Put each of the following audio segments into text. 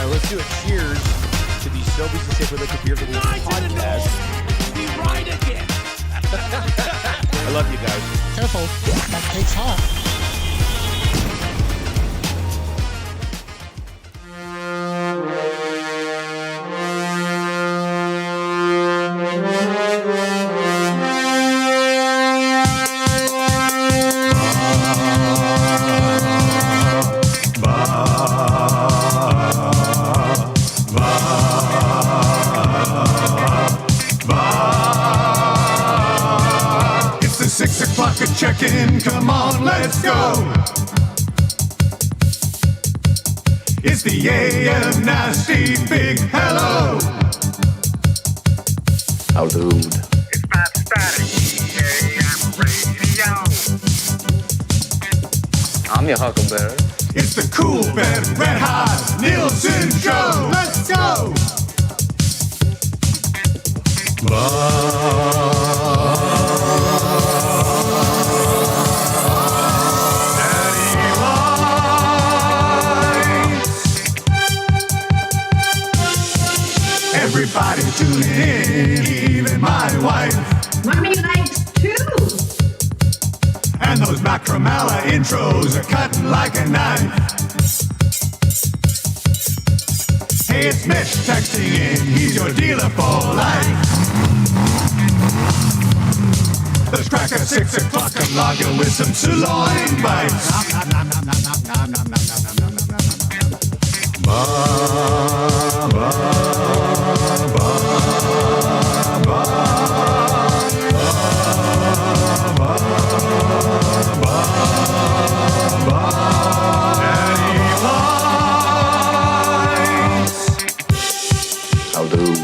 Let's do a cheers to the Sobeys and Safer Liquid Beer of the Week podcast. Be right again. I love you guys. Careful, that cake's hot. Check-in, come on, let's go. It's the AM Nasty Big Hello. How lewd. It's Matt Static, AM Radio. I'm your huckleberry. It's the Coolbet Red Hot Nielson Show. Let's go. Everybody tune in, even my wife. Mommy likes too. And those Macromala intros are cutting like a knife. Hey, it's Mitch texting in, he's your dealer for life. Let's crack at 6 o'clock and log in with some sirloin bites. How lewd.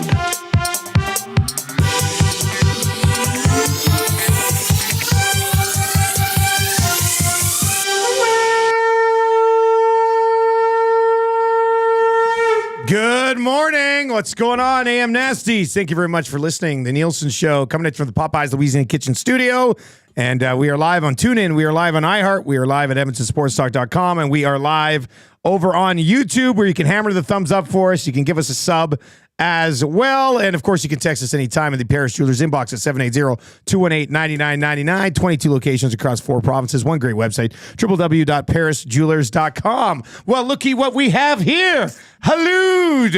Good morning. What's going on, AM Nasties? Thank you very much for listening. The Nielson Show coming at you from the Popeyes Louisiana Kitchen Studio. And we are live on TuneIn. We are live on iHeart. We are live at EvanstonSportsTalk.com. And we are live over on YouTube where you can hammer the thumbs up for us. You can give us a sub as well. And, of course, you can text us anytime in the Paris Jewelers inbox at 780-218-9999. 22 locations across 4 provinces. One great website, www.parisjewelers.com. Well, looky what we have here. Hello,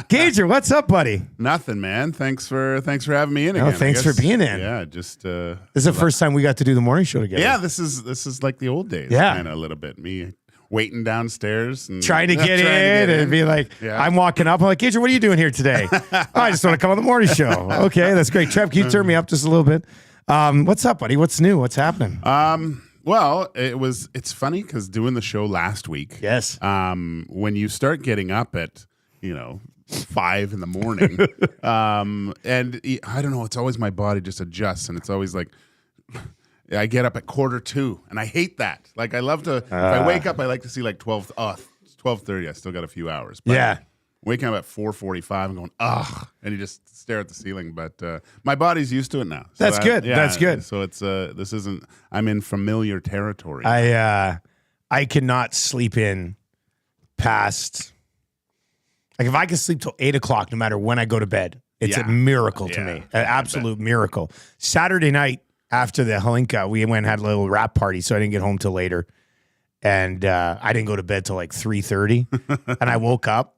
Gager, what's up, buddy? Nothing, man. Thanks for having me in again. Thanks for being in. Yeah, just this is the first time we got to do the morning show together. yeah. This is like the old days. Yeah. Kind of a little bit. Me waiting downstairs and Trying to get in and be like, Yeah. I'm walking up. I'm like, Gager, what are you doing here today? Oh, I just want to come on the morning show. Okay, that's great. Trev, can you turn me up just a little bit? What's up, buddy? What's new? What's happening? Well, it's funny because doing the show last week. Yes. When you start getting up at 5 in the morning, and I don't know, it's always my body just adjusts, and it's always like I get up at 1:45, and I hate that. Like I love to. If I wake up, I like to see like 12. It's 12:30. I still got a few hours. But Yeah. Waking up at 4:45 and going and you just stare at the ceiling. But my body's used to it now. So That's good. That's good. So it's this isn't. I'm in familiar territory. I cannot sleep in past. Like if I can sleep till 8 o'clock, no matter when I go to bed, it's a miracle to me. An absolute miracle. Saturday night after the Halinka, we went and had a little wrap party, so I didn't get home till later, and I didn't go to bed till like 3:30, and I woke up,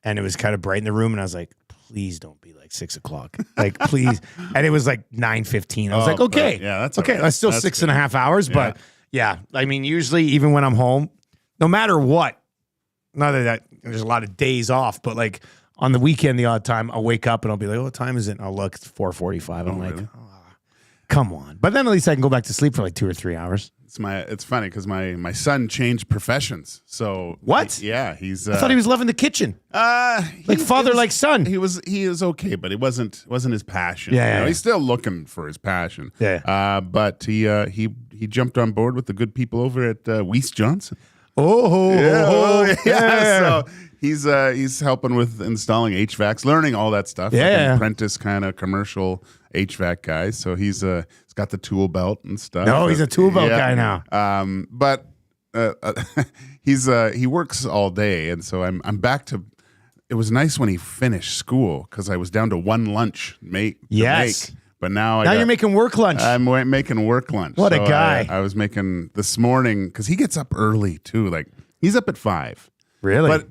and it was kind of bright in the room, and I was like, please don't be like 6 o'clock, like please, and it was like 9:15. I was like, okay, that's okay, all right. that's still That's 6.5 hours, but yeah, I mean, usually even when I'm home, no matter what, not that there's a lot of days off, but like on the weekend, the odd time, I'll wake up and I'll be like, oh, what time is it? And I'll look, it's 4:45. I'm like, really? come on. But then at least I can go back to sleep for like 2 or 3 hours. It's funny because my son changed professions. So What? He's. I thought he was loving the kitchen. Like father, like son. He is okay, but it wasn't his passion. Yeah, yeah. He's still looking for his passion. Yeah. But he jumped on board with the good people over at Weiss Johnson. Yeah. So he's helping with installing HVACs, learning all that stuff. Yeah. Like an apprentice kind of commercial HVAC guy. So he's got the tool belt and stuff. No, he's a tool belt guy now. But he works all day, and so I'm back to. It was nice when he finished school because I was down to one lunch make. Yes. But now you're making work lunch. I'm making work lunch. What a guy. I was making this morning because he gets up early too. Like he's up at 5. Really? But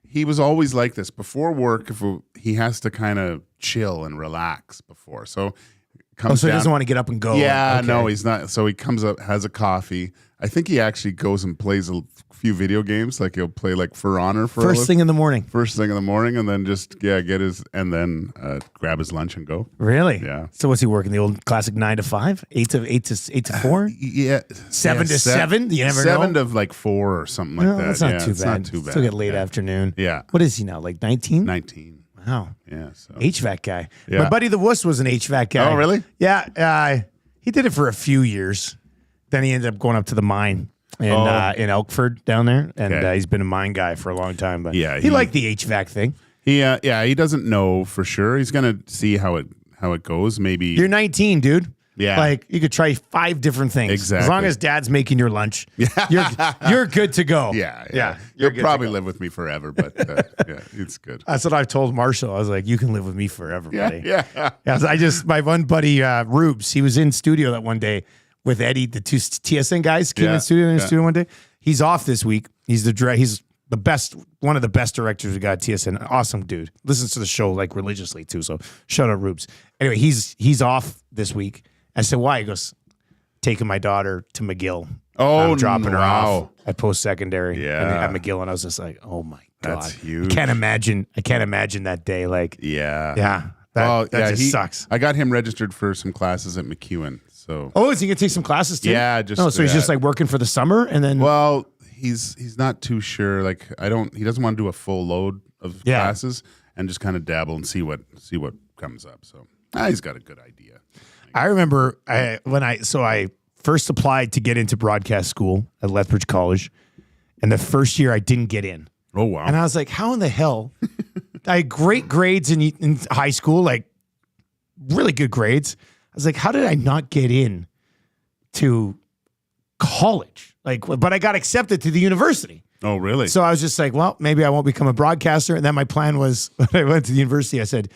he was always like this before work. He has to kind of chill and relax before. So comes so he down, doesn't want to get up and go. Yeah, Okay. no, he's not. So he comes up, has a coffee. I think he actually goes and plays a few video games. Like he'll play like For Honor First thing in the morning. First thing in the morning, and then just get his and then grab his lunch and go. Really? Yeah. So what's he working? The old classic 9 to 5, 8 to 4, Yeah, 7 to 7. You never 7 know. to like 4 or something like that. That's not Yeah, too it's bad. Not too bad. Still get late Yeah. afternoon. Yeah. What is he now? Like 19? 19. Wow. Yeah. So. HVAC guy. Yeah. My buddy the Wuss was an HVAC guy. Oh, really? Yeah. He did it for a few years. Then he ended up going up to the mine in Elkford down there, and Okay. he's been a mine guy for a long time. But Yeah, he liked the HVAC thing. He doesn't know for sure. He's gonna see how it goes. Maybe You're 19, dude. Yeah. Like you could try 5 different things. Exactly. As long as dad's making your lunch, you're good to go. Yeah. You're You'll good to probably go. live with me forever, but yeah, it's good. That's what I've told Marshall. I was like, you can live with me forever, buddy. Yeah. My one buddy, Rubes, he was in studio that one day with Eddie, the 2 TSN guys came in studio one day. He's off this week. He's the best, one of the best directors we got at TSN. Awesome dude. Listens to the show like religiously too. So shout out Rubes. Anyway, he's off this week. I said, why? He goes, taking my daughter to McGill. Oh, I'm dropping her wow. off at post-secondary Yeah. at McGill. And I was just like, oh my God. That's huge. I can't imagine that day. Like, Yeah. that just sucks. I got him registered for some classes at McEwen. So Oh, is he gonna take some classes too? Yeah, so he's just like working for the summer and then. well, he's not too sure. Like he doesn't want to do a full load of classes and just kind of dabble and see what comes up. So he's got a good idea. I remember when I first applied to get into broadcast school at Lethbridge College, and the first year I didn't get in. Oh wow! And I was like, how in the hell? I had great grades in high school, like really good grades. I was like, how did I not get in to college? Like, but I got accepted to the university. Oh really? So I was just like, well, maybe I won't become a broadcaster. And then my plan was, when I went to the university, I said,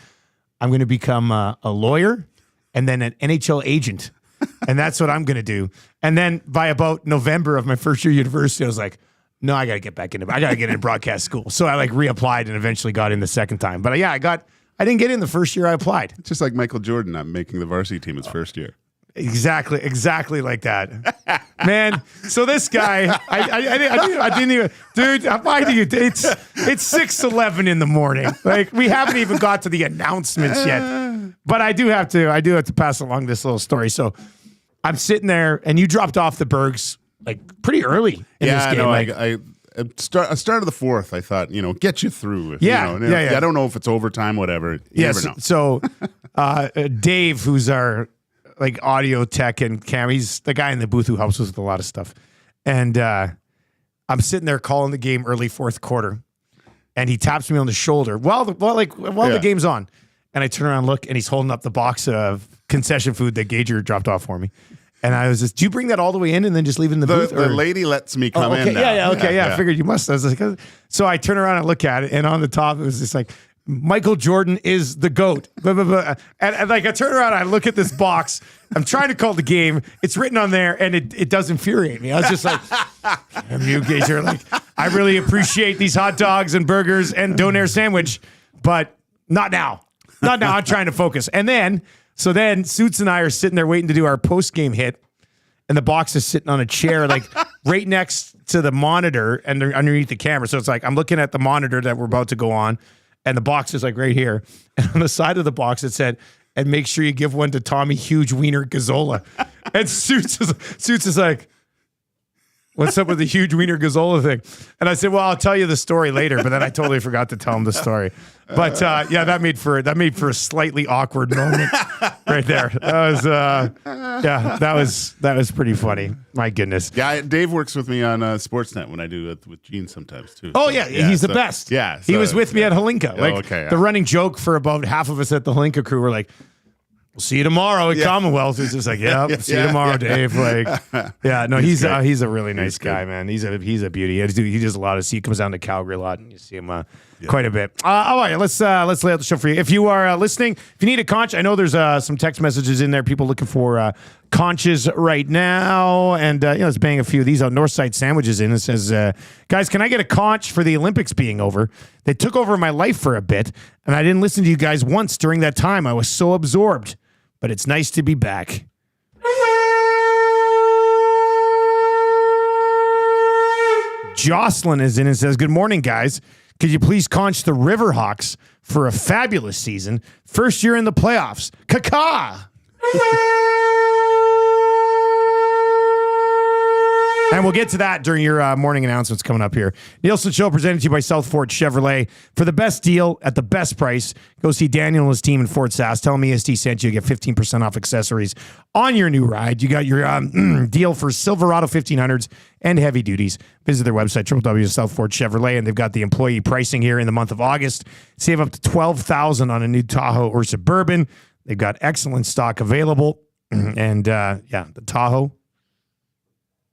I'm going to become a lawyer and then an NHL agent. And that's what I'm going to do. And then by about November of my first year at university, I was like, no, I got to get back into, I got to get into broadcast school. So I like reapplied and eventually got in the second time. But I didn't get in the first year I applied. It's just like Michael Jordan not making the varsity team his first year. Exactly like that, man. So this guy, I didn't even, dude. I'm finding you. It's 6:11 in the morning. Like we haven't even got to the announcements yet. But I do have to pass along this little story. So I'm sitting there, and you dropped off the Bergs like pretty early in this game. No, like, I start of the fourth. I thought get you through. Yeah. I don't know if it's overtime, whatever. You never know. So Dave, who's our like audio tech and cam, he's the guy in the booth who helps us with a lot of stuff. And I'm sitting there calling the game early fourth quarter, and he taps me on the shoulder while the game's on. And I turn around and look, and he's holding up the box of concession food that Gager dropped off for me. And I was just, do you bring that all the way in and then just leave it in the booth? The lady lets me come in now. I figured you must. I was like, so I turn around and look at it, and on the top, it was just like, Michael Jordan is the GOAT. Blah, blah, blah. And like I turn around, and I look at this box. I'm trying to call the game. It's written on there, and it does infuriate me. I was just like, damn you, Gager. Like, I really appreciate these hot dogs and burgers and donair sandwich, but not now. Not now. I'm trying to focus. And then Suits and I are sitting there waiting to do our post-game hit, and the box is sitting on a chair, like right next to the monitor and underneath the camera. So it's like I'm looking at the monitor that we're about to go on, and the box is like right here. And on the side of the box, it said, and make sure you give one to Tommy Huge Wiener Gazzola. And Suits is like, what's up with the Huge Wiener Gazzola thing? And I said, well, I'll tell you the story later. But then I totally forgot to tell him the story. But that made for a slightly awkward moment right there. That was pretty funny. My goodness. Yeah, Dave works with me on Sportsnet when I do it with Gene sometimes too. Oh yeah, he's the best. Yeah, he was with me at Halinka. Like okay, yeah. the running joke for about half of us at the Halinka crew were like, we'll see you tomorrow at Commonwealth. It's just like, see you tomorrow, Dave. Like, no, he's a really nice guy, man. He's a beauty. He does a lot of. He comes down to Calgary a lot, and you see him quite a bit. All right, let's lay out the show for you. If you are listening, if you need a conch, I know there's some text messages in there. People looking for conches right now, and let's bang a few of these on Northside Sandwiches in. It says, guys, can I get a conch for the Olympics being over? They took over my life for a bit, and I didn't listen to you guys once during that time. I was so absorbed. But it's nice to be back. Jocelyn is in and says, good morning, guys. Could you please conch the Riverhawks for a fabulous season? First year in the playoffs. Caca! And we'll get to that during your morning announcements coming up here. Nielson Show presented to you by South Fort Chevrolet. For the best deal at the best price, go see Daniel and his team in Fort Sask. Tell them EST sent you. Get 15% off accessories on your new ride. You got your deal for Silverado 1500s and heavy duties. Visit their website, www.South Fort Chevrolet, and they've got the employee pricing here in the month of August. Save up to $12,000 on a new Tahoe or Suburban. They've got excellent stock available. And, the Tahoe.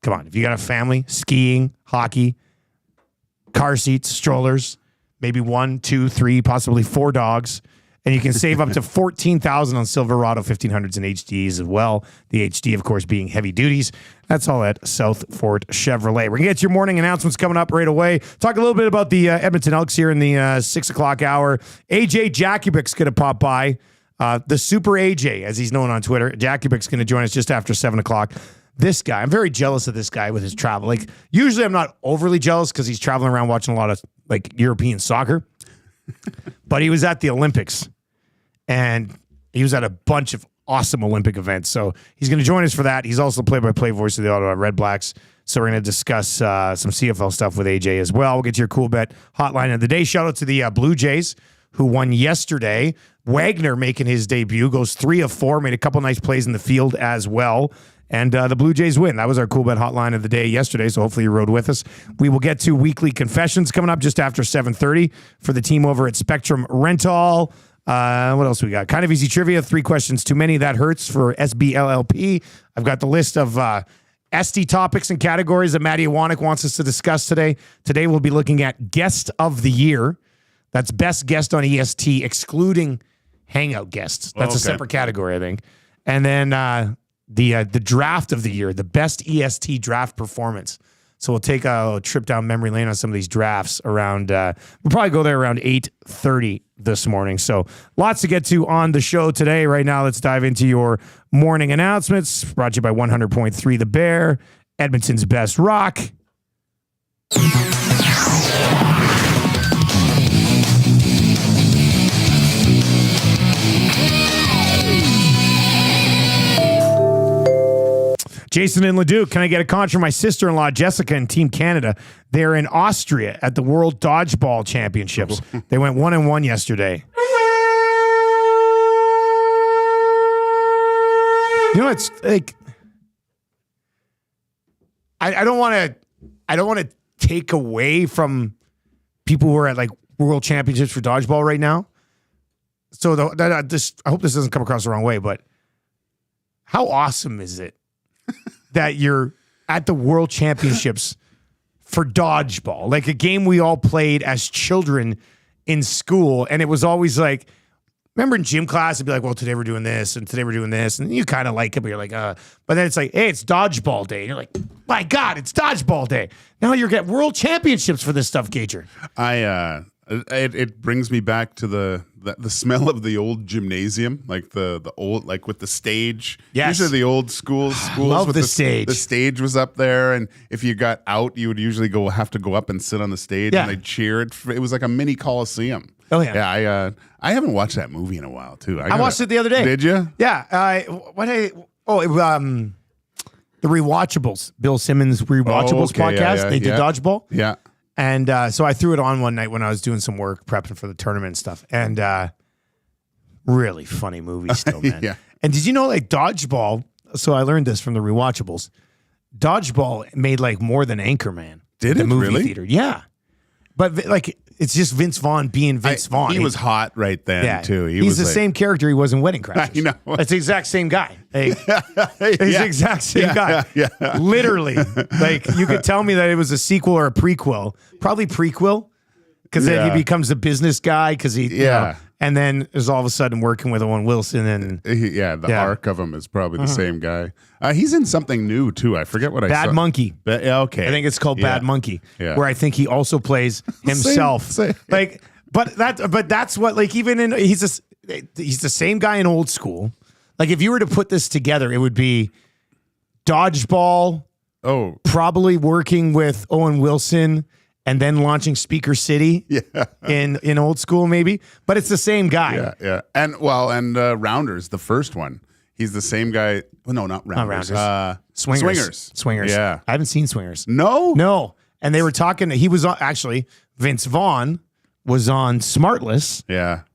Come on, if you got a family, skiing, hockey, car seats, strollers, maybe 1, 2, 3, possibly 4 dogs, and you can save up to $14,000 on Silverado 1500s and HDs as well. The HD, of course, being heavy duties. That's all at South Fort Chevrolet. We're going to get your morning announcements coming up right away. Talk a little bit about the Edmonton Elks here in the 6 o'clock hour. AJ Jakubec's going to pop by. The Super AJ, as he's known on Twitter. Jakubec's going to join us just after 7 o'clock. This guy, I'm very jealous of this guy with his travel. Like, usually I'm not overly jealous because he's traveling around watching a lot of like European soccer. But he was at the Olympics and he was at a bunch of awesome Olympic events. So he's going to join us for that. He's also play-by-play voice of the Ottawa Red Blacks. So we're going to discuss some CFL stuff with AJ as well. We'll get to your Coolbet hotline of the day. Shout out to the Blue Jays who won yesterday. Wagner making his debut, goes 3 of 4, made a couple nice plays in the field as well. And the Blue Jays win. That was our Coolbet hotline of the day yesterday, so hopefully you rode with us. We will get to weekly confessions coming up just after 7:30 for the team over at Spectrum Rental. What else we got? Kind of easy trivia. 3 questions too many. That hurts for SBLLP. I've got the list of SD topics and categories that Maddie Iwanek wants us to discuss today. Today we'll be looking at Guest of the Year. That's best guest on EST, excluding Hangout guests. That's a separate category, I think. And then the draft of the year, the best EST draft performance. So we'll take a trip down memory lane on some of these drafts around, we'll probably go there around 8:30 this morning. So lots to get to on the show today. Right now, let's dive into your morning announcements. Brought to you by 100.3 The Bear, Edmonton's best rock. Jason and Leduc, can I get a conch from my sister-in-law, Jessica, and Team Canada? They're in Austria at the World Dodgeball Championships. They went 1-1 yesterday. You know, it's like I don't want to take away from people who are at like World Championships for dodgeball right now. So I hope this doesn't come across the wrong way, but how awesome is it that you're at the World Championships for dodgeball, like a game we all played as children in school. And it was always like, remember in gym class, it'd be like, well, today we're doing this and today we're doing this. And you kind of like it, but you're like, but then it's like, hey, it's dodgeball day. And you're like, my God, it's dodgeball day. Now you're getting World Championships for this stuff, Gager. It brings me back to the smell of the old gymnasium, like the old, like with the stage. Yes. These are the old schools. Love with the stage. The stage was up there, and if you got out, you would usually have to go up and sit on the stage, and they'd cheer. It was like a mini coliseum. Oh yeah. Yeah. I haven't watched that movie in a while too. I watched it the other day. Did you? Yeah. The Rewatchables, Bill Simmons' Rewatchables podcast. They did dodgeball. Yeah. And so I threw it on one night when I was doing some work prepping for the tournament and stuff. And really funny movie still, man. Yeah. And did you know, like, dodgeball, so I learned this from the Rewatchables, dodgeball made like more than Anchorman. Did the it movie really? theater. Yeah. But like it's just Vince Vaughn being Vince Vaughn. He was hot right then too. He's the same character he was in Wedding Crashers. I know. It's the exact same guy. Like, he's the exact same guy. Yeah. Literally. Like, you could tell me that it was a sequel or a prequel. Probably prequel. Because then he becomes a business guy because he, you know, and then is all of a sudden working with Owen Wilson and the arc of him is probably the same guy. He's in something new too. I forget what I saw. Bad Monkey. Okay, I think it's called Bad Monkey. Yeah. Where I think he also plays himself. Same. Like, but that's what like even in he's the same guy in Old School. Like if you were to put this together, it would be Dodgeball. Oh, probably working with Owen Wilson. And then launching Speaker City in Old School, maybe. But it's the same guy. Yeah. And Rounders, the first one. He's the same guy. Well, no, not Rounders. Swingers. Yeah. I haven't seen Swingers. No. And they were talking. He was on, actually, Vince Vaughn was on Smartless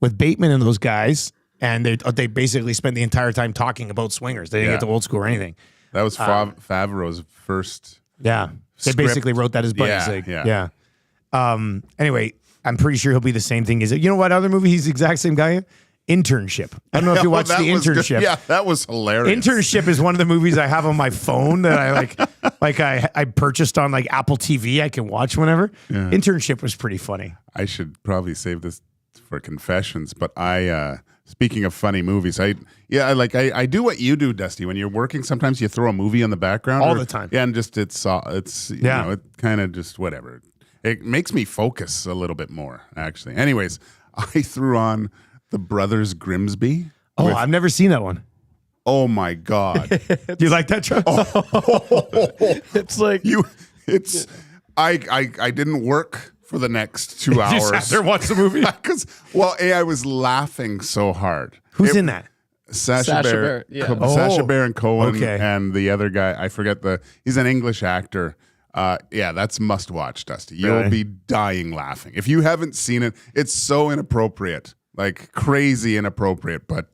with Bateman and those guys. And they basically spent the entire time talking about Swingers. They didn't get to Old School or anything. That was Favreau's first. Yeah. They basically wrote that as buddies. Yeah. Anyway, I'm pretty sure he'll be the same thing. Is it? You know what other movie he's the exact same guy in? Internship. I don't know if you watched The Internship. Yeah, that was hilarious. Internship is one of the movies I have on my phone that I like I purchased on like Apple TV. I can watch whenever. Yeah. Internship was pretty funny. I should probably save this for confessions, but speaking of funny movies, I do what you do, Dusty. When you're working, sometimes you throw a movie on the background all the time. Yeah, and just it's you know, it kind of just whatever. It makes me focus a little bit more, actually. Anyways, I threw on The Brothers Grimsby. Oh, I've never seen that one. Oh my God. Do you like that, Travis? It's like I didn't work for the next 2 hours. You sat there and watched the movie? Because, I was laughing so hard. Who's in that? Sacha Baron Cohen and the other guy, I forget he's an English actor. That's must watch, Dusty. You'll be dying laughing. If you haven't seen it, it's so inappropriate, like crazy inappropriate, but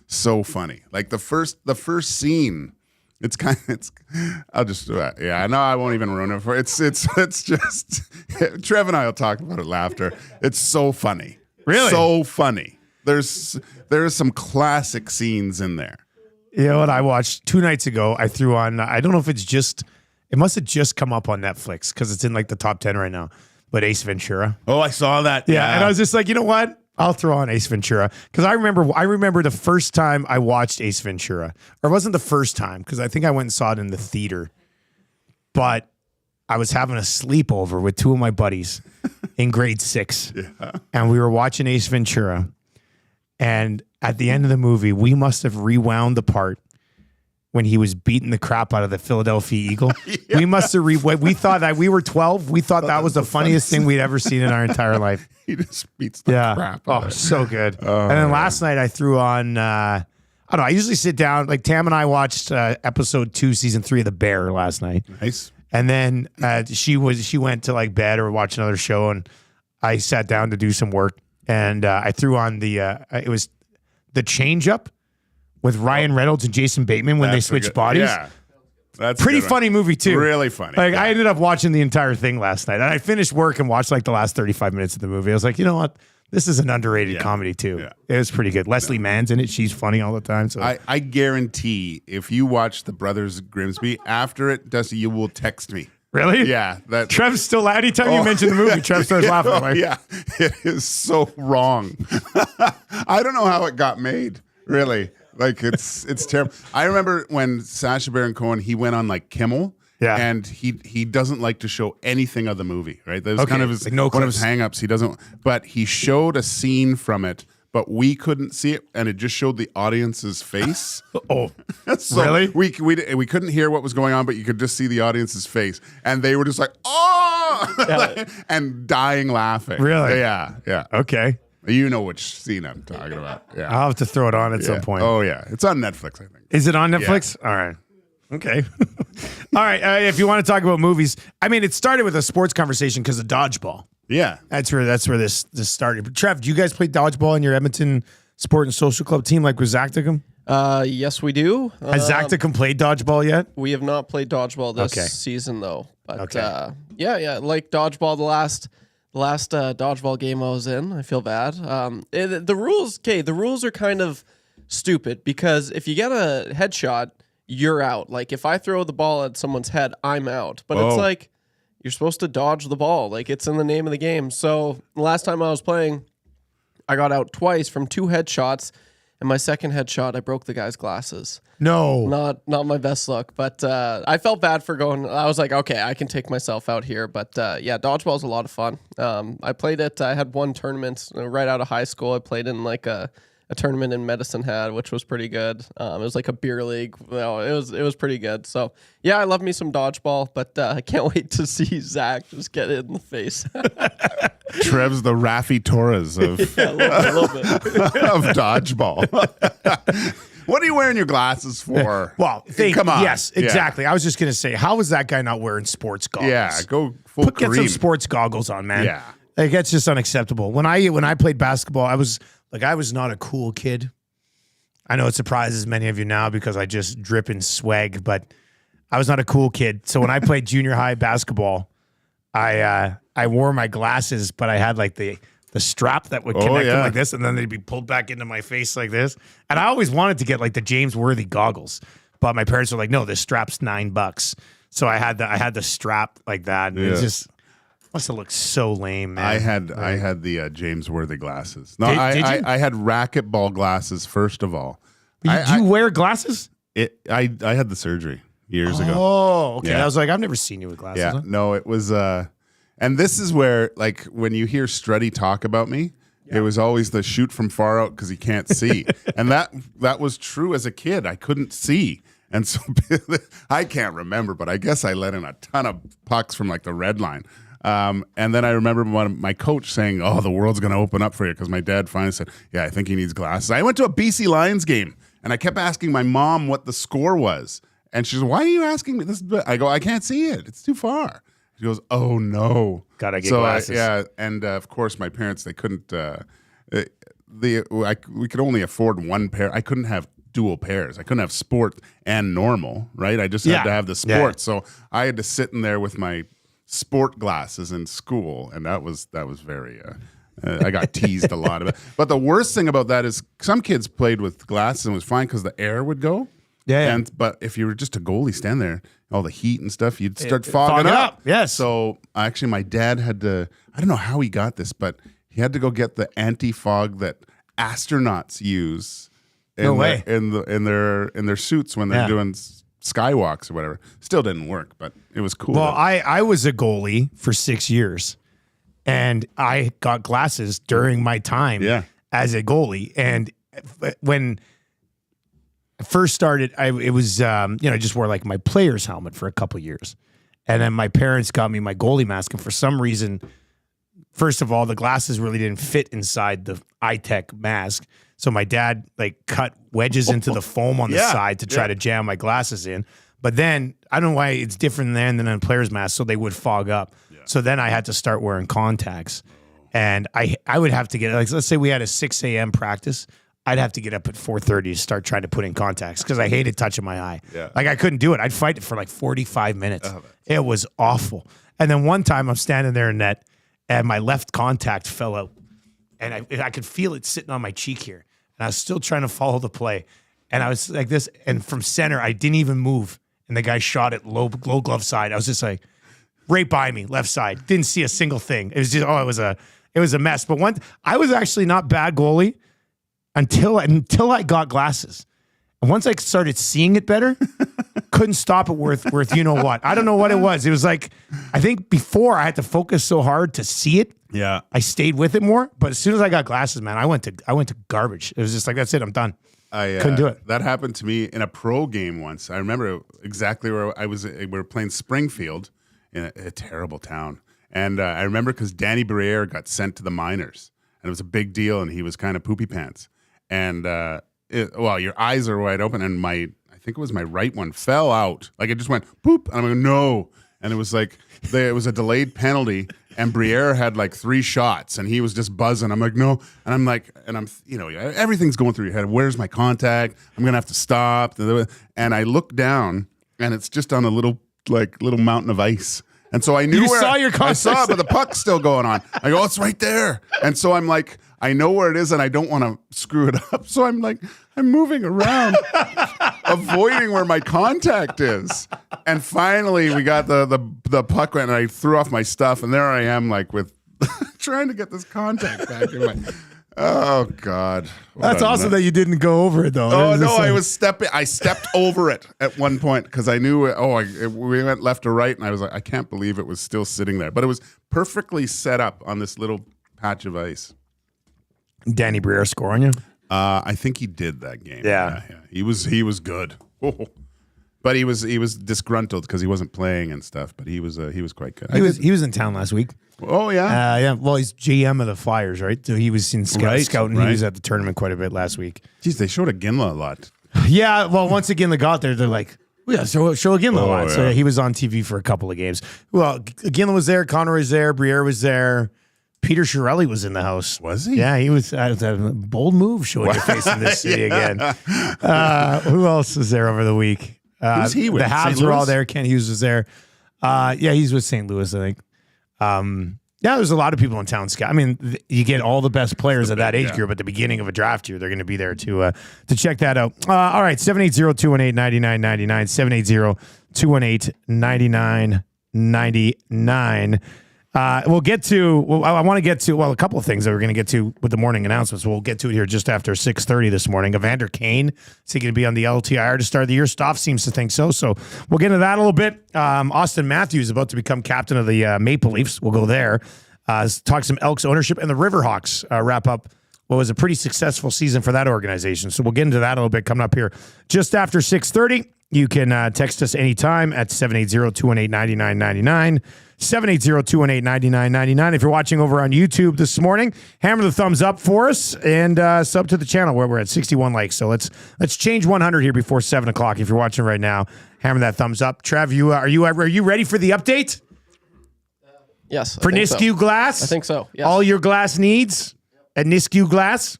so funny. Like the first scene, I'll just I won't even ruin it for it's just Trev and I will talk about it laughter. It's so funny. Really? So funny. There's some classic scenes in there. You know what I watched 2 nights ago? I threw on, I don't know if it must have just come up on Netflix because it's in like the top 10 right now, but Ace Ventura. Oh, I saw that. Yeah. And I was just like, you know what? I'll throw on Ace Ventura. Because I remember the first time I watched Ace Ventura. Or it wasn't the first time, because I think I went and saw it in the theater. But I was having a sleepover with 2 of my buddies in grade 6. Yeah. And we were watching Ace Ventura. And at the end of the movie, we must have rewound the part when he was beating the crap out of the Philadelphia Eagle. We must have we thought that we were 12. We thought that was the funniest thing we'd ever seen in our entire life. He just beats the crap out of it. So good. And then last night I threw on, I don't know, I usually sit down, like Tam and I watched episode 2, season 3 of The Bear last night. Nice. And then she went to like bed or watch another show, and I sat down to do some work, and I threw on it was The Change Up with Ryan Reynolds and Jason Bateman when they switched bodies. Yeah. That's pretty funny movie too. Really funny. Like I ended up watching the entire thing last night. And I finished work and watched like the last 35 minutes of the movie. I was like, you know what? This is an underrated comedy too. Yeah. It was pretty good. Leslie Mann's in it. She's funny all the time. So I guarantee if you watch The Brothers Grimsby after it, Dusty, you will text me. Really? Yeah. Trev's still anytime you mention the movie, Trev starts laughing. I'm like, yeah. It is so wrong. I don't know how it got made. Really. Like it's terrible. I remember when Sacha Baron Cohen, he went on like Kimmel, and he doesn't like to show anything of the movie, right? That was kind of one of his hang-ups. He doesn't, but he showed a scene from it, but we couldn't see it, and it just showed the audience's face. So really? We couldn't hear what was going on, but you could just see the audience's face, and they were just like, oh, and dying laughing. Really? Yeah. Okay. You know which scene I'm talking about. Yeah. I'll have to throw it on at some point. Oh, yeah. It's on Netflix, I think. Is it on Netflix? Yeah. All right. Okay. All right. If you want to talk about movies, I mean, it started with a sports conversation because of Dodgeball. Yeah. That's where this started. But Trev, do you guys play Dodgeball in your Edmonton Sport and Social Club team like with Zacticum? Yes, we do. Has Zacticum played Dodgeball yet? We have not played Dodgeball this season, though. But yeah, like Dodgeball, The last dodgeball game I was in, I feel bad. The rules are kind of stupid because if you get a headshot, you're out. Like if I throw the ball at someone's head, I'm out. But it's like you're supposed to dodge the ball. Like it's in the name of the game. So the last time I was playing, I got out twice from 2 headshots. And my second headshot, I broke the guy's glasses. No. Not my best look, but I felt bad for going. I was like, okay, I can take myself out here. But yeah, dodgeball is a lot of fun. I played it. I had one tournament right out of high school. I played in like a tournament in Medicine Hat, which was pretty good. It was like a beer league. No, it was pretty good. So yeah, I love me some dodgeball, but I can't wait to see Zach just get it in the face. Trev's the Rafi Torres of, Yeah, a little bit. of dodgeball. What are you wearing your glasses for? Well, come on. Yes, exactly. I was just going to say, how is that guy not wearing sports goggles? Yeah, go full Get Kareem. some sports goggles on, man. Yeah. Like, that's just unacceptable. When I played basketball, I was not a cool kid. I know it surprises many of you now because I just drip in swag, but I was not a cool kid. So when I played junior high basketball, I wore my glasses, but I had like the strap that would connect them like this, and then they'd be pulled back into my face like this. And I always wanted to get like the James Worthy goggles, but my parents were like, "No, this strap's $9." So I had the strap like that, and it just must have looked so lame, man. I had the James Worthy glasses. No, Did you? I had racquetball glasses first of all. Do you wear glasses? I had the surgery years ago. Oh, okay. Yeah. I was like, I've never seen you with glasses. Yeah, Huh? no, it was. And this is where, like, when you hear Strutty talk about me, it was always the shoot from far out because he can't see, and that was true as a kid. I couldn't see, and so I can't remember, but I guess I let in a ton of pucks from like the red line. And then I remember my coach saying, "Oh, the world's going to open up for you," because my dad finally said, "Yeah, I think he needs glasses." I went to a BC Lions game, and I kept asking my mom what the score was, and she's, "Why are you asking me this?" I go, "I can't see it; it's too far." She goes, "Oh no, Gotta get glasses." And of course, my parents, they couldn't. We could only afford one pair. I couldn't have dual pairs. I couldn't have sport and normal, right? I just had to have the sport. Yeah. So I had to sit in there with my sport glasses in school, and that was very. I got teased a lot of it. But the worst thing about that is some kids played with glasses and it was fine because the air would go. Yeah. But if you were just a goalie stand there, all the heat and stuff, you'd start fogging up. Yes. So actually, my dad had to. I don't know how he got this, but he had to go get the anti-fog that astronauts use. No way. In their suits when they're doing skywalks or whatever. Still didn't work, but it was cool. Well, I was a goalie for 6 years, and I got glasses during my time as a goalie. And when I first started, it was I just wore like my player's helmet for a couple years, and then my parents got me my goalie mask, and for some reason, first of all, the glasses really didn't fit inside the iTech mask. So my dad like cut wedges into the foam on the side to try to jam my glasses in. But then I don't know why it's different than on player's mask, so they would fog up. Yeah. So then I had to start wearing contacts. And I would have to get, like, let's say we had a 6 a.m. practice. I'd have to get up at 4:30 to start trying to put in contacts because I hated touching my eye. Yeah. Like I couldn't do it. I'd fight it for like 45 minutes. It was awful. And then one time I'm standing there in net and my left contact fell out. And I could feel it sitting on my cheek here. And I was still trying to follow the play. And I was like this. And from center, I didn't even move. And the guy shot it low glove side. I was just like, right by me, left side. Didn't see a single thing. It was just, it was a mess. But I was actually not bad goalie until I got glasses. And once I started seeing it better, couldn't stop it worth you know what. I don't know what it was. It was like, I think before I had to focus so hard to see it. Yeah. I stayed with it more. But as soon as I got glasses, man, I went to garbage. It was just like, that's it, I'm done. Couldn't do it. That happened to me in a pro game once. I remember exactly where I was. We were playing Springfield in a terrible town. And I remember because Danny Briere got sent to the minors. And it was a big deal, and he was kind of poopy pants. And, your eyes are wide open, and I think it was my right one, fell out. Like, it just went, poop. And I'm like, no. And it was like, it was a delayed penalty, and Briere had like 3 shots, and he was just buzzing. I'm like, no. And I'm like, everything's going through your head. Where's my contact? I'm going to have to stop. And I look down, and it's just on a little mountain of ice. And so I knew You where saw your I saw it, context. but the puck's still going on. I go, it's right there. And so I'm like, I know where it is, and I don't want to screw it up. So I'm like, I'm moving around, avoiding where my contact is. And finally, we got the puck went, and I threw off my stuff, and there I am, like with trying to get this contact back in my. Oh God! That's awesome that you didn't go over it though. Oh no, I was stepping. I stepped over it at one point because I knew. We went left or right, and I was like, I can't believe it was still sitting there. But it was perfectly set up on this little patch of ice. Danny Briere scoring you. I think he did that game. Yeah. He was good. But he was disgruntled because he wasn't playing and stuff. But he was quite good. He was in town last week. Oh yeah. Yeah. Well, he's GM of the Flyers, right? So he was in scouting. Right. He was at the tournament quite a bit last week. Jeez, they showed Iginla a lot. Yeah. Well, once Iginla got there, they're like, we got to show Iginla a lot. Yeah. So he was on TV for a couple of games. Well, Iginla was there. Connor was there. Briere was there. Peter Chiarelli was in the house. Was he? Yeah, he was. It was a bold move showing your face in this city again. Who else was there over the week? Who's he with? The Habs St. were all Louis? there. Ken Hughes was there. Yeah, he's with St. Louis, I think. Yeah, there's a lot of people in town. I mean, you get all the best players of that age group at the beginning of a draft year. They're going to be there to check that out. All right, 780-218-9999, 780-218-9999. We'll get to. Well, I want to get to. Well, a couple of things that we're going to get to with the morning announcements. We'll get to it here just after 6:30 this morning. Evander Kane is he going to be on the LTIR to start the year? Stoff seems to think so. So we'll get into that a little bit. Auston Matthews is about to become captain of the Maple Leafs. We'll go there. Talk some Elks ownership and the Riverhawks wrap up what was a pretty successful season for that organization. So we'll get into that a little bit coming up here just after 6:30. You can text us anytime at 780-218-9999. 780-218-9999. If you're watching over on YouTube this morning, hammer the thumbs up for us and sub to the channel where we're at 61 likes. So let's change 100 here before 7 o'clock. If you're watching right now, hammer that thumbs up. Trev, are you ready for the update? Yes. For Nisku Glass? I think so. Yes. All your glass needs at Nisku Glass?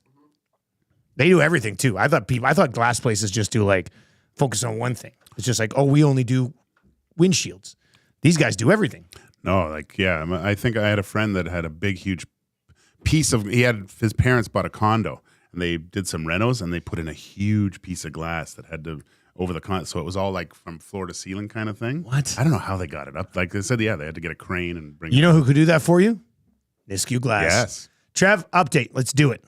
They do everything too. I thought glass places just do like focus on one thing. It's just like, oh, we only do windshields. These guys do everything. No, I think I had a friend that had a big, huge piece of. His parents bought a condo and they did some renos and they put in a huge piece of glass that had to over the condo, so it was all like from floor to ceiling kind of thing. What? I don't know how they got it up. Like they said, they had to get a crane and bring. You know who could do that for you? Nisku Glass. Yes. Trev, update. Let's do it.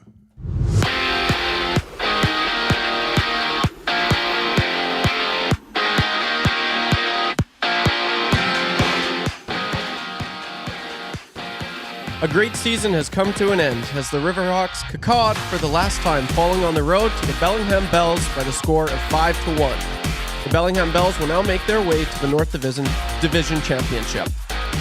A great season has come to an end as the Riverhawks cacawed for the last time, falling on the road to the Bellingham Bells by the score of 5-1. The Bellingham Bells will now make their way to the North Division Championship.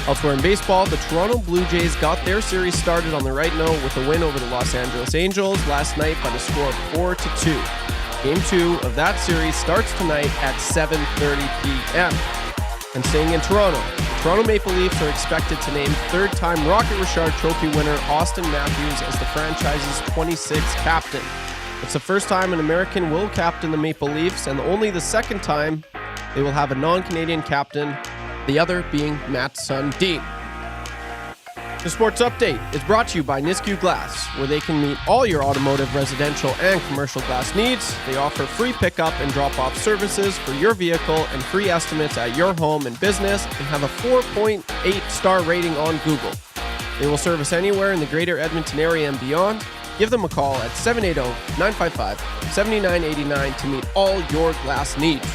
Elsewhere in baseball, the Toronto Blue Jays got their series started on the right note with a win over the Los Angeles Angels last night by the score of 4-2. Game 2 of that series starts tonight at 7:30 p.m. And staying in Toronto, the Toronto Maple Leafs are expected to name third-time Rocket Richard Trophy winner Auston Matthews as the franchise's 26th captain. It's the first time an American will captain the Maple Leafs, and only the second time they will have a non-Canadian captain, the other being Matt's son, Dean. The Sports Update is brought to you by Nisku Glass, where they can meet all your automotive, residential, and commercial glass needs. They offer free pickup and drop-off services for your vehicle and free estimates at your home and business, and have a 4.8-star rating on Google. They will service anywhere in the greater Edmonton area and beyond. Give them a call at 780-955-7989 to meet all your glass needs.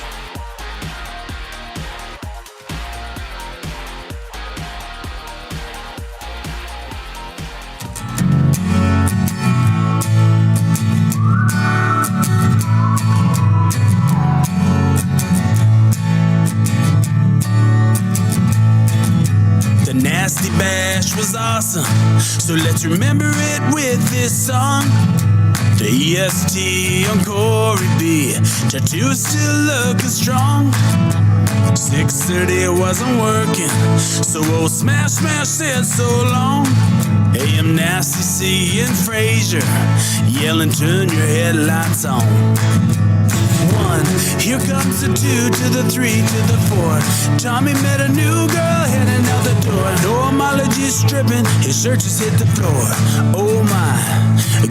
Nasty Bash was awesome, so let's remember it with this song. The EST on Corey B, tattoos still looking strong. 6:30 wasn't working, so old Smash said so long. AM Nasty C and Frazier yelling, turn your headlights on. 1, here comes the 2 to the 3 to the 4. Tommy met a new girl heading out the door. No homology stripping, his shirt just hit the floor. Oh my,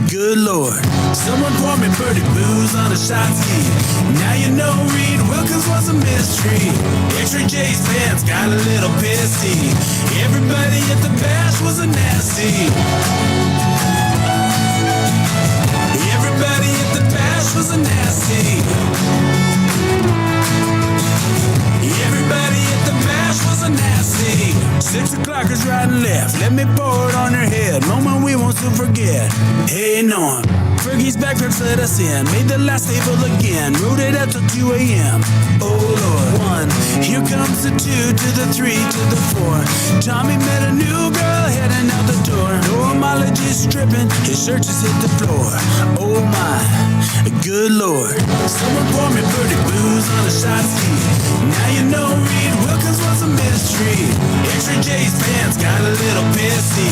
good Lord. Someone poured me birdie booze on a shot ski. Now you know Reed Wilkins was a mystery. Extra J's pants got a little pissy. Everybody at the bash was a nasty. Everybody at the bash was a nasty. Everybody at the bash was a nasty. 6 o'clockers right and left. Let me pour it on your head. Moment we won't soon forget. Hey, Norm. Fergie's back ribs let us in. Made the last table again. Rode it out till 2 a.m. Oh, Lord. 1, here comes the 2 to the 3 to the 4. Tommy met a new girl heading out the door. No homology stripping. His shirt just hit the floor. Oh, my. Good Lord. Someone poured me birdie booze on a shot ski. Now you know Reed Wilkins was a mystery. Extra J's pants got a little pissy.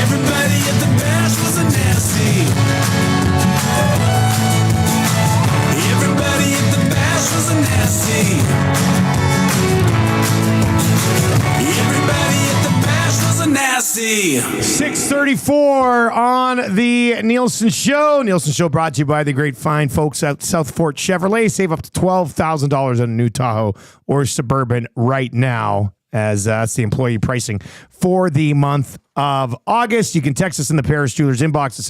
Everybody at the bash was a nasty. Everybody at the bash was a nasty. Everybody at the bash was a nasty. 6:34 on the Nielson Show. Nielson Show brought to you by the great fine folks at South Fort Chevrolet. Save up to $12,000 on a new Tahoe or Suburban right now, as that's the employee pricing for the month of August. You can text us in the Paris Jewelers inbox at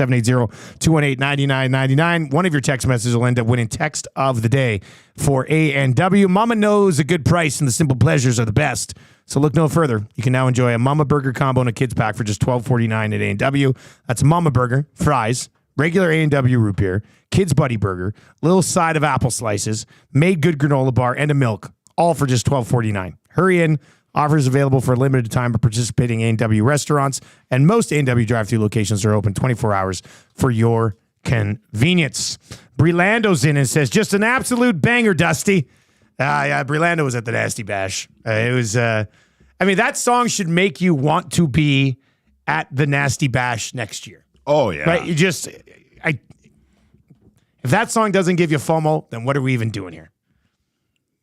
780-218-9999. One of your text messages will end up winning text of the day for A&W. Mama knows a good price and the simple pleasures are the best. So look no further. You can now enjoy a Mama Burger combo and a kids pack for just $12.49 at A&W. That's Mama Burger, fries, regular A&W root beer, kids buddy burger, little side of apple slices, made good granola bar, and a milk, all for just $12.49. Hurry in. Offers available for a limited time at participating A&W restaurants, and most A&W drive-thru locations are open 24 hours for your convenience. Brelando's in and says, just an absolute banger, Dusty. Yeah, Brelando was at the Nasty Bash. It was, that song should make you want to be at the Nasty Bash next year. Oh, yeah. Right? If that song doesn't give you FOMO, then what are we even doing here?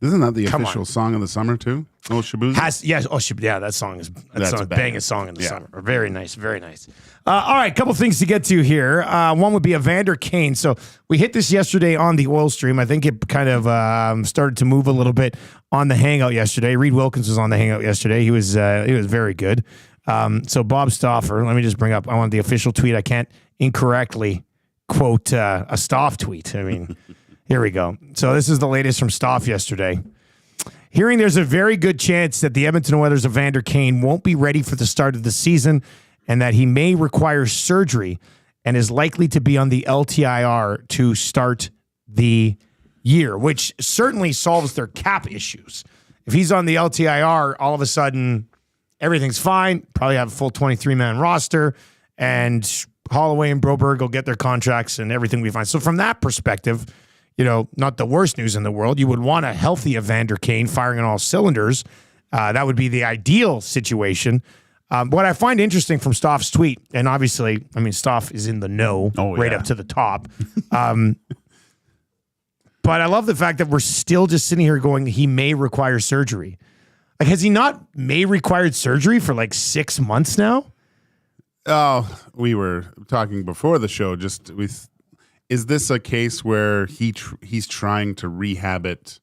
Isn't that the official song of the summer, too? Oh, Shabuzi? Yes. That song is a banging song in the summer. Very nice, very nice. All right, a couple things to get to here. One would be Evander Kane. So we hit this yesterday on the oil stream. I think it kind of started to move a little bit on the hangout yesterday. Reed Wilkins was on the hangout yesterday. He was very good. So Bob Stauffer, let me just bring up, I want the official tweet. I can't incorrectly quote a Staff tweet. I mean, here we go. So this is the latest from Staff yesterday. Hearing there's a very good chance that the Edmonton Oilers' Evander Kane won't be ready for the start of the season and that he may require surgery and is likely to be on the LTIR to start the year, which certainly solves their cap issues. If he's on the LTIR, all of a sudden everything's fine. Probably have a full 23-man roster, and Holloway and Broberg will get their contracts and everything will be fine. So from that perspective, not the worst news in the world. You would want a healthy Evander Kane firing on all cylinders. That would be the ideal situation. What I find interesting from Staff's tweet, and obviously, Staff is in the know right up to the top. But I love the fact that we're still just sitting here going, he may require surgery. Like, has he not required surgery for like 6 months now? Oh, we were talking before the show is this a case where he's trying to rehab it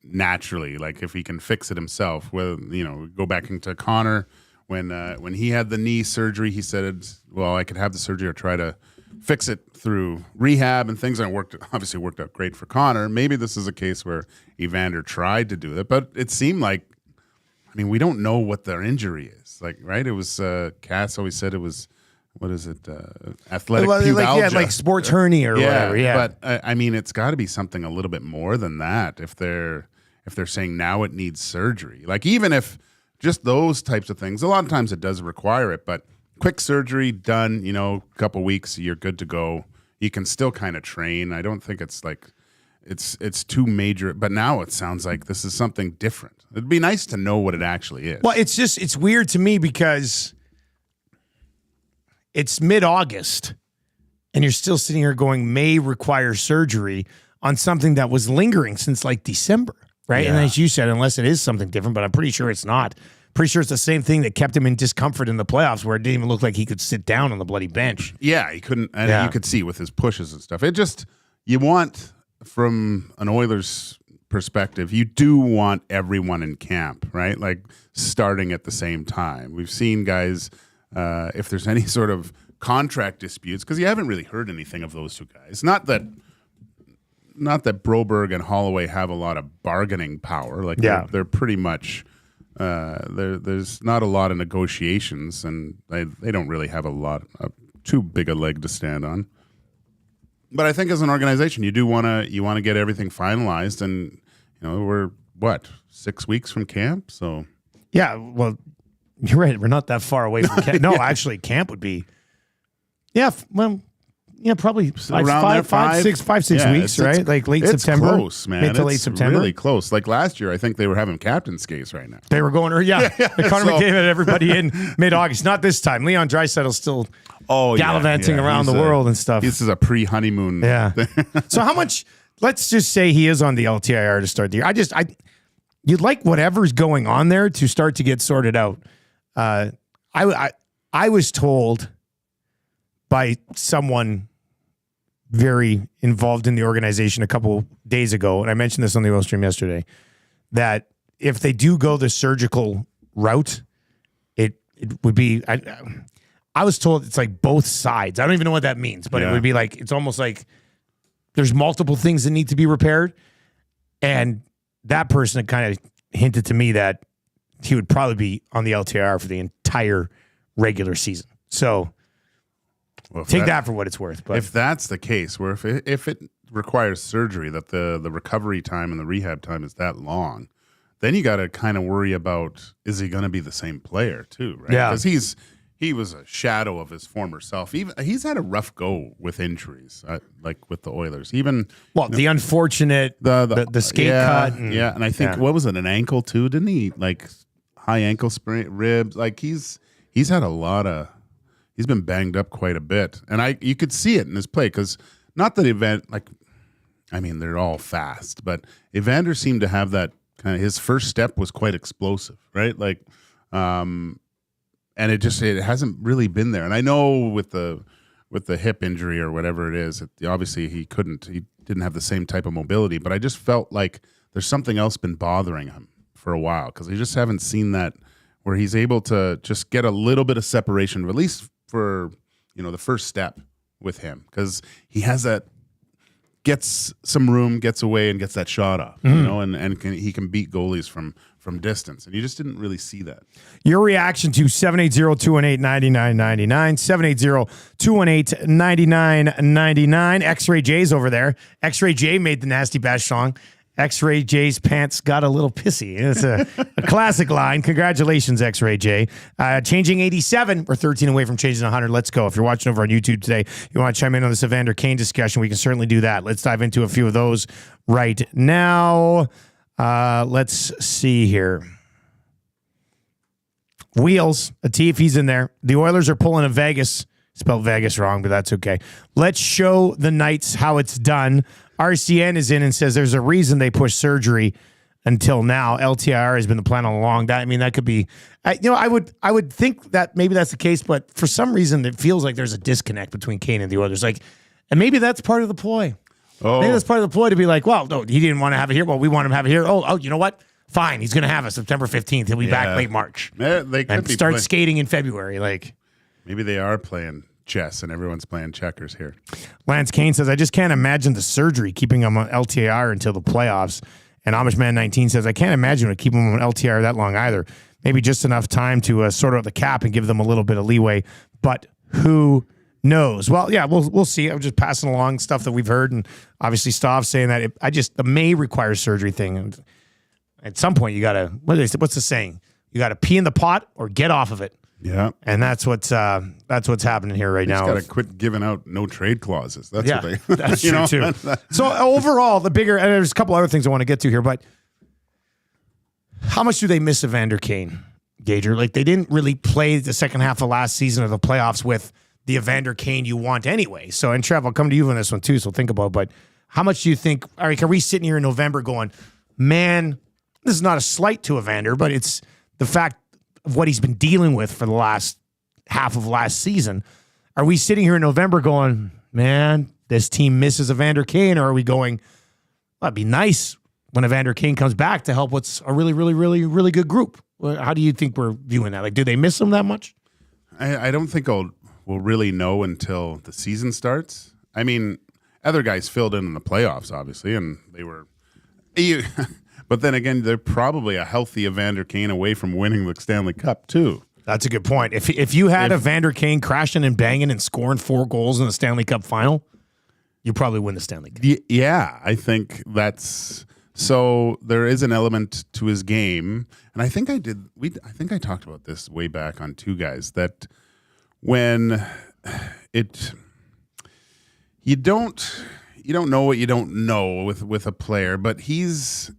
naturally? Like if he can fix it himself? Well, go back into Connor when he had the knee surgery, he said, "Well, I could have the surgery or try to fix it through rehab and things." And obviously worked out great for Connor. Maybe this is a case where Evander tried to do that, but it seemed like, we don't know what their injury is. Like, right? It was Cass always said it was. What is it? Athletic pubalgia. Like sports hernia or whatever. Yeah, but it's got to be something a little bit more than that. If they're saying now it needs surgery, like even if just those types of things, a lot of times it does require it. But quick surgery done, a couple weeks, you're good to go. You can still kind of train. I don't think it's like it's too major. But now it sounds like this is something different. It'd be nice to know what it actually is. Well, it's weird to me because it's mid-August, and you're still sitting here going, may require surgery on something that was lingering since like December, right? And as you said, unless it is something different, but I'm pretty sure it's not. Pretty sure it's the same thing that kept him in discomfort in the playoffs, where it didn't even look like he could sit down on the bloody bench. Yeah, he couldn't. And you could see with his pushes and stuff. It just, you want, from an Oilers perspective, you do want everyone in camp, right? Like starting at the same time. We've seen guys, if there's any sort of contract disputes, because you haven't really heard anything of those two guys. Not that Broberg and Holloway have a lot of bargaining power. Like they're pretty much. There's not a lot of negotiations, and they don't really have too big a leg to stand on. But I think as an organization, you want to get everything finalized, and we're 6 weeks from camp, so yeah. Well, you're right. We're not that far away from camp. No, actually, camp would be. Yeah. Well. Yeah, probably five, 6 weeks, right? Like late September. It's close, man. Mid to late September. Really close. Like last year, I think they were having captain skates right now. They were going, Connor McDavid had everybody in mid-August. Not this time. Leon Draisaitl's still gallivanting around the world and stuff. This is a pre-honeymoon. Yeah. So how much, let's just say he is on the LTIR to start the year. You'd like whatever's going on there to start to get sorted out. I was told by someone very involved in the organization a couple days ago, and I mentioned this on the oil stream yesterday, that if they do go the surgical route, it would be, I was told it's like both sides. I don't even know what that means, but it would be like, it's almost like there's multiple things that need to be repaired. And that person had kind of hinted to me that he would probably be on the LTIR for the entire regular season. So take that for what it's worth. But if that's the case, where if it requires surgery, that the recovery time and the rehab time is that long, then you got to kind of worry about, is he going to be the same player too, right? Yeah. Because he was a shadow of his former self. He's had a rough go with injuries, like with the Oilers. The unfortunate the skate cut. And I think what was it, an ankle too? Didn't he like high ankle sprain, ribs? Like he's had a lot of. He's been banged up quite a bit, and you could see it in his play, because not that they're all fast, but Evander seemed to have that kind of, his first step was quite explosive, right? Like, and it hasn't really been there. And I know with the hip injury or whatever it is, obviously he didn't have the same type of mobility, but I just felt like there's something else been bothering him for a while, because I just haven't seen that where he's able to just get a little bit of separation, at least for the first step with him, because he has that, gets some room, gets away, and gets that shot off, and he can beat goalies from distance, and you just didn't really see that. Your reaction to 780-218-9999, 780-218-9999. X-Ray J's over there. X-Ray J made the Nasty Bash song. X-Ray J's pants got a little pissy. It's a classic line. Congratulations, X-Ray J. Changing 87. We're 13 away from changing 100. Let's go. If you're watching over on YouTube today, you want to chime in on this Evander Kane discussion, we can certainly do that. Let's dive into a few of those right now. Let's see here. Wheels, Atifi's in there. The Oilers are pulling a Vegas. Spelled Vegas wrong, but that's okay. Let's show the Knights how it's done. RCN is in and says there's a reason they pushed surgery until now. LTIR has been the plan all along. That could be, I would think that maybe that's the case, but for some reason it feels like there's a disconnect between Kane and the Oilers. And maybe that's part of the ploy. Maybe that's part of the ploy to be like, well, no, he didn't want to have it here. Well, we want him to have it here. Oh, you know what? Fine, he's going to have it September 15th. He'll be back late March. They could be start skating in February. Maybe they are playing chess and everyone's playing checkers here. Lance Kane says, I just can't imagine the surgery keeping him on LTIR until the playoffs. And Amishman19 says, I can't imagine it keep him on LTIR that long either. Maybe just enough time to sort out the cap and give them a little bit of leeway. But who knows? Well, yeah, we'll see. I'm just passing along stuff that we've heard. And obviously Stav saying that the may require surgery thing. And at some point you got to, what's the saying? You got to pee in the pot or get off of it. Yeah, and that's what's happening here right now. Got to quit giving out no trade clauses. That's what they. That's true too. So overall, the bigger, and there's a couple other things I want to get to here, but how much do they miss Evander Kane, Gager? Like they didn't really play the second half of last season of the playoffs with the Evander Kane you want anyway. So, and Trev, I'll come to you on this one too. So think about it. But how much do you think, are we sitting here in November going, man, this is not a slight to Evander, but it's the fact of what he's been dealing with for the last half of last season. Are we sitting here in November going, man, this team misses Evander Kane, or are we going, well, it'd be nice when Evander Kane comes back to help what's a really, really, really, really good group? How do you think we're viewing that? Like, do they miss him that much? I don't think we'll really know until the season starts. I mean, other guys filled in the playoffs, obviously, and they were. But then again, they're probably a healthy Evander Kane away from winning the Stanley Cup too. That's a good point. If you had Evander Kane crashing and banging and scoring 4 goals in the Stanley Cup final, you probably win the Stanley Cup. Yeah, I think that's so. There is an element to his game, and I think I talked about this way back on Two Guys, that when you don't know what you don't know with a player, but he's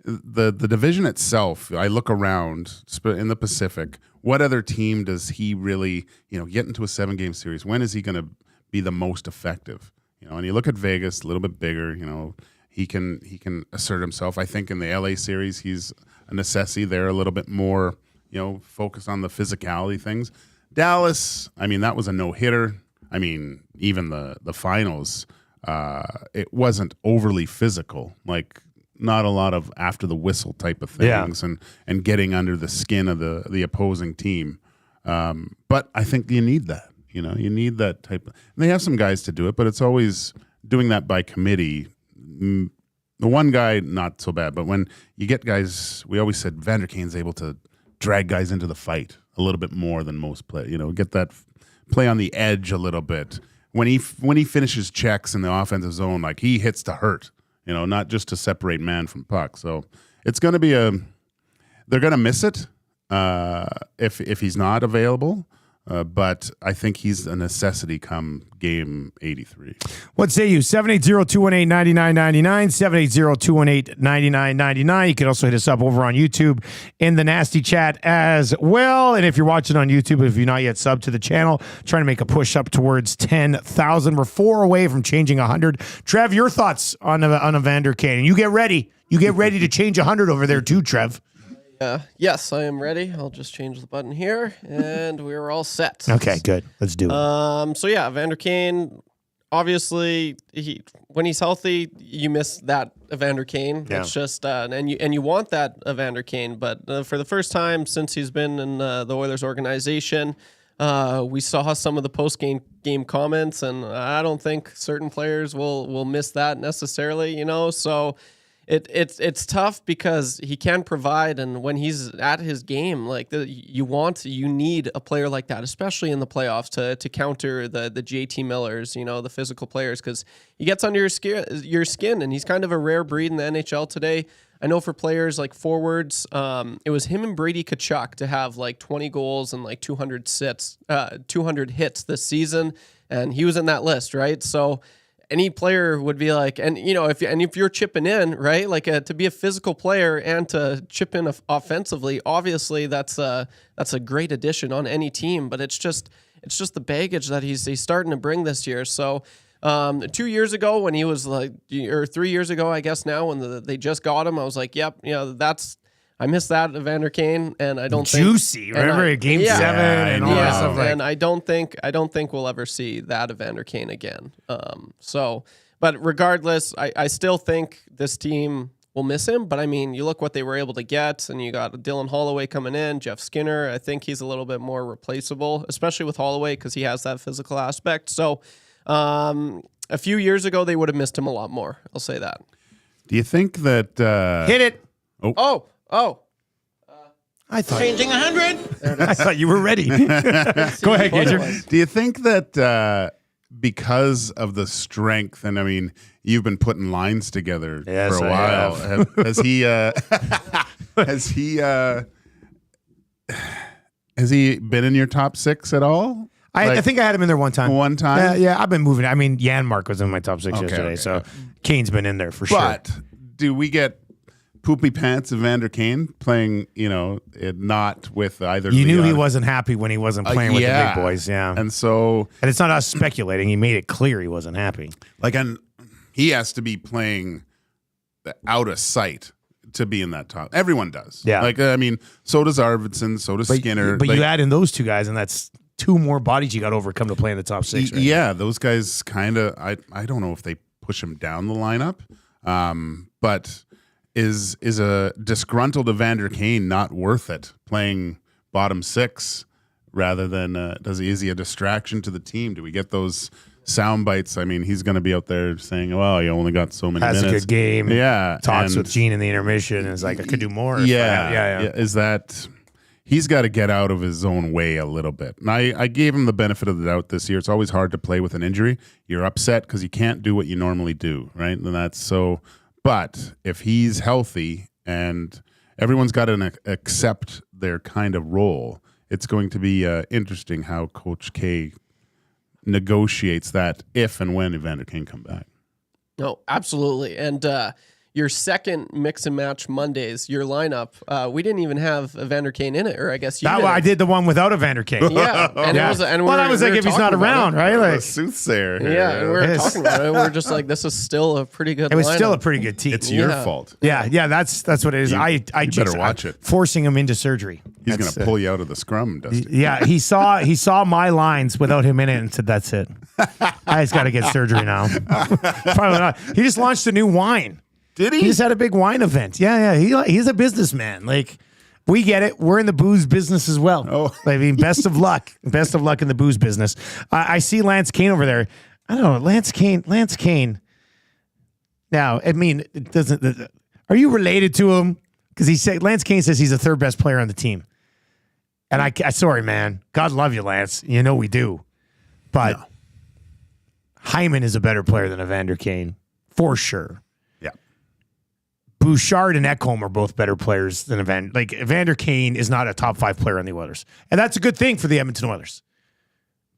the division itself. I look around in the Pacific. What other team does he really get into a 7-game series? When is he going to be the most effective? And you look at Vegas, a little bit bigger. He can assert himself. I think in the LA series, he's a necessity. They're a little bit more focused on the physicality things. Dallas, I mean, that was a no-hitter. I mean, even the finals, it wasn't overly physical, like not a lot of after the whistle type of things and getting under the skin of the opposing team. But I think you need that. You need that type of. And they have some guys to do it, but it's always doing that by committee. The one guy, not so bad, but when you get guys, we always said Evander Kane's able to drag guys into the fight a little bit more than most play. Get that play on the edge a little bit. When he finishes checks in the offensive zone, like he hits to hurt, not just to separate man from puck. So it's going to be they're going to miss it if he's not available. But I think he's a necessity come game 83. What say you? 780-218-9999, 780-218-9999. You can also hit us up over on YouTube in the Nasty Chat as well. And if you're watching on YouTube, if you're not yet subbed to the channel, trying to make a push up towards 10,000. We're 4 away from changing 100. Trev, your thoughts on Evander Kane? You get ready. You get ready to change 100 over there too, Trev. Yes, I am ready. I'll just change the button here, and we're all set. Okay, good. Let's do it. So yeah, Evander Kane. Obviously, when he's healthy, you miss that Evander Kane. Yeah. It's just and you want that Evander Kane. But for the first time since he's been in the Oilers organization, we saw some of the post game comments, and I don't think certain players will miss that necessarily. So. It's tough because he can provide, and when he's at his game, like you need a player like that, especially in the playoffs, to counter the JT Millers, the physical players, because he gets under your skin, and he's kind of a rare breed in the NHL today. I know for players like forwards, it was him and Brady Tkachuk to have like 20 goals and like 200 hits this season, and he was in that list, right? So. Any player would be like, and if you're chipping in, right, like to be a physical player and to chip in offensively, obviously that's a great addition on any team. But it's just the baggage that he's starting to bring this year. So 2 years ago when he was or 3 years ago, I guess now when they just got him, I was like, yep, I miss that Evander Kane, and I don't juicy. Remember Game 7 and all that stuff. And I don't think we'll ever see that Evander Kane again. But regardless, I still think this team will miss him. But I mean, you look what they were able to get, and you got Dylan Holloway coming in, Jeff Skinner. I think he's a little bit more replaceable, especially with Holloway because he has that physical aspect. So a few years ago, they would have missed him a lot more. I'll say that. Do you think that hit it? Oh. I thought Changing 100. I thought you were ready. Go ahead, Gager. Do you think that because of the strength, and I mean, you've been putting lines together for a while. Has he been in your top 6 at all? I think I had him in there one time. One time? Yeah, I've been moving. I mean, Janmark was in my top 6 yesterday, so Kane's been in there for sure. But do we get poopy pants Evander Kane playing, not with either? You knew he wasn't happy when he wasn't playing with the big boys, yeah. And so, and it's not us speculating. He made it clear he wasn't happy. Like, and he has to be playing out of sight to be in that top. Everyone does. Yeah. Like, I mean, so does Arvidsson, so does Skinner. But like, you add in those two guys, and that's 2 more bodies you got to overcome to play in the top 6. Right? Yeah, those guys kind of, I don't know if they push him down the lineup, but is a disgruntled Evander Kane not worth it playing bottom 6 rather than, is he a distraction to the team? Do we get those sound bites? I mean, he's going to be out there saying, well, you only got so many Has minutes. a good game. Yeah. Talks with Gene in the intermission and is like, I could do more. Yeah. Is that he's got to get out of his own way a little bit. And I gave him the benefit of the doubt this year. It's always hard to play with an injury. You're upset because you can't do what you normally do, right? And that's so. But if he's healthy and everyone's got to accept their kind of role, it's going to be interesting how Coach K negotiates that if and when Evander Kane come back. No, absolutely. And your second mix and match Mondays, your lineup, we didn't even have Evander Kane in it, or I guess you did. I did the one without Evander Kane. Yeah. And Yeah. it was, and Well, I was like, if he's not around, right? Like, Soothsayer. here. Yeah, and we were Yes. talking about it. We were just like, this is still a pretty good it was lineup. still a pretty good team. It's your Yeah. fault. Yeah, that's what it is. I better watch it. Forcing him into surgery. He's going That's, to pull you out of the scrum, Dusty. Yeah, he saw my lines without him in it and said, "That's it. I just got to get surgery now." Probably not. He just launched a new wine. Did He just had a big wine event. Yeah. He's a businessman. Like, we get it. We're in the booze business as well. Oh. I mean, best of luck. Best of luck in the booze business. I see Lance Kane over there. I don't know. Lance Kane. Now, I mean, it doesn't. Are you related to him? Because Lance Kane says he's the 3rd best player on the team. And I sorry, man. God love you, Lance. You know we do. But Hyman is a better player than Evander Kane, for sure. Yeah. Bouchard and Ekholm are both better players than Evander. Like, Evander Kane is not a top 5 player on the Oilers. And that's a good thing for the Edmonton Oilers.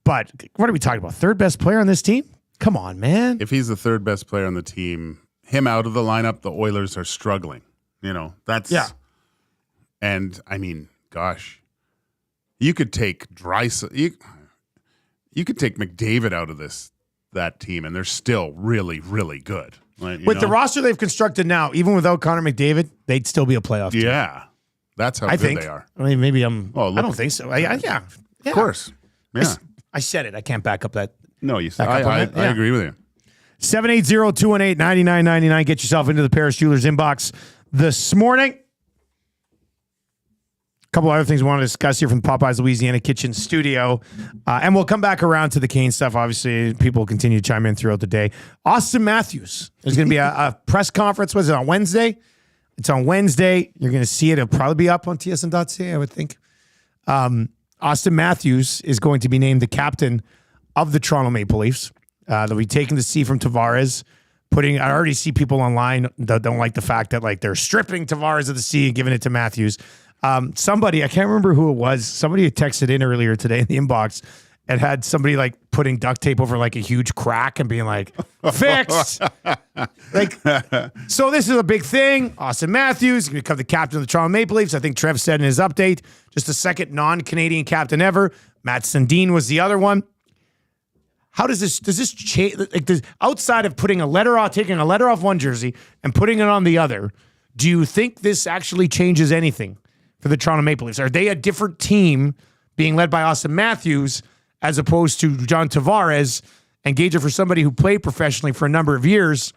But what are we talking about? 3rd best player on this team? Come on, man. If he's the 3rd best player on the team, him out of the lineup, the Oilers are struggling. You know, that's. Yeah. And, I mean, gosh, you could take you could take McDavid out of that team, and they're still really, really good. Like, With the roster they've constructed now, even without Connor McDavid, they'd still be a playoff team. Yeah. That's how I good think they are. I mean, maybe I'm. Oh, I don't think so. Yeah. Of course. Yeah. I said it. I can't back up that. No, you That I compliment? Yeah. agree with you. 780-218-9999. Get yourself into the Paris Jewelers inbox this morning. A couple other things we want to discuss here from the Popeyes Louisiana Kitchen studio. And we'll come back around to the Kane stuff. Obviously, people will continue to chime in throughout the day. Auston Matthews. There's going to be a press conference. Was it on Wednesday? It's on Wednesday. You're going to see it. It'll probably be up on tsn.ca, I would think. Auston Matthews is going to be named the captain of the Toronto Maple Leafs. They'll be taking the C from Tavares. I already see people online that don't like the fact that like they're stripping Tavares of the C and giving it to Matthews. Somebody, I can't remember who it was. Somebody had texted in earlier today in the inbox and had somebody like putting duct tape over like a huge crack and being like, fixed. Like, so this is a big thing. Auston Matthews going to become the captain of the Toronto Maple Leafs. I think Trev said in his update, just the second non-Canadian captain ever. Matt Sundin was the other one. How does this change? Like, outside of taking a letter off one jersey and putting it on the other, do you think this actually changes anything for the Toronto Maple Leafs? Are they a different team being led by Auston Matthews as opposed to John Tavares and Gager for somebody who played professionally for a number of years?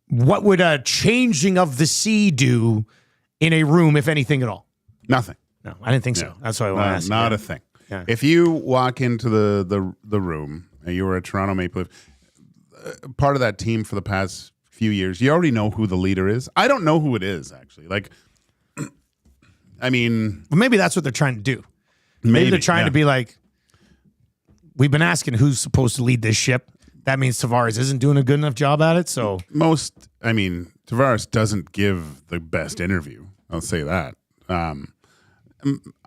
What would a changing of the C do in a room, if anything at all? Nothing. No, I didn't think so. That's why I want to ask. Not a thing. Yeah. If you walk into the room and you were a Toronto Maple Leaf, part of that team for the past few years, you already know who the leader is. I don't know who it is, actually. Like, I mean... Well, maybe that's what they're trying to do. Maybe they're trying to be like, we've been asking who's supposed to lead this ship. That means Tavares isn't doing a good enough job at it, so... Tavares doesn't give the best interview. I'll say that.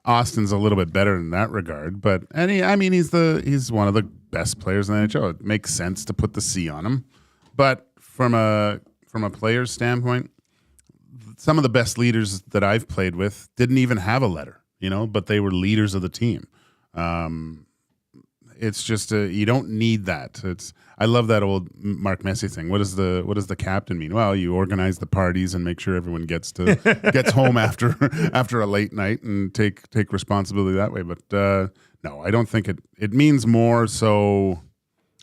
Austin's a little bit better in that regard, but he's one of the best players in the NHL. It makes sense to put the C on him, but from a player's standpoint, some of the best leaders that I've played with didn't even have a letter, but they were leaders of the team. it's just you don't need that. I love that old Mark Messier thing. What does the captain mean? Well, you organize the parties and make sure everyone gets home after a late night and take responsibility that way. But no, I don't think it means more. So,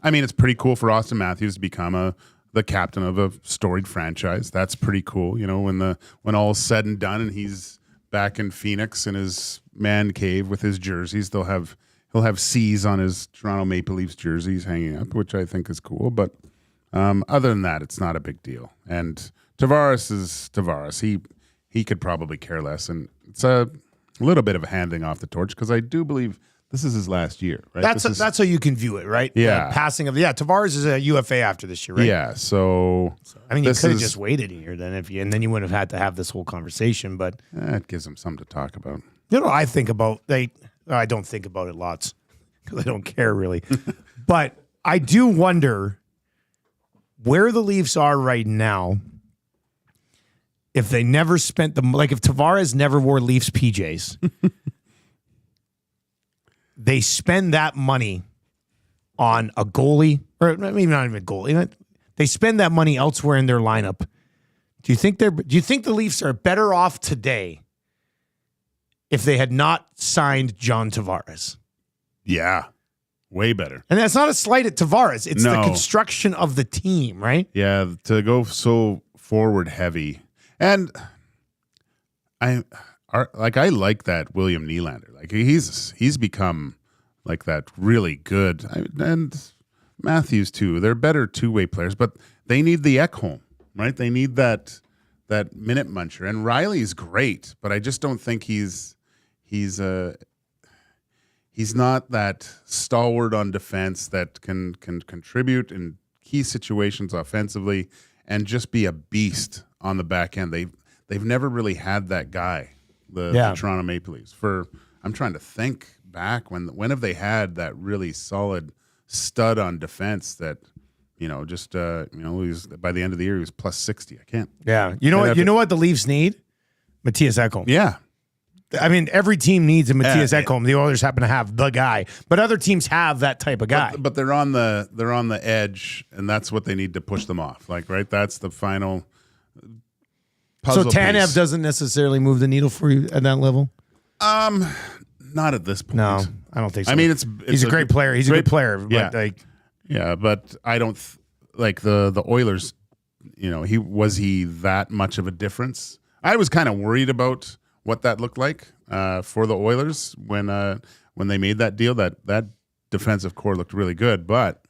I mean, it's pretty cool for Auston Matthews to become the captain of a storied franchise. That's pretty cool. You know, when all's said and done, and he's back in Phoenix in his man cave with his jerseys, he'll have C's on his Toronto Maple Leafs jerseys hanging up, which I think is cool. But other than that, it's not a big deal. And Tavares is Tavares. He could probably care less, and it's a little bit of a handing off the torch because I do believe this is his last year, right? That's how you can view it, right? Yeah. Passing of Tavares is a UFA after this year, right? Yeah. So I mean, you could have just waited a year then, and then you wouldn't have had to have this whole conversation. But it gives him something to talk about. You know, I think about I don't think about it lots because I don't care really, but I do wonder where the Leafs are right now. If they never spent if Tavares never wore Leafs PJs. They spend that money on a goalie, or maybe not even a goalie. They spend that money elsewhere in their lineup. Do you think the Leafs are better off today if they had not signed John Tavares? Yeah, way better. And that's not a slight at Tavares. It's the construction of the team, right? Yeah, to go so forward heavy, and I like that William Nylander. Like he's become like that really good, and Matthews too. They're better two-way players, but they need the Ekholm, right? They need that minute muncher. And Riley's great, but I just don't think he's not that stalwart on defense that can contribute in key situations offensively and just be a beast on the back end. They've never really had that guy. The Toronto Maple Leafs. I'm trying to think back when have they had that really solid stud on defense that he was, by the end of the year he was plus 60. I can't. Yeah, you know what the Leafs need? Matthias Ekholm. Yeah, I mean every team needs a Matthias Ekholm. The Oilers happen to have the guy, but other teams have that type of guy. But they're on the edge, and that's what they need to push them off. Like that's the final. So Tanev doesn't necessarily move the needle for you at that level? Not at this point. No, I don't think so. I mean, he's a great player. He's a good player. But but I don't like the Oilers. You know, was he that much of a difference? I was kind of worried about what that looked like for the Oilers when they made that deal. That defensive core looked really good, but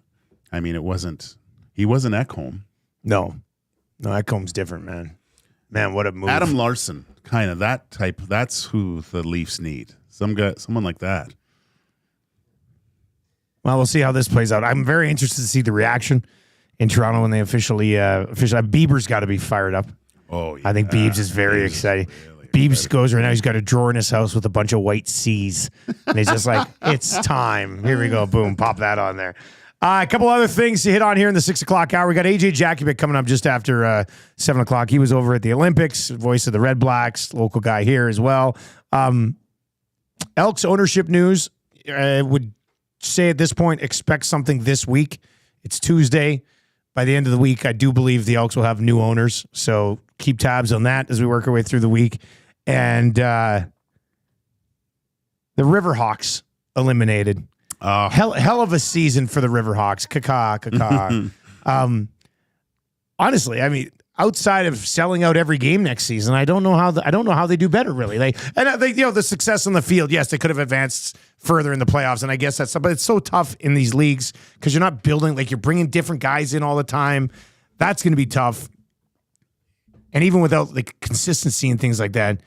I mean, he wasn't Ekholm. No, Ekholm's different, man. Man, what a move. Adam Larson, kind of that type. That's who the Leafs need. Someone like that. Well, we'll see how this plays out. I'm very interested to see the reaction in Toronto when they officially Bieber's got to be fired up. Oh, yeah. I think Biebs is very excited. Biebs goes right now. He's got a drawer in his house with a bunch of white C's. And he's just like, it's time. Here we go. Boom. Pop that on there. A couple other things to hit on here in the 6 o'clock hour. We got AJ Jakubec coming up just after 7 o'clock. He was over at the Olympics, voice of the Red Blacks, local guy here as well. Elks ownership news, would say at this point, expect something this week. It's Tuesday. By the end of the week, I do believe the Elks will have new owners. So keep tabs on that as we work our way through the week. And the Riverhawks eliminated. Hell of a season for the Riverhawks. Honestly, I mean, outside of selling out every game next season, I don't know how they do better. Really, the success on the field. Yes, they could have advanced further in the playoffs, and I guess that's. But it's so tough in these leagues because you're not building you're bringing different guys in all the time. That's going to be tough, and even without consistency and things like that,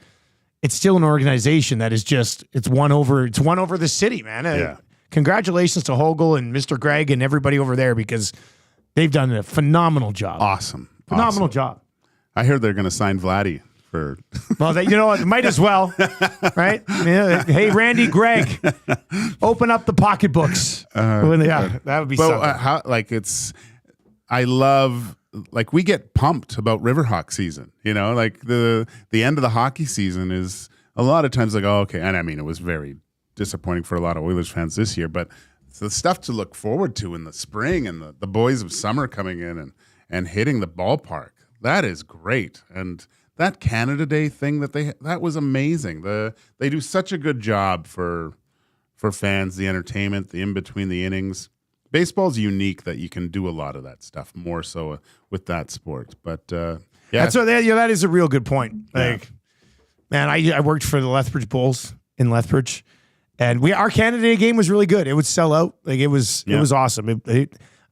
it's still an organization that is just it's won over the city, man. Yeah. Congratulations to Hogel and Mr. Greg and everybody over there because they've done a phenomenal job. Phenomenal job. I heard they're going to sign Vladdy for. Well, you know what? Might as well, right? Yeah. Hey, Randy, Greg, open up the pocketbooks. That would be something. I love. We get pumped about Riverhawk season. You know, the end of the hockey season is a lot of times oh, okay. And I mean, it was very disappointing for a lot of Oilers fans this year, but it's the stuff to look forward to in the spring, and the boys of summer coming in and hitting the ballpark. That is great. And that Canada Day thing that was amazing. They do such a good job for fans, the entertainment, the in between the innings. Baseball's unique that you can do a lot of that stuff, more so with that sport. But that is a real good point. Like, man, I worked for the Lethbridge Bulls in Lethbridge, and our Canada Day game was really good. It would sell out. Like, it was awesome.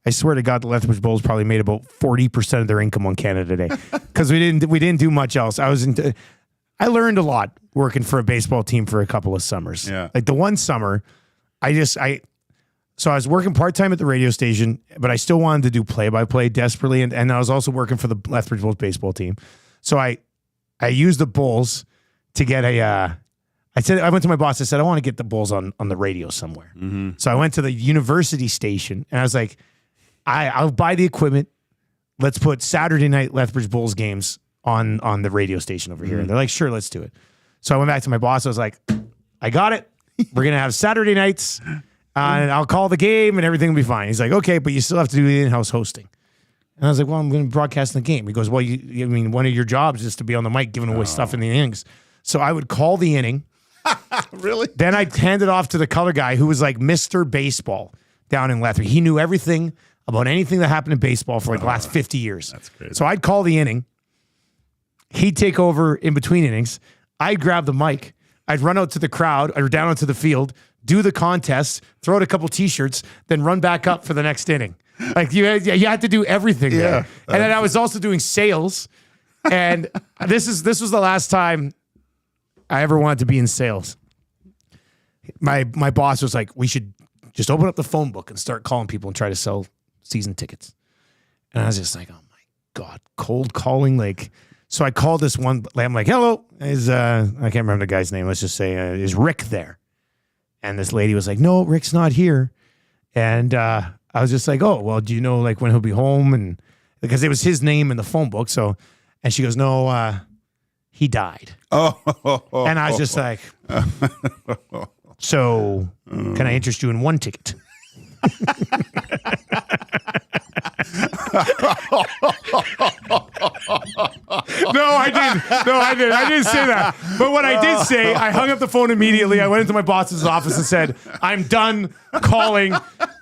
I swear to God, the Lethbridge Bulls probably made about 40% of their income on Canada Day because we didn't do much else. I learned a lot working for a baseball team for a couple of summers. Yeah. Like the one summer, so I was working part-time at the radio station, but I still wanted to do play-by-play desperately, and I was also working for the Lethbridge Bulls baseball team. So I used the Bulls to get I went to my boss, I said, I want to get the Bulls on the radio somewhere. Mm-hmm. So I went to the university station, and I was like, I'll buy the equipment. Let's put Saturday night Lethbridge Bulls games on the radio station over here. And they're like, sure, let's do it. So I went back to my boss. I was like, I got it. We're going to have Saturday nights, and I'll call the game, and everything will be fine. He's like, okay, but you still have to do the in-house hosting. And I was like, well, I'm going to broadcast the game. He goes, well, I mean, one of your jobs is to be on the mic giving away stuff in the innings. So I would call the inning. Really? Then I'd hand it off to the color guy who was like Mr. Baseball down in Lethbridge. He knew everything about anything that happened in baseball for like the last 50 years. That's crazy. So I'd call the inning. He'd take over in between innings. I'd grab the mic. I'd run out to the crowd or down onto the field, do the contest, throw out a couple T-shirts, then run back up for the next inning. Like you had to do everything there. And then I was also doing sales. And this was the last time I ever wanted to be in sales. My boss was like, we should just open up the phone book and start calling people and try to sell season tickets. And I was just like, oh my God, cold calling. Like, so I called this one, I'm like, hello, I can't remember the guy's name. Let's just say, is Rick there? And this lady was like, no, Rick's not here. And I was just like, oh, well, do you know like when he'll be home? And because it was his name in the phone book. So, and she goes, no, he died. And I was just like, so can I interest you in one ticket? No, I didn't. I didn't say that. But what I did say, I hung up the phone immediately. I went into my boss's office and said, I'm done calling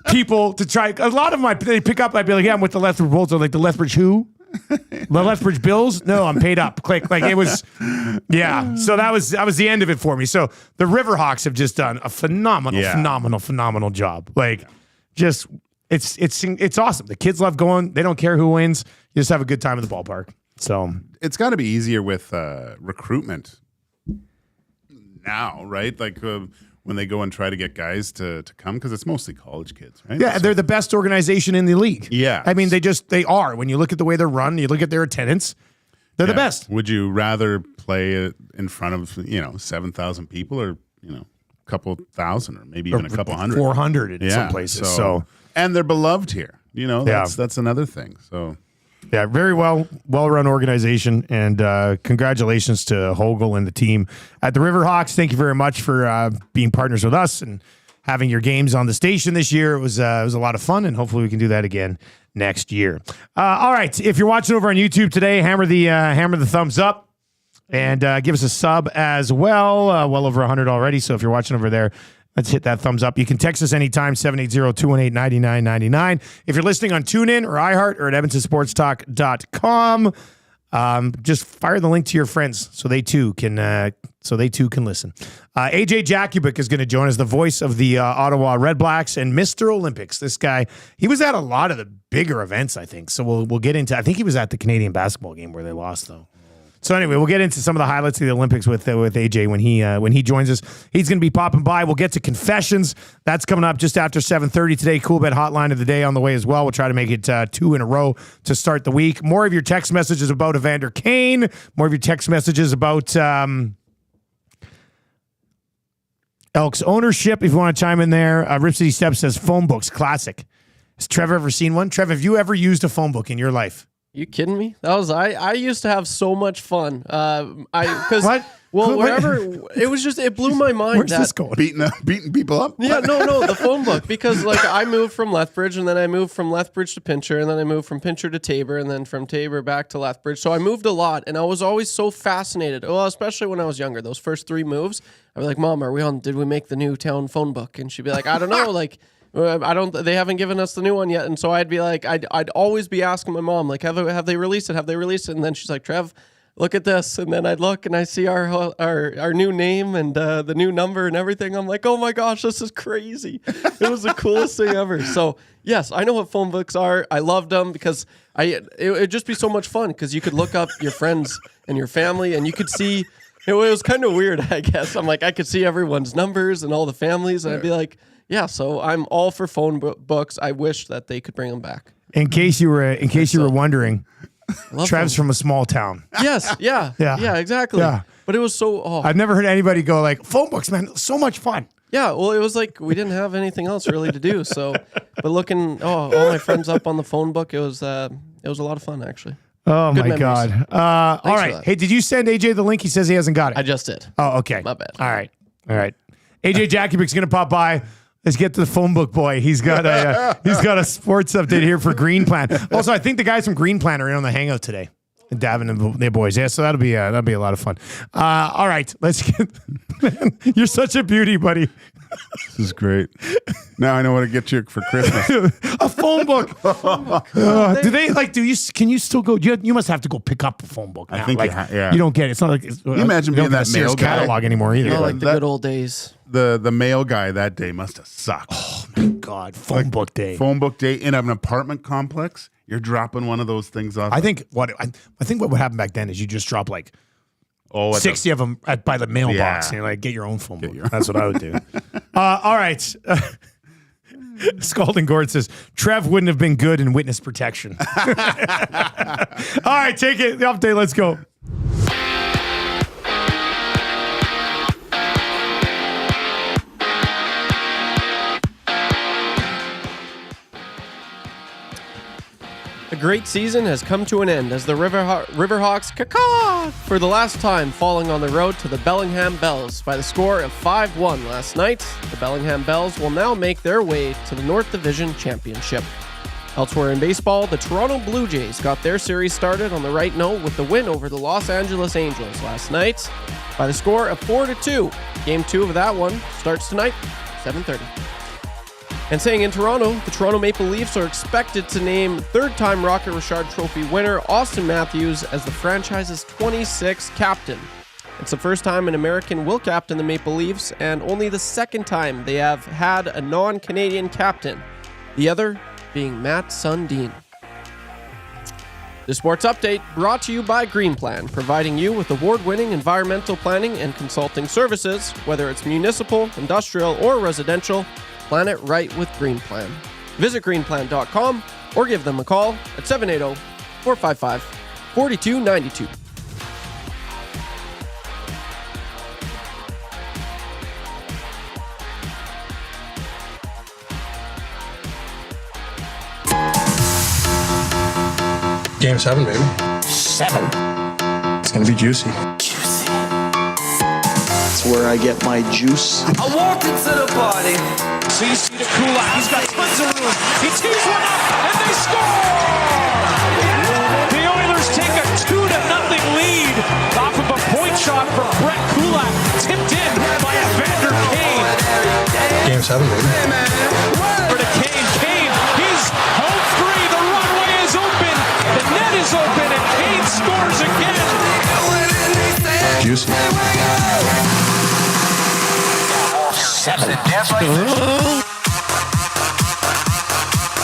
people to try. A lot of they pick up, I'd be like, yeah, I'm with the Lethbridge Bulls. They're like, the Lethbridge who? The Lethbridge Bills? No, I'm paid up. Click. Like it was, yeah. So that was the end of it for me. So the Riverhawks have just done a phenomenal job. Like just, it's awesome. The kids love going. They don't care who wins. You just have a good time at the ballpark. So it's got to be easier with recruitment now, right? Like when they go and try to get guys to come, because it's mostly college kids, right? Yeah, they're the best organization in the league. Yeah. I mean, they are. When you look at the way they're run, you look at their attendance, they're the best. Would you rather play it in front of 7,000 people or a couple thousand or maybe even a couple hundred? 400 in some places. So and they're beloved here. That's another thing. So yeah, very well-run organization, and congratulations to Hogle and the team at the Riverhawks. Thank you very much for being partners with us and having your games on the station this year. It was a lot of fun, and hopefully we can do that again next year. All right, if you're watching over on YouTube today, hammer the thumbs up and give us a sub as well. Well over 100 already, so if you're watching over there, let's hit that thumbs up. You can text us anytime, 780-218-9999. If you're listening on TuneIn or iHeart or at EdmontonSportsTalk.com, just fire the link to your friends so they too can listen. AJ Jakubec is going to join us, the voice of the Ottawa Red Blacks and Mr. Olympics. This guy, he was at a lot of the bigger events, I think. So we'll get into. I think he was at the Canadian basketball game where they lost, though. So anyway, we'll get into some of the highlights of the Olympics with AJ when he joins us. He's going to be popping by. We'll get to confessions. That's coming up just after 7:30 today. Coolbet hotline of the day on the way as well. We'll try to make it 2 in a row to start the week. More of your text messages about Evander Kane. More of your text messages about Elks ownership. If you want to chime in there, Rip City Steps says phone books classic. Has Trevor ever seen one? Trev, have you ever used a phone book in your life? You kidding me? That was I used to have so much fun. Because What? well, What? whatever. It was just it blew my mind. Where's this going? Beating people up? Yeah, no, the phone book. Because like I moved from Lethbridge, and then I moved from Lethbridge to Pincher, and then I moved from Pincher to Tabor, and then from Tabor back to Lethbridge. So I moved a lot, and I was always so fascinated. Well, especially when I was younger, those first 3 moves, I'd be like, "Mom, did we make the new town phone book?" And she'd be like, "I don't know, like." They haven't given us the new one yet. And so I'd be like, I'd always be asking my mom, like, have they released it? Have they released it? And then she's like, Trev, look at this. And then I'd look and I see our new name and the new number and everything. I'm like, oh my gosh, this is crazy. It was the coolest thing ever. So yes, I know what phone books are. I loved them because it'd just be so much fun because you could look up your friends and your family and you could see, it was kind of weird, I guess. I'm like, I could see everyone's numbers and all the families. And I'd be like, yeah, so I'm all for phone books. I wish that they could bring them back. In case you were wondering, Trev's from a small town. Yes, yeah, exactly. Yeah. But it was so. I've never heard anybody go like phone books, man. So much fun. Yeah, well, it was like we didn't have anything else really to do. So, but looking, all my friends up on the phone book, it was a lot of fun actually. Oh Good my memories. God! All right, hey, did you send AJ the link? He says he hasn't got it. I just did. Oh, okay. My bad. All right. AJ Jakubic's gonna pop by. Let's get to the phone book boy. He's got a sports update here for Green Plan. Also, I think the guys from Green Plan are in on the hangout today. Davin and their boys. Yeah, so that'll be a lot of fun. All right, let's get. Man, you're such a beauty, buddy. This is great. Now I know what to get you for Christmas. A phone book. Do they like? Can you still go? You must have to go pick up a phone book now. I think like, yeah. You don't get it. It's not like Can you imagine being that mail guy catalog anymore either. Like the good old days. The mail guy that day must have sucked. Oh my God, phone book day. Phone book day in an apartment complex. You're dropping one of those things off. I think what would happen back then is you just drop like 60 of them by the mailbox and you're like, get your own phone book. That's what I would do. All right. Scalding Gord says, Trev wouldn't have been good in witness protection. All right, take it. The update. Let's go. A great season has come to an end as the Riverhawks caw for the last time, falling on the road to the Bellingham Bells by the score of 5-1 last night. The Bellingham Bells will now make their way to the North Division Championship. Elsewhere in baseball, the Toronto Blue Jays got their series started on the right note with the win over the Los Angeles Angels last night by the score of 4-2. Game 2 of that one starts tonight, 7:30. And staying in Toronto, the Toronto Maple Leafs are expected to name third-time Rocket Richard Trophy winner Auston Matthews as the franchise's 26th captain. It's the first time an American will captain the Maple Leafs, and only the second time they have had a non-Canadian captain, the other being Matt Sundin. The Sports Update brought to you by Green Plan, providing you with award-winning environmental planning and consulting services, whether it's municipal, industrial, or residential. Plan it right with Green Plan. Visit greenplan.com or give them a call at 780-455-4292. Game 7, baby. 7. It's gonna be juicy. It's where I get my juice. I walked into the party. CC to Kulak. He's got tons of room. He tees one up, and they score! The Oilers take a 2-0 lead off of a point shot from Brett Kulak, tipped in by Evander Kane. Game 7, baby. For the Kane. Kane, he's home free. The runway is open. The net is open, and Kane scores again. Juicy. 7.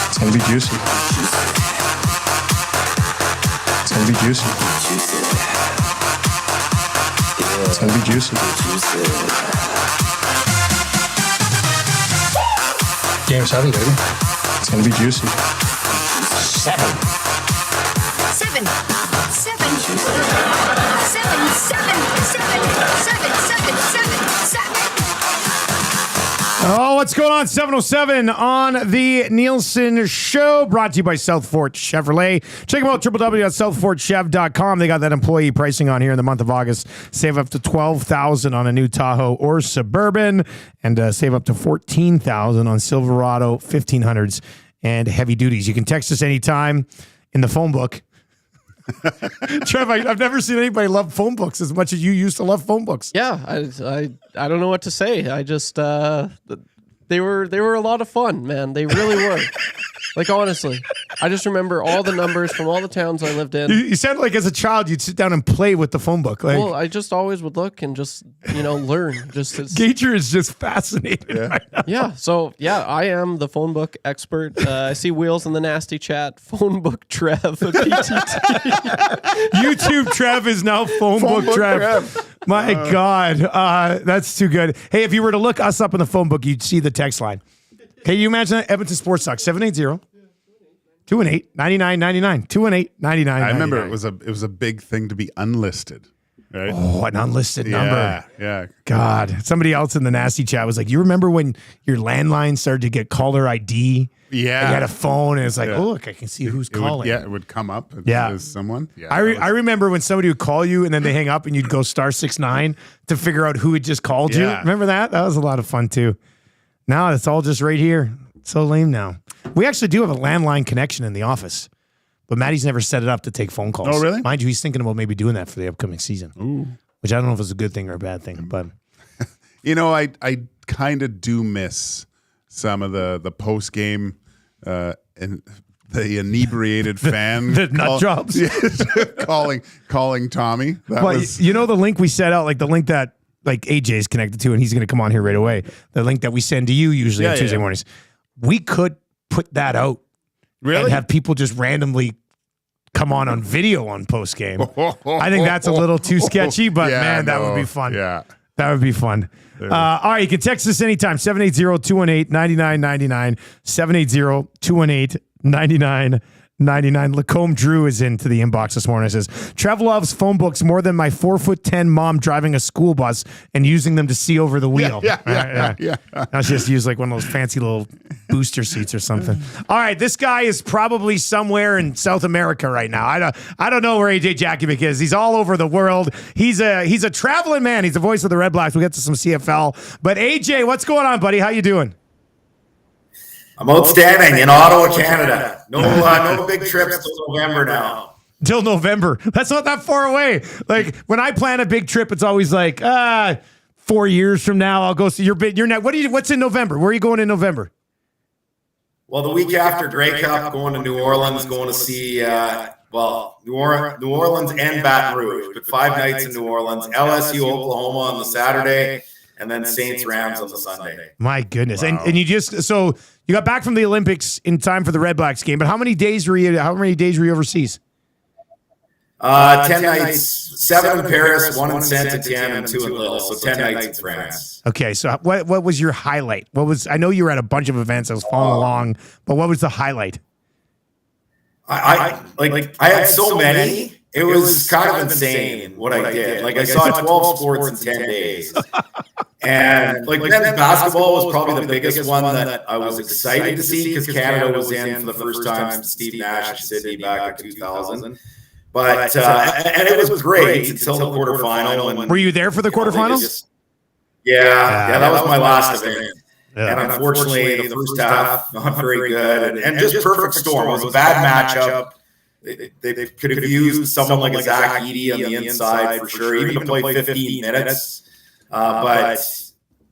It's gonna be juicy. It's gonna be juicy. It's gonna be juicy. Game 7, baby. It's gonna be juicy. 7. 7. 7. 7. 7. 7. 7. 7. 7. 7. Oh, what's going on? 707 on the Nielson Show, brought to you by South Fort Chevrolet. Check them out, www.southfortchev.com. They got that employee pricing on here in the month of August. Save up to $12,000 on a new Tahoe or Suburban, and save up to $14,000 on Silverado 1500s and heavy duties. You can text us anytime in the phone book. Trev, I've never seen anybody love phone books as much as you used to love phone books. Yeah, I don't know what to say. I just they were a lot of fun, man. They really were. Like, honestly, I just remember all the numbers from all the towns I lived in. You sounded like as a child you'd sit down and play with the phone book. Like, well, I just always would look and just, learn. Gager is just fascinated. Yeah. Right now. Yeah. So, yeah, I am the phone book expert. I see Wheels in the nasty chat. Phone book Trev at PTT. YouTube Trev is now phone book Trev. My God. That's too good. Hey, if you were to look us up in the phone book, you'd see the text line. Can you imagine that? Edmonton Sports Talk, 780-218-9999. 218-9999. I remember it was a big thing to be unlisted. Right? Oh, an unlisted number. Yeah. God. Somebody else in the nasty chat was like, you remember when your landline started to get caller ID? Yeah. And you had a phone and it's like, oh, look, I can see who's calling. It would come up as someone. Yeah, I remember when somebody would call you and then they hang up and you'd go *69 to figure out who had just called you. Remember that? That was a lot of fun too. Now it's all just right here. It's so lame now. We actually do have a landline connection in the office, but Maddie's never set it up to take phone calls. Oh, really? Mind you, he's thinking about maybe doing that for the upcoming season. Ooh. Which I don't know if it's a good thing or a bad thing, but I kind of do miss some of the post game and the inebriated fan the nut jobs calling Tommy. The link we set out, like the link that like AJ is connected to, and he's going to come on here right away. The link that we send to you usually on Tuesday mornings. We could put that out, and have people just randomly come on video on post game. I think that's a little too sketchy, but that would be fun. Yeah, that would be fun. All right, you can text us anytime, 780-218-9999, 780-218-9999. Lacombe Drew is into the inbox this morning. It says, Trev loves phone books more than my 4'10" mom driving a school bus and using them to see over the wheel. Yeah. Now she has to use like one of those fancy little booster seats or something. All right, this guy is probably somewhere in South America right now. I don't know where AJ Jakubec is. He's all over the world. He's a traveling man. He's the voice of the Red Blacks. We'll get to some CFL. But AJ, what's going on, buddy? How you doing? I'm outstanding in Ottawa, Canada. No big trips till November now. Till November. That's not that far away. Like when I plan a big trip, it's always like 4 years from now I'll go see your net. What's in November? Where are you going in November? Well, the week after Grey Cup, going to New Orleans, going to see New Orleans and Baton Rouge, but 5 nights in New Orleans, LSU, Oklahoma on the Saturday, and then Saints Rams on the Sunday. My goodness. Wow. And you got back from the Olympics in time for the Red Blacks game, but how many days were you overseas? 10 nights, 7 in Paris, 1 in Saint-Étienne, and 2 in Lille. So 10 nights in France. Okay, so what was your highlight? I know you were at a bunch of events. I was following along, but what was the highlight? I had so many. It was kind of insane what I did. Like I saw 12 sports in 10 days. And like men's basketball was probably the biggest one that I was excited to see because Canada was in for the first time since Steve Nash Sydney back in 2000. But and it was great until the quarterfinal. And were you there for the quarterfinals? Yeah, that was my last event. Yeah. And unfortunately, the first half not very good, and just perfect storm. It was a bad matchup. They could have used someone like a Zach Edey on the inside for sure, even to play 15 minutes. But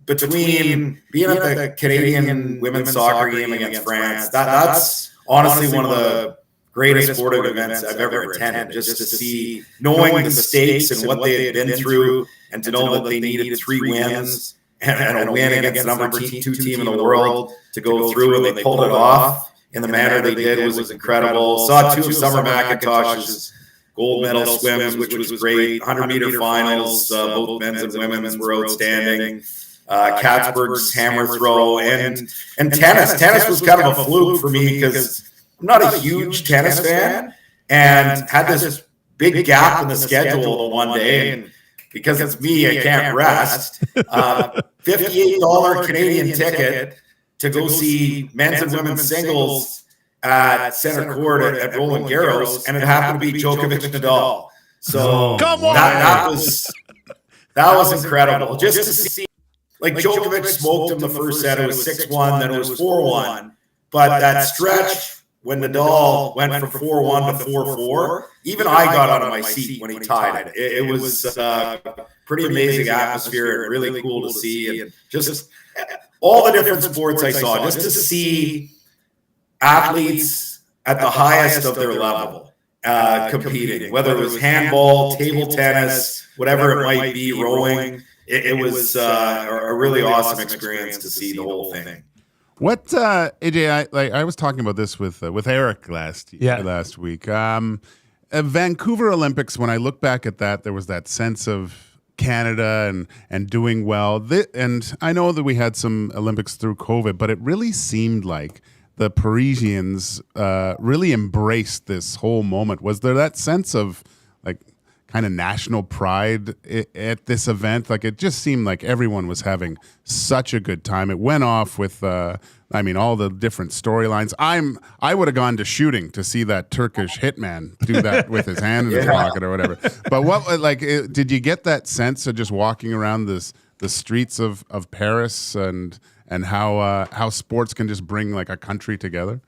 between being at the Canadian women's soccer game against France, that's honestly one of the greatest sporting events I've ever attended. Just to see, knowing the stakes and what they had been through, and to know that they needed 3 wins and a win against the number 2 team in the world to go through, and they pulled it off in the manner they did was incredible. Saw 2 of Summer McIntosh's gold medal swims, which was great. 100-meter finals, both men's and women's were outstanding. Katzberg's hammer throw and tennis. Tennis was kind of a fluke for me because I'm not a huge tennis fan and had this big gap in the schedule the one day. And because it's me, I can't rest. $58 Canadian ticket to go see men's and women's singles at center court at Roland Garros, and it happened to be Djokovic Nadal. So that was incredible. Just to see, like, Djokovic smoked him the first set. It was 6-1, then it was 4-1. But that stretch when Nadal went from 4-1 to 4-4, even I got out of my seat when he tied it. It was pretty amazing atmosphere and really cool to see. And just all the different sports I saw, just to see athletes at the highest of their level competing, whether it was handball, table tennis, whatever it might be, rowing. It was a really awesome experience to see the whole thing. What AJ? I was talking about this with Eric last week. Vancouver Olympics. When I look back at that, there was that sense of Canada and doing well. And I know that we had some Olympics through COVID, but it really seemed like the Parisians really embraced this whole moment. Was there that sense of like kind of national pride at this event? Like, it just seemed like everyone was having such a good time. It went off with, all the different storylines. I would have gone to shooting to see that Turkish hitman do that with his hand in his pocket or whatever. But did you get that sense of just walking around the streets of Paris and how sports can just bring like a country together?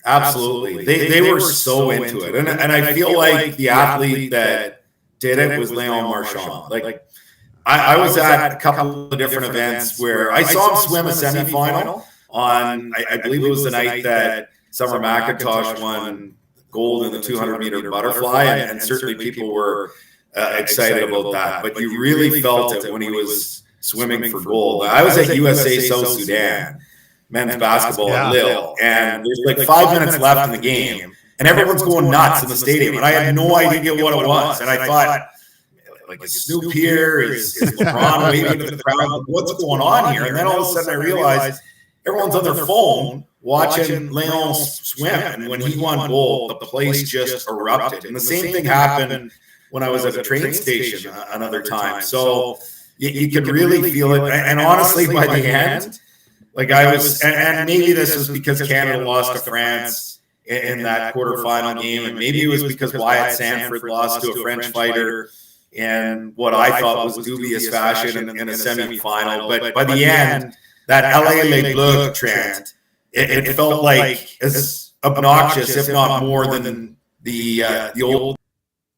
Absolutely. They were so into it. And I feel like the athlete that did it was Leon Marchand. Like I was at a couple of different events where I saw him swim a semifinal on, I believe it was the night that Summer McIntosh won gold in the 200-meter butterfly. And certainly people were excited about that. But you really felt it when he was swimming for gold. I was at USA South Sudan men's basketball at Lille, and there's like 5 minutes left in the game, and everyone's going nuts in the stadium, and I had no idea what it was, and I thought, like, is Snoop here? Is LeBron waving to the crowd? What's going on here? And then all of a sudden I realized everyone's on their phone watching Leon swim, and when he won gold, the place just erupted. And the same thing happened when I was at a train station another time. So you could really feel it, and honestly, by the end, like I was, and maybe this was because Canada lost to France in that quarterfinal game, and maybe it was because Wyatt Sanford lost to a French fighter in what I thought was dubious fashion in a semifinal. But by the end, that LA Les Bleus chant, it felt like as obnoxious, if not more, than the old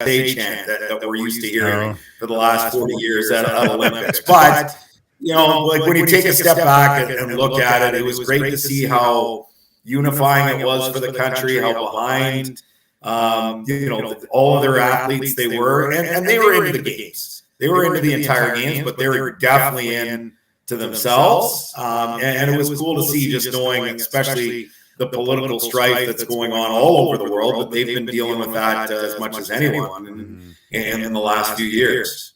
USA chant that we're used to hearing for the last 40 years at Olympics. But like when you take a step back and look at it, it was great to see how unifying it was for the country, how behind, all of their athletes they were. And they were into the games. They were into the entire games, but they were definitely in to themselves. And it was cool to see, just knowing, especially the political strife that's going on all over the world, but they've been dealing with that as much as anyone in the last few years.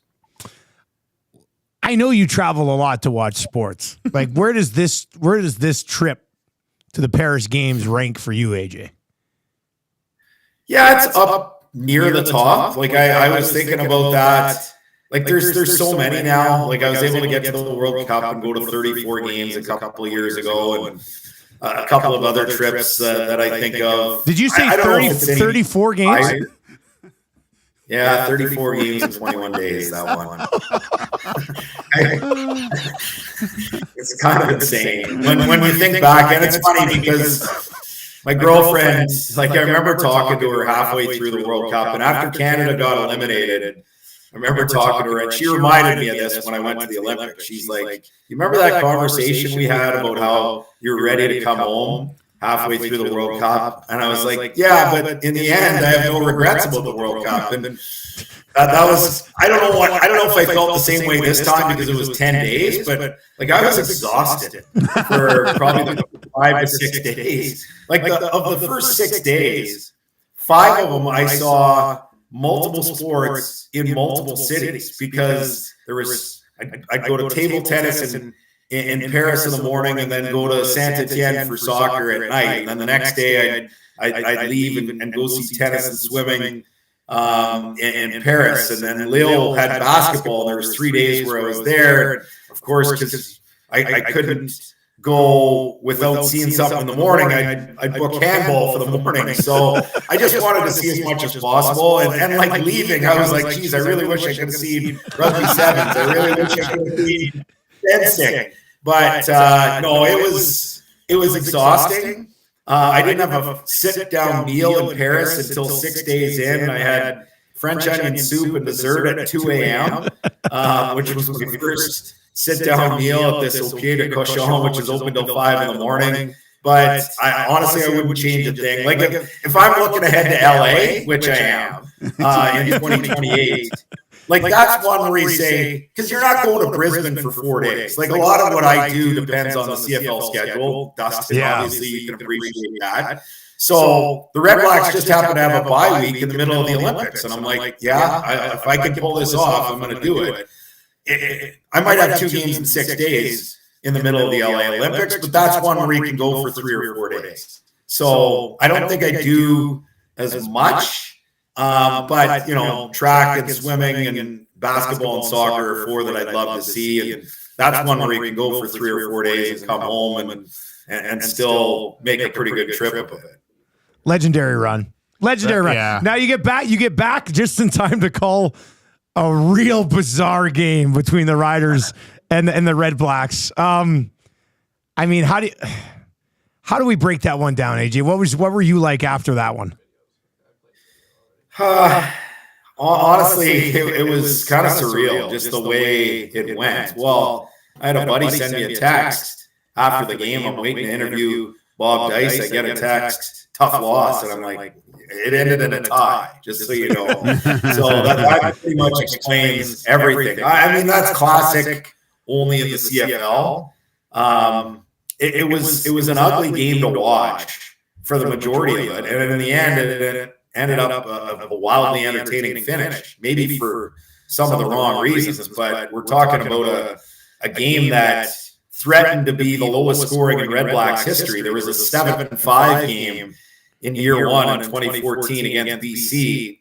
I know you travel a lot to watch sports. Like, where does this trip to the Paris Games rank for you, AJ? Yeah, it's up near the top. Like I was thinking about that. Like there's so many now. Like I was able to get to the World Cup and go to 34 games a couple of years ago, and a couple of other trips that I think of. Did you say 34 games? Yeah, 34 games in 21 days, that one. It's kind of insane. When you think back, and it's funny because my girlfriend, like I remember talking to her halfway through the World Cup, and after Canada got eliminated, I remember talking to her, and she reminded me of this when I went to the Olympics. She's like, you remember that conversation we had about how you're ready to come home halfway through the World Cup? And I was like, yeah, but in the end, I have no regrets about the World Cup. And that was, I don't know if I felt the same way this time because it was 10 days, but like I was exhausted for probably the 5 to 6 days. Like of the first 6 days, 5 of them I saw multiple sports in multiple cities, because there was, I'd go to table tennis in Paris in the morning, and then go to Saint Etienne for soccer at night. And then the next day I'd leave and go see tennis and swimming in Paris, and then Lille had basketball. There was 3 days where I was there, and of course, because I couldn't go without seeing something in the morning, I'd book handball for the morning. So I just wanted to see as much as possible. And like leaving, I was like, geez, I really wish I could have seen rugby sevens. I really wish I could have seen fencing. But no, it was exhausting. I didn't have a sit-down meal in Paris until 6 days in. I had French onion soup and dessert at 2 a.m., which was my first sit-down meal at this Au Pied de Cochon, which is open till 5 in the morning. But I honestly wouldn't change a thing. Like if I'm looking ahead to LA, which I am in 2028, like that's one where you say, because you're not going to Brisbane for 4 days. Like a lot of what I do depends on the CFL schedule. Dustin, obviously, you can appreciate that. So the Red Blacks just happen to have a bye week in the middle of the Olympics. And I'm like, if I can pull this off, I'm going to do it. I might have 2 games in 6 days in the middle of the LA Olympics, but that's one where you can go for 3 or 4 days. So I don't think I do as much, but track and swimming and basketball and soccer are 4 that I'd love to see, and that's one where you can go for 3 or 4 days and come home and still make a pretty good trip of it. Legendary run. Yeah. Now you get back just in time to call a real bizarre game between the Riders and the Red Blacks. I mean, how do we break that one down, AJ? What were you like after that one? Honestly, it was kind of surreal, just the way it went. Well, I had a buddy send me a text after the game. I'm waiting to interview Bob Dice. I get a text, tough loss, and I'm like, it ended in a tie, just so you know. So that pretty much explains everything. I mean, that's classic only in the CFL. It was an ugly game to watch for the majority of it. And in the end, it ended up a wildly entertaining finish, maybe for some of the wrong reasons. But we're talking about a game that threatened to be the lowest scoring in Red Blacks history. There was a 7-5 game in year 1 in 2014 against BC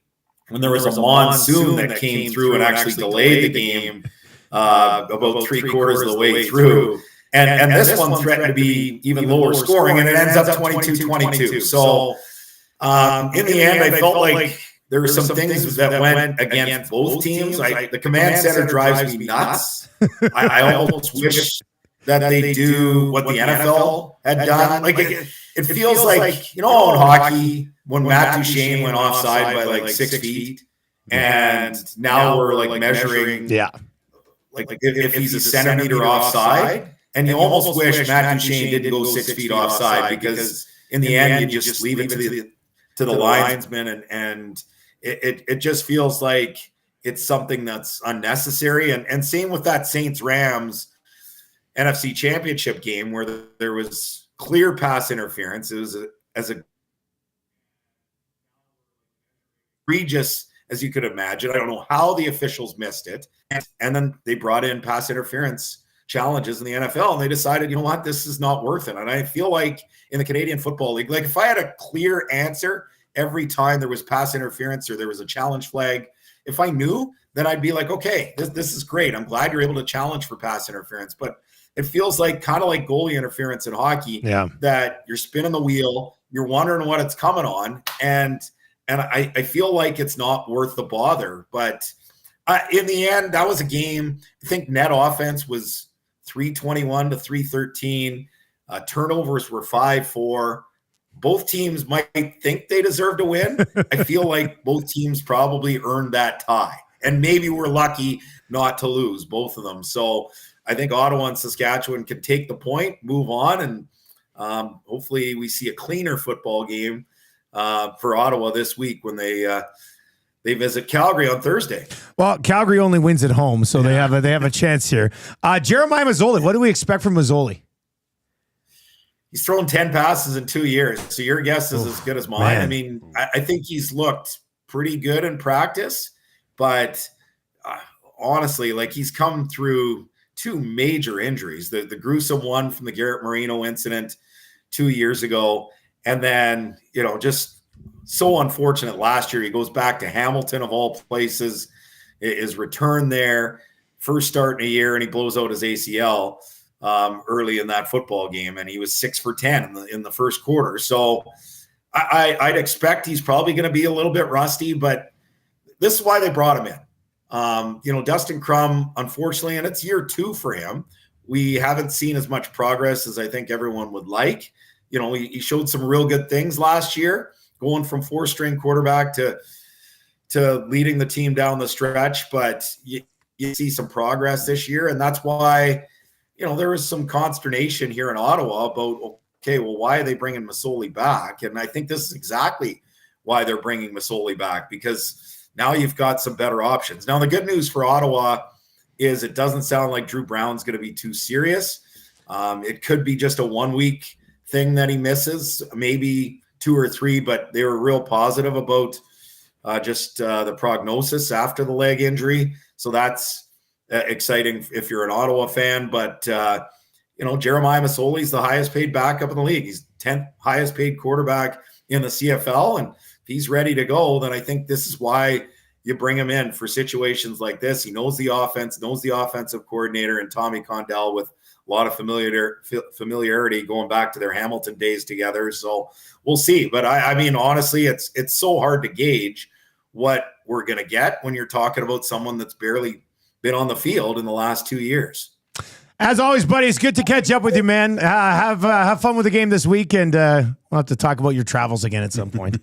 when there was a monsoon that came through and actually delayed the game about 3/4 of the way through. And this one threatened to be even lower scoring, and it ends up 22-22. So in the end, I felt like there were some things that went against both teams. The command center drives me nuts. I almost wish that they do what the NFL had done. Like it feels like, in hockey, when Matt Duchene went offside by like 6 feet, and now we're like measuring, like if he's a centimeter offside, and you almost wish Matt Duchene didn't go 6 feet offside, because in the end you just leave it to the linesman, and it just feels like it's something that's unnecessary. And same with that Saints-Rams NFC Championship game where there was clear pass interference. It was as egregious as you could imagine. I don't know how the officials missed it. And then they brought in pass interference challenges in the NFL, and they decided, you know what, this is not worth it. And I feel like in the Canadian Football League, like if I had a clear answer every time there was pass interference or there was a challenge flag, if I knew, then I'd be like, okay, this is great. I'm glad you're able to challenge for pass interference. But it feels like kind of like goalie interference in hockey, that you're spinning the wheel, you're wondering what it's coming on, and I feel like it's not worth the bother. But in the end, that was a game. I think net offense was 321 to 313. Turnovers were 5-4. Both teams might think they deserve to win. I feel like both teams probably earned that tie, and maybe we're lucky not to lose, both of them. So I think Ottawa and Saskatchewan can take the point, move on, and hopefully we see a cleaner football game for Ottawa this week when they visit Calgary on Thursday. Well, Calgary only wins at home, so they have a chance here. Jeremiah Masoli, what do we expect from Masoli? He's thrown 10 passes in 2 years, so your guess is as good as mine. Man. I mean, I think he's looked pretty good in practice, but honestly, like he's come through 2 major injuries, the gruesome one from the Garrett Marino incident 2 years ago, and then, just so unfortunate last year. He goes back to Hamilton of all places, is returned there, first start in a year, and he blows out his ACL early in that football game, and he was 6 for 10 in the first quarter. So I'd expect he's probably going to be a little bit rusty, but this is why they brought him in. Dustin Crum, unfortunately, and it's year 2 for him. We haven't seen as much progress as I think everyone would like. He showed some real good things last year, going from 4-string quarterback to leading the team down the stretch, but you see some progress this year. And that's why, there was some consternation here in Ottawa about, okay, well, why are they bringing Masoli back? And I think this is exactly why they're bringing Masoli back, because now you've got some better options. Now, the good news for Ottawa is it doesn't sound like Drew Brown's going to be too serious. It could be just a 1-week thing that he misses, maybe 2 or 3, but they were real positive about just the prognosis after the leg injury. So that's exciting if you're an Ottawa fan. But, Jeremiah Masoli is the highest paid backup in the league. He's 10th highest paid quarterback in the CFL. And if he's ready to go, then I think this is why you bring him in for situations like this. He knows the offense, knows the offensive coordinator, and Tommy Condell with a lot of familiarity going back to their Hamilton days together. So we'll see. But I mean, honestly, it's so hard to gauge what we're going to get when you're talking about someone that's barely been on the field in the last 2 years. As always, buddy, it's good to catch up with you, man. Have fun with the game this week, and we'll have to talk about your travels again at some point.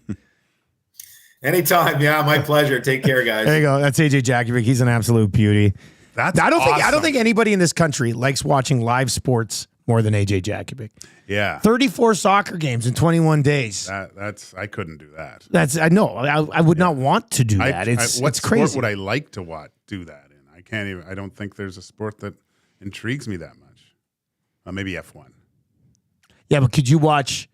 Anytime. Yeah, my pleasure. Take care, guys. There you go. That's AJ Jakubec. He's an absolute beauty. I don't think anybody in this country likes watching live sports more than AJ Jakubec. Yeah. 34 soccer games in 21 days. I couldn't do that. I know. I would not want to do that. It's crazy. What sport would I like to do that in? I can't even. I don't think there's a sport that intrigues me that much. Maybe F1. Yeah, but could you watch?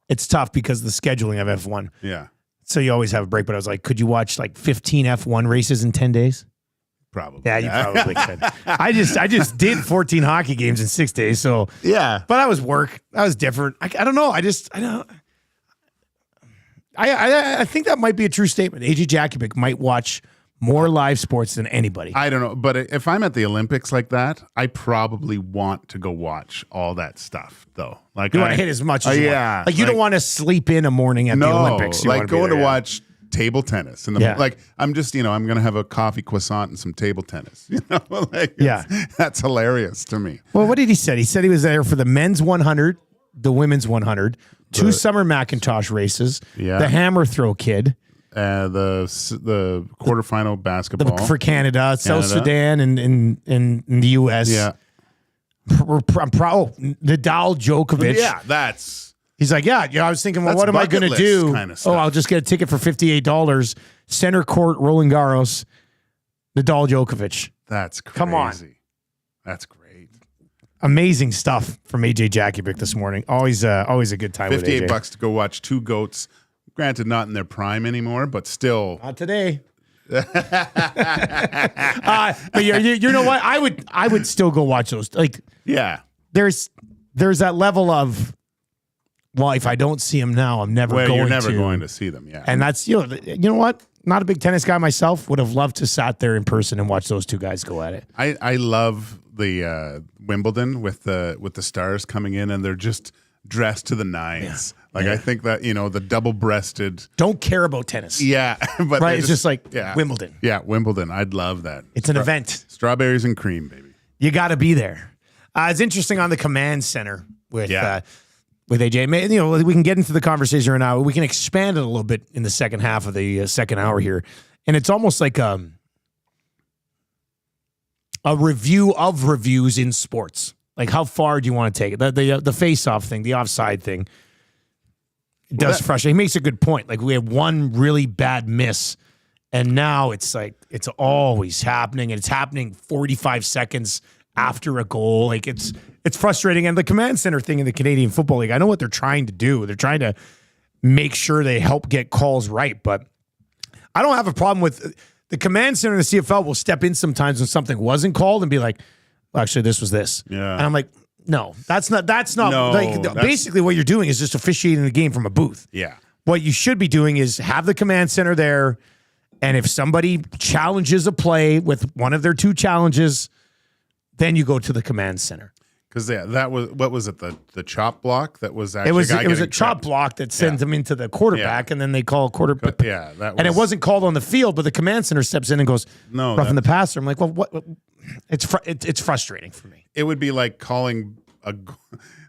It's tough because of the scheduling of F1. Yeah. So you always have a break. But I was like, could you watch like 15 F1 races in 10 days? Probably. Yeah, you probably could. I just did 14 hockey games in 6 days. So yeah, but that was work. That was different. I don't know. I think that might be a true statement. AJ Jakubec might watch more live sports than anybody. I don't know, but if I'm at the Olympics like that, I probably want to go watch all that stuff, though. Like you want to hit as much as you want. Like you don't want to sleep in a morning at the Olympics. You going to watch table tennis, and I'm just I'm going to have a coffee croissant and some table tennis. That's hilarious to me. Well, what did he say? He said he was there for the men's 100, the women's 100, 2 summer Macintosh races, the hammer throw kid. The quarterfinal basketball for Canada, South Sudan, and in the U.S. Yeah, Nadal, Djokovic. Yeah, he's like, I was thinking, well, what am I going to do? Kind of I'll just get a ticket for $58. Center court, Roland Garros, Nadal, Djokovic. That's crazy. Come on, that's great. Amazing stuff from AJ Jakubec this morning. Always a good time. $58 to go watch 2 goats. Granted, not in their prime anymore, but still. Not today. But you know what? I would still go watch those. Like, yeah, there's that level of, well, if I don't see them now, I'm never going to. You're never going to see them. Yeah, and that's you know what? Not a big tennis guy myself. Would have loved to sat there in person and watch those 2 guys go at it. I love the Wimbledon with the stars coming in, and they're just dressed to the nines. Yeah. I think that, the double-breasted. Don't care about tennis. Yeah. But right. It's just like Wimbledon. Yeah, Wimbledon. I'd love that. It's an event. Strawberries and cream, baby. You got to be there. It's interesting on the command center with AJ. We can get into the conversation right now. We can expand it a little bit in the second half of the second hour here. And it's almost like a review of reviews in sports. Like, how far do you want to take it? The face-off thing, the offside thing, does frustrate. He makes a good point. Like, we had one really bad miss, and now it's like it's always happening, and it's happening 45 seconds after a goal. Like, it's frustrating. And the command center thing in the Canadian Football League, I know what they're trying to do. They're trying to make sure they help get calls right, but I don't have a problem with the command center in the CFL will step in sometimes when something wasn't called and be like, well, actually, this was this. Yeah. And I'm like, No, that's not. No, Basically, what you're doing is just officiating the game from a booth. Yeah. What you should be doing is have the command center there, and if somebody challenges a play with one of their 2 challenges, then you go to the command center. Because that was, what was it, the chop block that was actually it was a chop block that sends them into the quarterback, and then they call quarterback. Yeah, and it wasn't called on the field, but the command center steps in and goes, no, roughing the passer. I'm like, well, what? It's frustrating for me. It would be like calling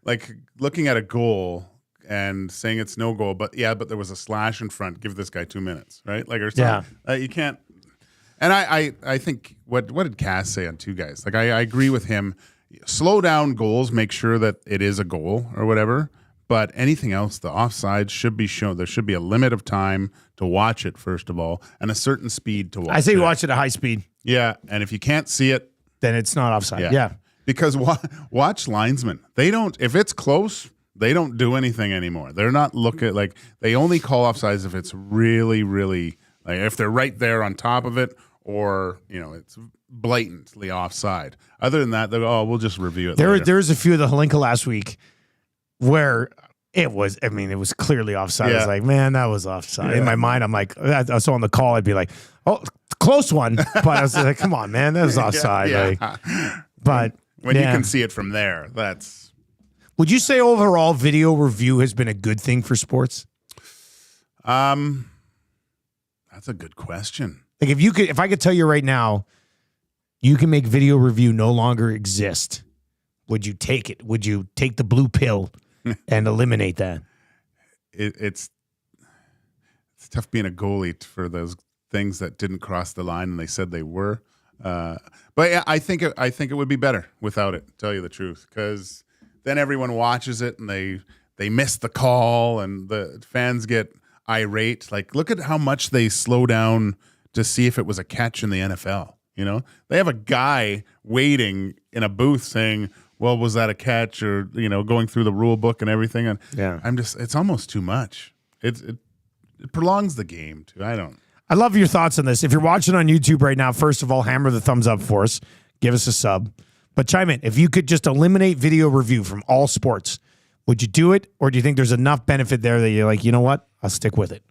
like looking at a goal and saying it's no goal, but there was a slash in front. Give this guy 2 minutes, right? Like or something. Yeah, you can't. And I think what did Cass say on 2 guys? Like I agree with him. Slow down goals, make sure that it is a goal or whatever. But anything else, the offside should be shown. There should be a limit of time to watch it, first of all, and a certain speed to watch it. I say you watch it at high speed. Yeah, and if you can't see it, then it's not offside. Yeah. Because watch linesmen. They don't, if it's close, they don't do anything anymore. They're not looking, like, they only call offsides if it's really, really, like if they're right there on top of it, or, it's blatantly offside. Other than that, we'll just review it later. There was a few of the Holinka last week where it was clearly offside. I was like, man, that was offside. In my mind, I'm like, so on the call, I'd be like, oh, close one. But I was like, come on, man, that was offside. Yeah. But when you can see it from there, that's. Would you say overall video review has been a good thing for sports? That's a good question. Like if I could tell you right now, you can make video review no longer exist, would you take it? Would you take the blue pill and eliminate that? It's tough being a goalie for those things that didn't cross the line and they said they were. But yeah, I think it would be better without it, to tell you the truth, because then everyone watches it and they miss the call and the fans get irate. Like, look at how much they slow down to see if it was a catch in the NFL. They have a guy waiting in a booth saying, well, was that a catch? Or, going through the rule book and everything. And it's almost too much. It prolongs the game too. I love your thoughts on this. If you're watching on YouTube right now, first of all, hammer the thumbs up for us. Give us a sub. But chime in. If you could just eliminate video review from all sports, would you do it? Or do you think there's enough benefit there that you're like, you know what? I'll stick with it.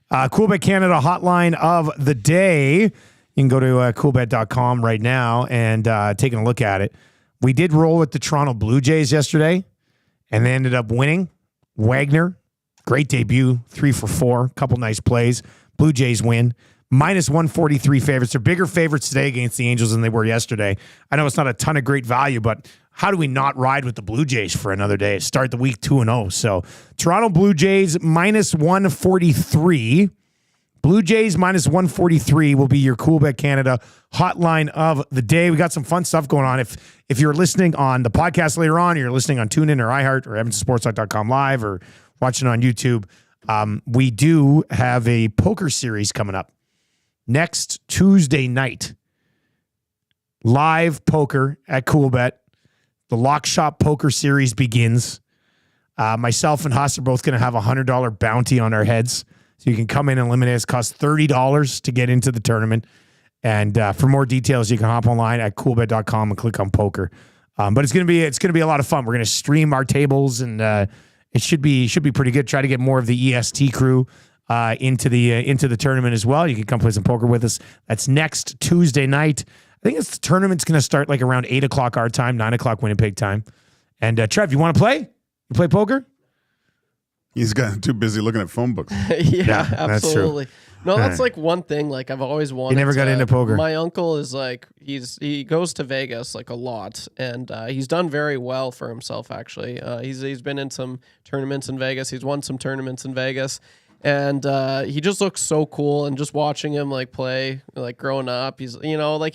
Coolbet Canada hotline of the day. You can go to coolbet.com right now and taking a look at it. We did roll with the Toronto Blue Jays yesterday, and they ended up winning. Wagner, great debut, 3 for 4, couple nice plays. Blue Jays win. -143 favorites. They're bigger favorites today against the Angels than they were yesterday. I know it's not a ton of great value, but how do we not ride with the Blue Jays for another day? Start the week 2-0. So Toronto Blue Jays -143. Blue Jays -143 will be your Coolbet Canada hotline of the day. We got some fun stuff going on. If you're listening on the podcast later on, or you're listening on TuneIn or iHeart or EvanstonSportsTalk.com live or watching on YouTube, we do have a poker series coming up next Tuesday night. Live poker at Coolbet. The Lock Shop Poker Series begins. Myself and Haas are both going to have a $100 bounty on our heads. So you can come in and eliminate it. It costs $30 to get into the tournament. And for more details, you can hop online at coolbet.com and click on poker. But it's going to be a lot of fun. We're going to stream our tables, and it should be pretty good. Try to get more of the EST crew into the tournament as well. You can come play some poker with us. That's next Tuesday night. I think the tournament's going to start like around 8 o'clock our time, 9 o'clock Winnipeg time. And Trev, you want to play? You play poker? He's got too busy looking at phone books. Yeah, absolutely. No, that's like one thing. Like I've always wanted. You never got into poker. My uncle is like he goes to Vegas like a lot, and he's done very well for himself. Actually, he's been in some tournaments in Vegas. He's won some tournaments in Vegas, and he just looks so cool. And just watching him like play, like growing up, he's like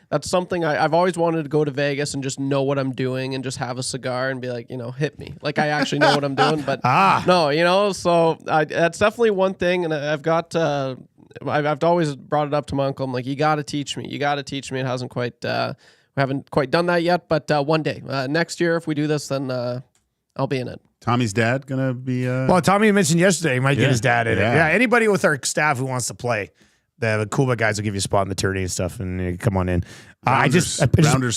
that's something I've always wanted to go to Vegas and just know what I'm doing and just have a cigar and be like, hit me. Like I actually know what I'm doing, but no, so that's definitely one thing. And I've got, I've always brought it up to my uncle. I'm like, you got to teach me. It hasn't quite, we haven't quite done that yet, but one day, next year, if we do this, then I'll be in it. Tommy's dad going to be, Well, Tommy mentioned yesterday, he might get his dad in it. Yeah. Anybody with our staff who wants to play. The Coolbet guys will give you a spot in the tourney and stuff, and you come on in. Rounders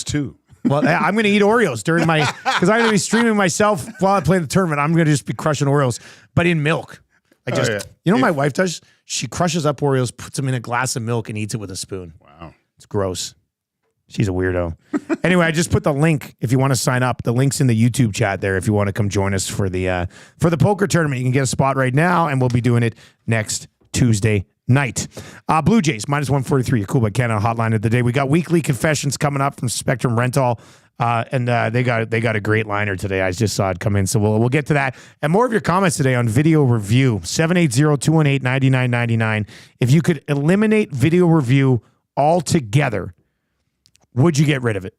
2. Well, I'm going to eat Oreos during because I'm going to be streaming myself while I play the tournament. I'm going to just be crushing Oreos, but in milk. You know what my wife does? She crushes up Oreos, puts them in a glass of milk, and eats it with a spoon. Wow. It's gross. She's a weirdo. Anyway, I just put the link if you want to sign up. The link's in the YouTube chat there if you want to come join us for the poker tournament. You can get a spot right now, and we'll be doing it next Tuesday night. Blue Jays, -143, your Coolbet Canada hotline of the day. We got weekly confessions coming up from Spectrum Rental, and they got a great liner today. I just saw it come in, so we'll get to that. And more of your comments today on video review, 780-218-9999. If you could eliminate video review altogether, would you get rid of it?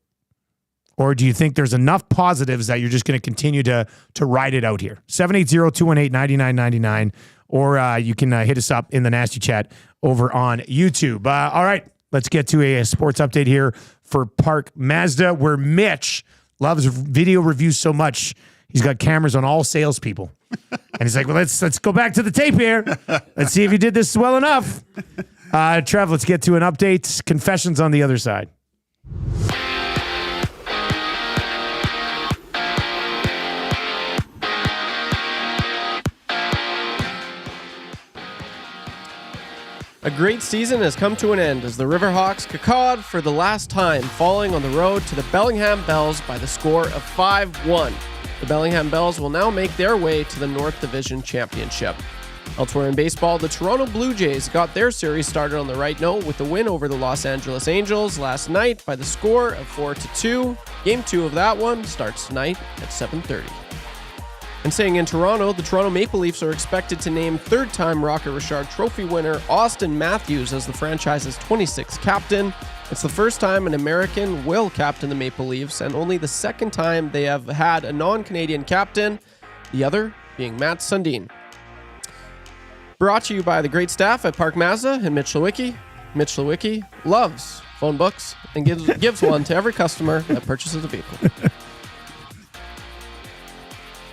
Or do you think there's enough positives that you're just going to continue to ride it out here? 780-218-9999. Or you can hit us up in the nasty chat over on YouTube. All right, let's get to a sports update here for Park Mazda, where Mitch loves video reviews so much, he's got cameras on all salespeople. And he's like, well, let's go back to the tape here. Let's see if you did this well enough. Trev, let's get to an update. Confessions on the other side. A great season has come to an end as the Riverhawks cacawed for the last time, falling on the road to the Bellingham Bells by the score of 5-1. The Bellingham Bells will now make their way to the North Division Championship. Elsewhere in baseball, the Toronto Blue Jays got their series started on the right note with a win over the Los Angeles Angels last night by the score of 4-2. Game 2 of that one starts tonight at 7:30. And staying in Toronto, the Toronto Maple Leafs are expected to name third-time Rocket Richard Trophy winner Auston Matthews as the franchise's 26th captain. It's the first time an American will captain the Maple Leafs, and only the second time they have had a non-Canadian captain, the other being Matt Sundin. Brought to you by the great staff at Park Mazda and Mitch Lewicki. Mitch Lewicki loves phone books and gives one to every customer that purchases a vehicle.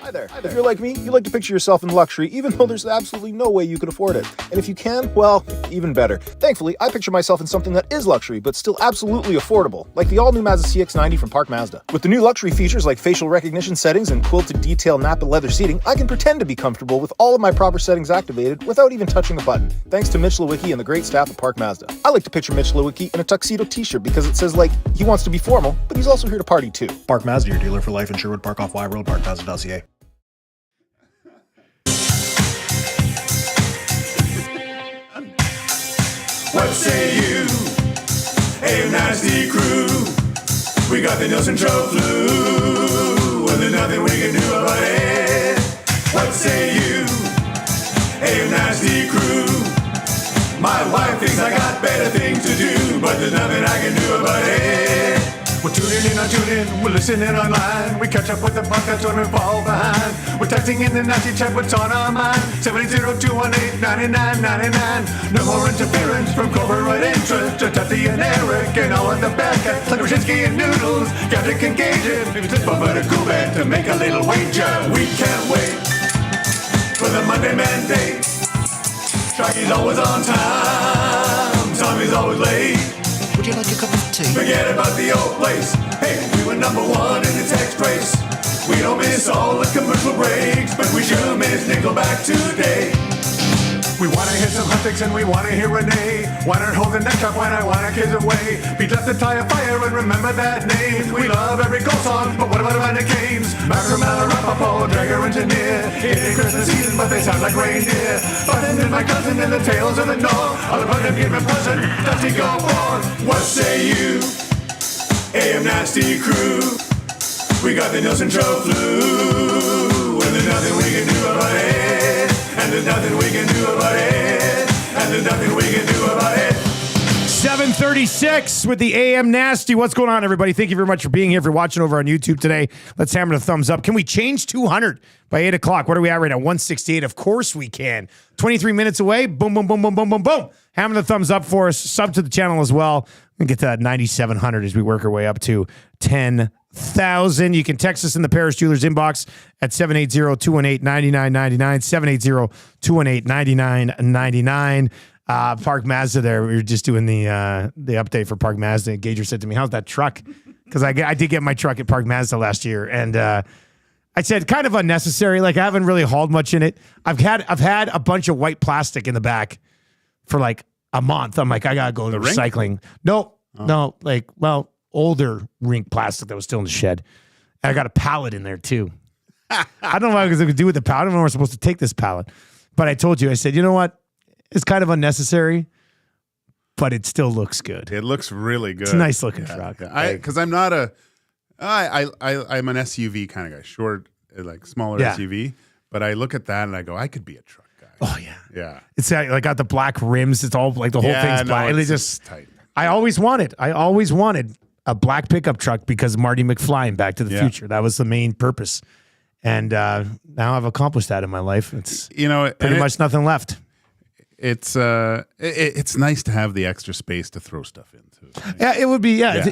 Hi there. If you're like me, you like to picture yourself in luxury, even though there's absolutely no way you could afford it. And if you can, well, even better. Thankfully, I picture myself in something that is luxury, but still absolutely affordable, like the all-new Mazda CX-90 from Park Mazda. With the new luxury features like facial recognition settings and quilted detail Napa leather seating, I can pretend to be comfortable with all of my proper settings activated without even touching a button, thanks to Mitch Lewicki and the great staff at Park Mazda. I like to picture Mitch Lewicki in a tuxedo t-shirt because it says, like, he wants to be formal, but he's also here to party too. Park Mazda, your dealer for life in Sherwood Park off Y Road, parkmazda.ca. What say you? Hey, nasty crew. We got the Nielson Show flu. Well, there's nothing we can do about it. What say you? Hey, nasty crew. My wife thinks I got better things to do, but there's nothing I can do about it. We're tuning in on TuneIn, we're listening online. We catch up with the podcast when we fall behind. We're texting in the nasty chat, what's on our mind. 780-218-9999. No more interference from corporate interest. Just Tuffy and Eric and all of the bad cats. Like Brzezinski and Noodles, Gager and Gager. Maybe it's but a Coolbet to make a little wager. We can't wait for the Monday mandate. Sharky's always on time, Tommy's always late. Would you like a cup of tea? Forget about the old place. Hey, we were number one in the text race. We don't miss all the commercial breaks, but we sure miss Nickelback today. We wanna hit some hot and we wanna hear Renee. Wanna hold the neck up when I wanna kiss away. Beat left the tire fire and remember that name. We love every goal song, but what about Evander Kane's? Macramella, Rapaport, Dragger, Engineer. It ain't Christmas season, but they sound like reindeer. Button and my cousin and the tales of the North. All about them give a present, Dusty go forth. What say you? AM Nasty crew. We got the Nielson Show flu. And there's nothing we can do about it. And there's nothing we can do about it. And there's nothing we can do about it. 7:36 with the AM Nasty. What's going on, everybody? Thank you very much for being here. If you're watching over on YouTube today, let's hammer the thumbs up. Can we change 200 by 8 o'clock? What are we at right now? 168. Of course we can. 23 minutes away. Boom, boom, boom, boom, boom, boom, boom. Hammer the thumbs up for us. Sub to the channel as well. We get to that 9,700 as we work our way up to 10,000. You can text us in the Paris Jewelers inbox at 780-218-9999, 780-218-9999. Park Mazda there. We were just doing the update for Park Mazda. Gager said to me, how's that truck? because I did get my truck at Park Mazda last year, and I said kind of unnecessary. Like I haven't really hauled much in it. I've had a bunch of white plastic in the back for like a month. I'm like, I gotta go to recycling. No, older rink plastic that was still in the shed. And I got a pallet in there too. I don't know what I was going to do with the pallet. I don't know where we're supposed to take this pallet. But I told you, I said, you know what? It's kind of unnecessary, but it still looks good. It looks really good. It's a nice looking truck. Because I'm not I'm an SUV kind of guy, short, like smaller SUV. But I look at that and I go, I could be a truck guy. Oh yeah, yeah. It's like got the black rims. It's all like the whole thing's black. It's and just tight. I always wanted a black pickup truck because Marty McFly in Back to the Future. That was the main purpose. And now I've accomplished that in my life. It's pretty much nothing left. It's nice to have the extra space to throw stuff into. Right? Yeah, it would be. Yeah.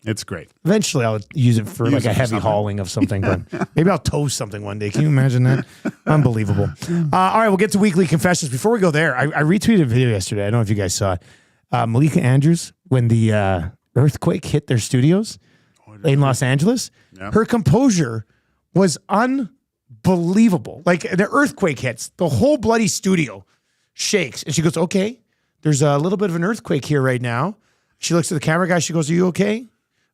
It's great. Eventually, I'll use it for like a heavy hauling of something. But maybe I'll tow something one day. Can you imagine that? Unbelievable. All right, we'll get to weekly confessions. Before we go there, I retweeted a video yesterday. I don't know if you guys saw it. Malika Andrews, when the earthquake hit their studios in Los Angeles, her composure was unbelievable. Like the earthquake hits, the whole bloody studio shakes. And she goes, okay, there's a little bit of an earthquake here right now. She looks at the camera guy. She goes, are you okay?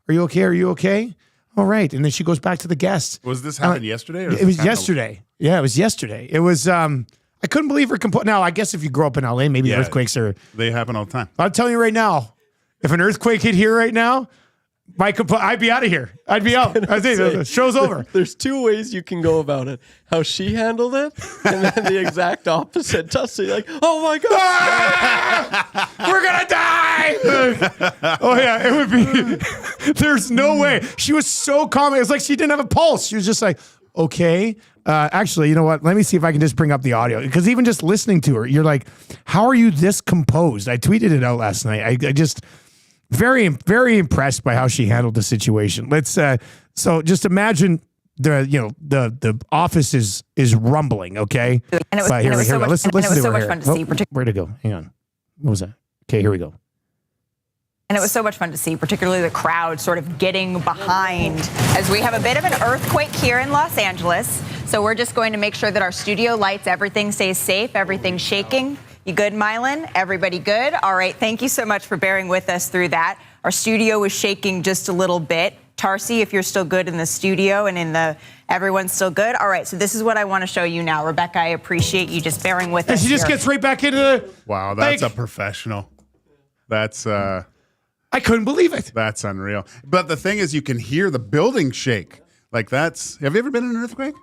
Are you okay? Are you okay? All right. And then she goes back to the guests. Was this happened yesterday? Or it was yesterday. Yeah, it was yesterday. It was, I couldn't believe her Now, I guess if you grow up in LA, maybe earthquakes they happen all the time. I'm telling you right now, if an earthquake hit here right now, I'd be out of here. I'd be out. The show's over. There's two ways you can go about it. How she handled it, and then the exact opposite. Dusty, like, oh my God. We're going to die. Oh, yeah. It would be. There's no way. She was so calm. It was like she didn't have a pulse. She was just like, okay. Actually, you know what? Let me see if I can just bring up the audio. Because even just listening to her, you're like, how are you this composed? I tweeted it out last night. I just... Very, very impressed by how she handled the situation. Let's so just imagine the office is rumbling. Okay, and it was so much fun to see. Where'd it go? Hang on. What was that? Okay, here we go. And it was so much fun to see, particularly the crowd sort of getting behind as we have a bit of an earthquake here in Los Angeles. So we're just going to make sure that our studio lights, everything stays safe, everything's shaking. You good, Mylan? Everybody good? All right. Thank you so much for bearing with us through that. Our studio was shaking just a little bit. Tarsi, if you're still good in the studio and everyone's still good. All right. So this is what I want to show you now. Rebecca, I appreciate you just bearing with us. And she just gets right back into the... Wow, that's a professional. That's... I couldn't believe it. That's unreal. But the thing is, you can hear the building shake. Like that's... Have you ever been in an earthquake?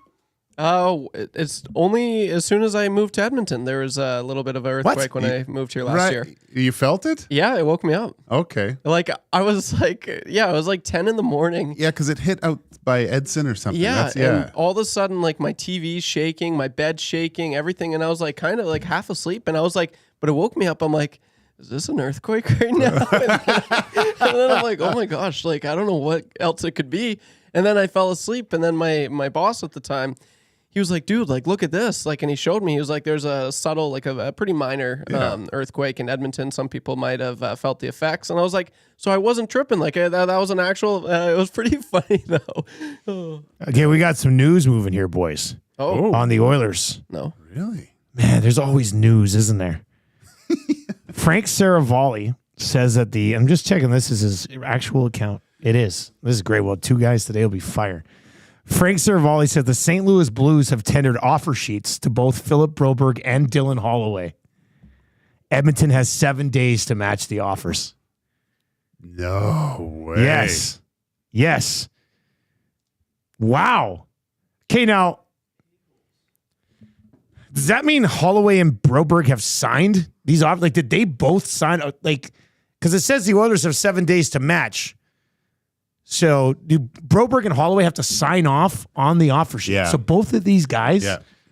Oh, it's only as soon as I moved to Edmonton. There was a little bit of an earthquake when I moved here last year. You felt it? Yeah, it woke me up. Okay. Like I was like 10 in the morning. Yeah, because it hit out by Edson or something. Yeah, and all of a sudden, like my TV's shaking, my bed's shaking, everything, and I was like kind of like half asleep, and I was like, but it woke me up. I'm like, is this an earthquake right now? And then I'm like, oh my gosh, like I don't know what else it could be. And then I fell asleep, and then my boss at the time, he was like, dude, like, look at this. Like, and he showed me, he was like, there's a subtle, like a pretty minor earthquake in Edmonton. Some people might have felt the effects. And I was like, so I wasn't tripping. Like, that was an actual, it was pretty funny, though. Oh. Okay, we got some news moving here, boys. Oh. On the Oilers. No. Really? Man, there's always news, isn't there? Frank Saravalli says that I'm just checking, this is his actual account. It is. This is great. Well, 2 guys today will be fired. Frank Saravalli said the St. Louis Blues have tendered offer sheets to both Philip Broberg and Dylan Holloway. Edmonton has 7 days to match the offers. No way. Yes. Wow. Okay, now, does that mean Holloway and Broberg have signed these offers? Like, did they both sign? Like, because it says the Oilers have 7 days to match. So do Broberg and Holloway have to sign off on the offer sheet? Yeah. So both of these guys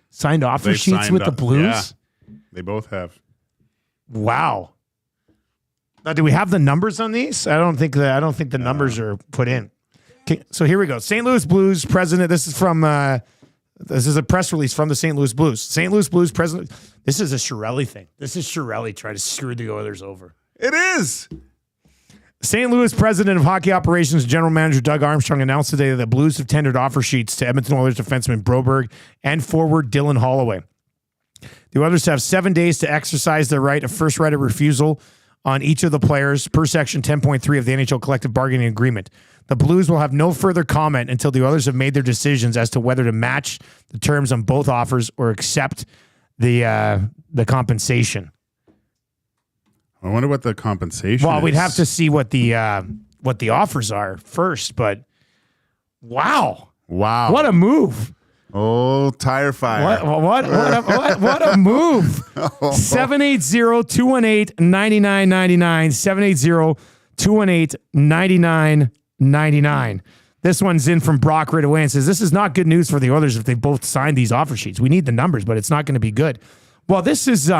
signed offer sheets with the Blues? Yeah. They both have. Wow. Now, do we have the numbers on these? I don't think the numbers are put in. Okay, so here we go. St. Louis Blues president. This is from this is a press release from the St. Louis Blues. St. Louis Blues president. This is a Chiarelli thing. This is Chiarelli trying to screw the Oilers over. It is. St. Louis president of hockey operations, general manager Doug Armstrong, announced today that the Blues have tendered offer sheets to Edmonton Oilers defenseman Broberg and forward Dylan Holloway. The Oilers have 7 days to exercise their right of first right of refusal on each of the players per section 10.3 of the NHL collective bargaining agreement. The Blues will have no further comment until the Oilers have made their decisions as to whether to match the terms on both offers or accept the compensation. I wonder what the compensation is. We'd have to see what the offers are first, but wow. What a move. Oh, tire fire. What a move. 780-218-9999. 780-218-9999. This one's in from Brock right away and says, this is not good news for the Oilers if they both signed these offer sheets. We need the numbers, but it's not going to be good. Well, this is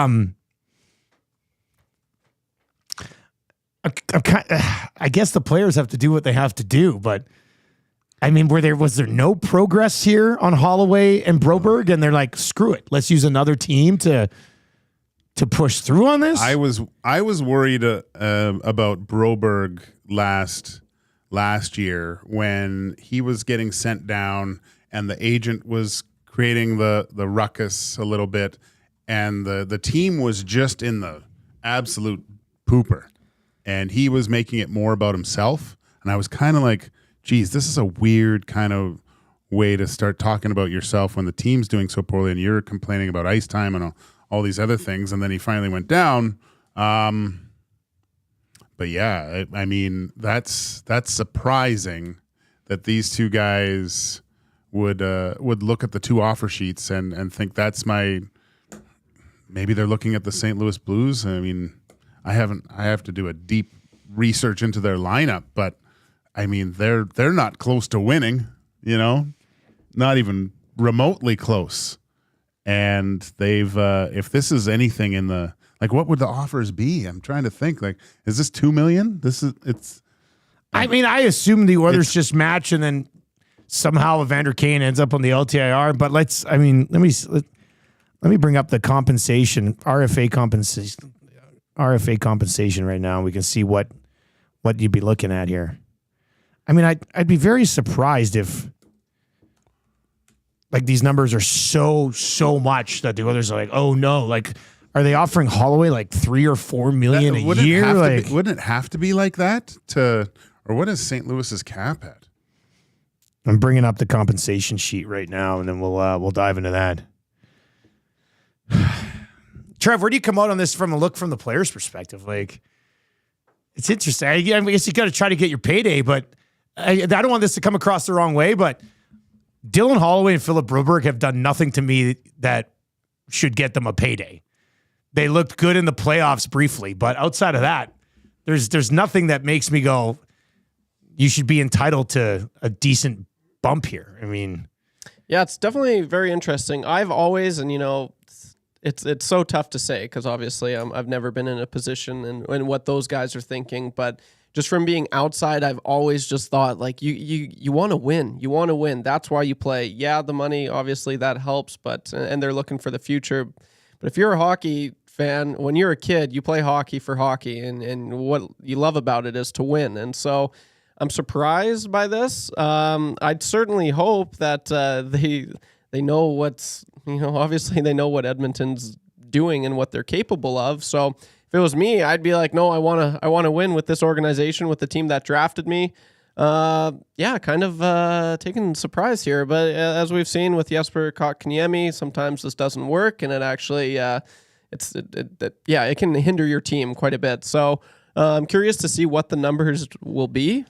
I guess the players have to do what they have to do, but I mean, was there no progress here on Holloway and Broberg, and they're like, screw it, let's use another team to push through on this? I was worried about Broberg last year when he was getting sent down and the agent was creating the ruckus a little bit, and the team was just in the absolute pooper. And he was making it more about himself. And I was kind of like, geez, this is a weird kind of way to start talking about yourself when the team's doing so poorly and you're complaining about ice time and all these other things. And then he finally went down. But yeah, I mean, that's surprising that these two guys would look at the two offer sheets and think that's maybe they're looking at the St. Louis Blues. I mean, I have to do a deep research into their lineup, but I mean, they're not close to winning, not even remotely close. And they've, if this is anything in the, like, what would the offers be? I'm trying to think, like, is this $2 million? I mean, I assume the Oilers just match and then somehow Evander Kane ends up on the LTIR, but let me bring up the compensation, RFA compensation right now. We can see what you'd be looking at here. I mean, I'd be very surprised if like these numbers are so much that the others are like, oh no, like are they offering Holloway like $3 or $4 million a year? Wouldn't it have to be like that or what is St. Louis's cap at? I'm bringing up the compensation sheet right now, and then we'll dive into that. Trev, where do you come out on this from the player's perspective? Like, it's interesting. I guess you got to try to get your payday, but I don't want this to come across the wrong way, but Dylan Holloway and Philip Broberg have done nothing to me that should get them a payday. They looked good in the playoffs briefly, but outside of that, there's nothing that makes me go, you should be entitled to a decent bump here. I mean, yeah, it's definitely very interesting. I've always, and it's so tough to say because obviously I've never been in a position and what those guys are thinking, but just from being outside, I've always just thought like you want to win. You want to win. That's why you play. Yeah, the money, obviously that helps, and they're looking for the future. But if you're a hockey fan, when you're a kid, you play hockey for hockey, and what you love about it is to win. And so I'm surprised by this. I'd certainly hope that they know what's, obviously they know what Edmonton's doing and what they're capable of. So if it was me, I'd be like, no, I want to win with this organization, with the team that drafted me. Kind of taken surprise here. But as we've seen with Jesper Kotkaniemi, sometimes this doesn't work, and it actually it can hinder your team quite a bit. So I'm curious to see what the numbers will be.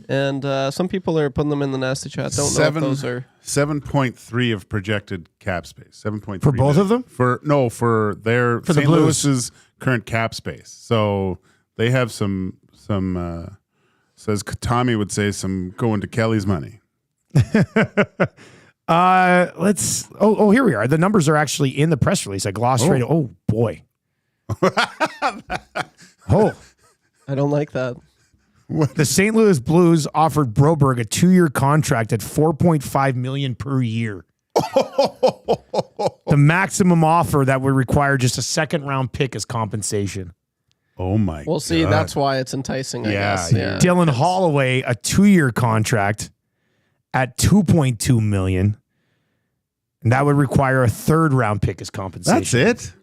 And some people are putting them in the nasty chat. Don't know if those are 7.3 of projected cap space. 7.3 for both of them. For St. Louis's current cap space. So they have some. Says Tommy would say some going to Kelly's money. Let's. Oh, here we are. The numbers are actually in the press release. I glossed right. Oh boy. I don't like that. The St. Louis Blues offered Broberg a 2-year contract at $4.5 million per year. The maximum offer that would require just a second-round pick as compensation. Oh my! Well, see, that's why it's enticing. I guess. Yeah. Dylan Holloway, a 2-year contract at $2.2 million, and that would require a 3rd-round pick as compensation. That's it.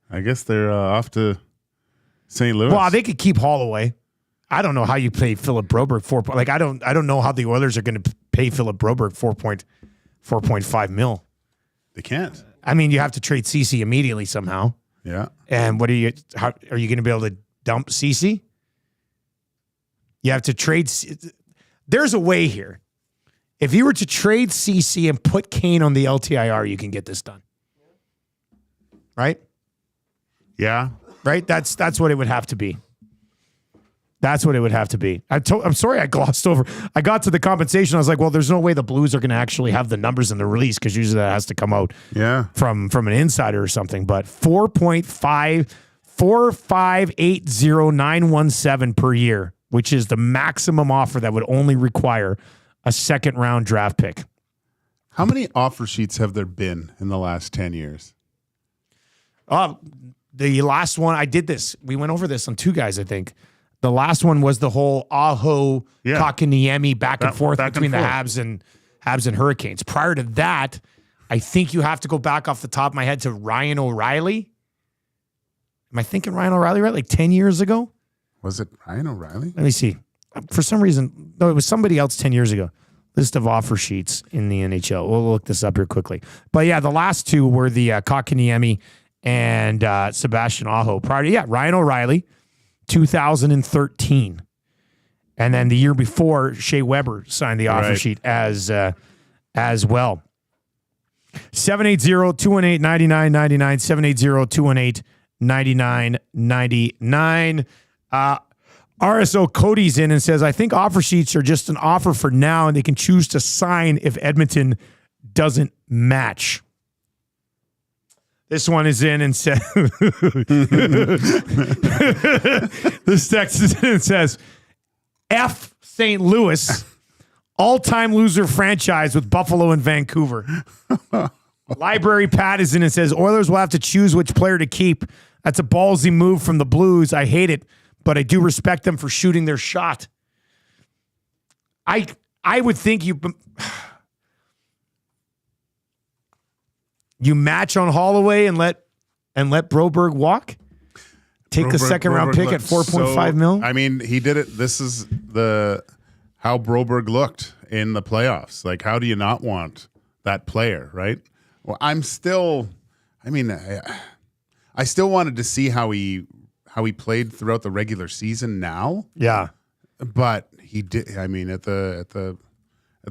I guess they're off to St. Louis. Well, they could keep Holloway. I don't know how you pay Philip Broberg I don't know how the Oilers are going to pay Philip Broberg 4.5 mil. They can't. I mean, you have to trade Ceci immediately somehow. Yeah. And are you going to be able to dump Ceci? You have to trade. There's a way here. If you were to trade Ceci and put Kane on the LTIR, you can get this done. Right? Yeah. Right? That's what it would have to be. That's what it would have to be. I'm sorry I glossed over. I got to the compensation. I was like, well, there's no way the Blues are going to actually have the numbers in the release because usually that has to come out from an insider or something. But 4.580917 per year, which is the maximum offer that would only require a 2nd-round draft pick. How many offer sheets have there been in the last 10 years? The last one, I did this. We went over this on Two Guys, I think. The last one was the whole Aho, Kakaniemi back and forth between the Habs and Hurricanes. Prior to that, I think you have to go back off the top of my head to Ryan O'Reilly. Am I thinking Ryan O'Reilly right? Like 10 years ago? Was it Ryan O'Reilly? Let me see. For some reason, no, it was somebody else 10 years ago. List of offer sheets in the NHL. We'll look this up here quickly. But yeah, the last two were the Kakaniemi and Sebastian Aho. Prior to, Ryan O'Reilly, 2013. And then the year before, Shea Weber signed the offer sheet as well. 780-218-9999, 780-218-9999. RSO Cody's in and says, I think offer sheets are just an offer for now, and they can choose to sign if Edmonton doesn't match. This one is in and says, this text is in and says, F St. Louis, all-time loser franchise with Buffalo and Vancouver. Library Pat is in and says, Oilers will have to choose which player to keep. That's a ballsy move from the Blues. I hate it, but I do respect them for shooting their shot. I would think you match on Holloway and let Broberg walk? Take the 2nd-round pick at 4.5 mil? I mean, he did it. This is how Broberg looked in the playoffs. Like, how do you not want that player, right? Well, I still wanted to see how he played throughout the regular season now. Yeah. But he did. I mean, at the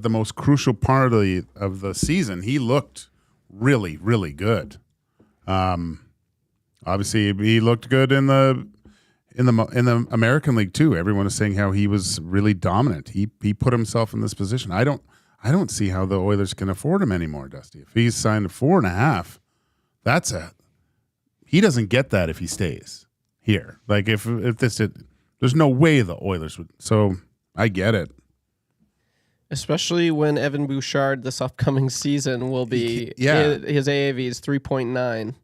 most crucial part of the season, he looked really, really good. Obviously, he looked good in the American League too. Everyone is saying how he was really dominant. He put himself in this position. I don't see how the Oilers can afford him anymore, Dusty. If he's signed 4.5, he doesn't get that if he stays here. Like if this did, there's no way the Oilers would. So I get it. Especially when Evan Bouchard this upcoming season will be his AAV is 3.9.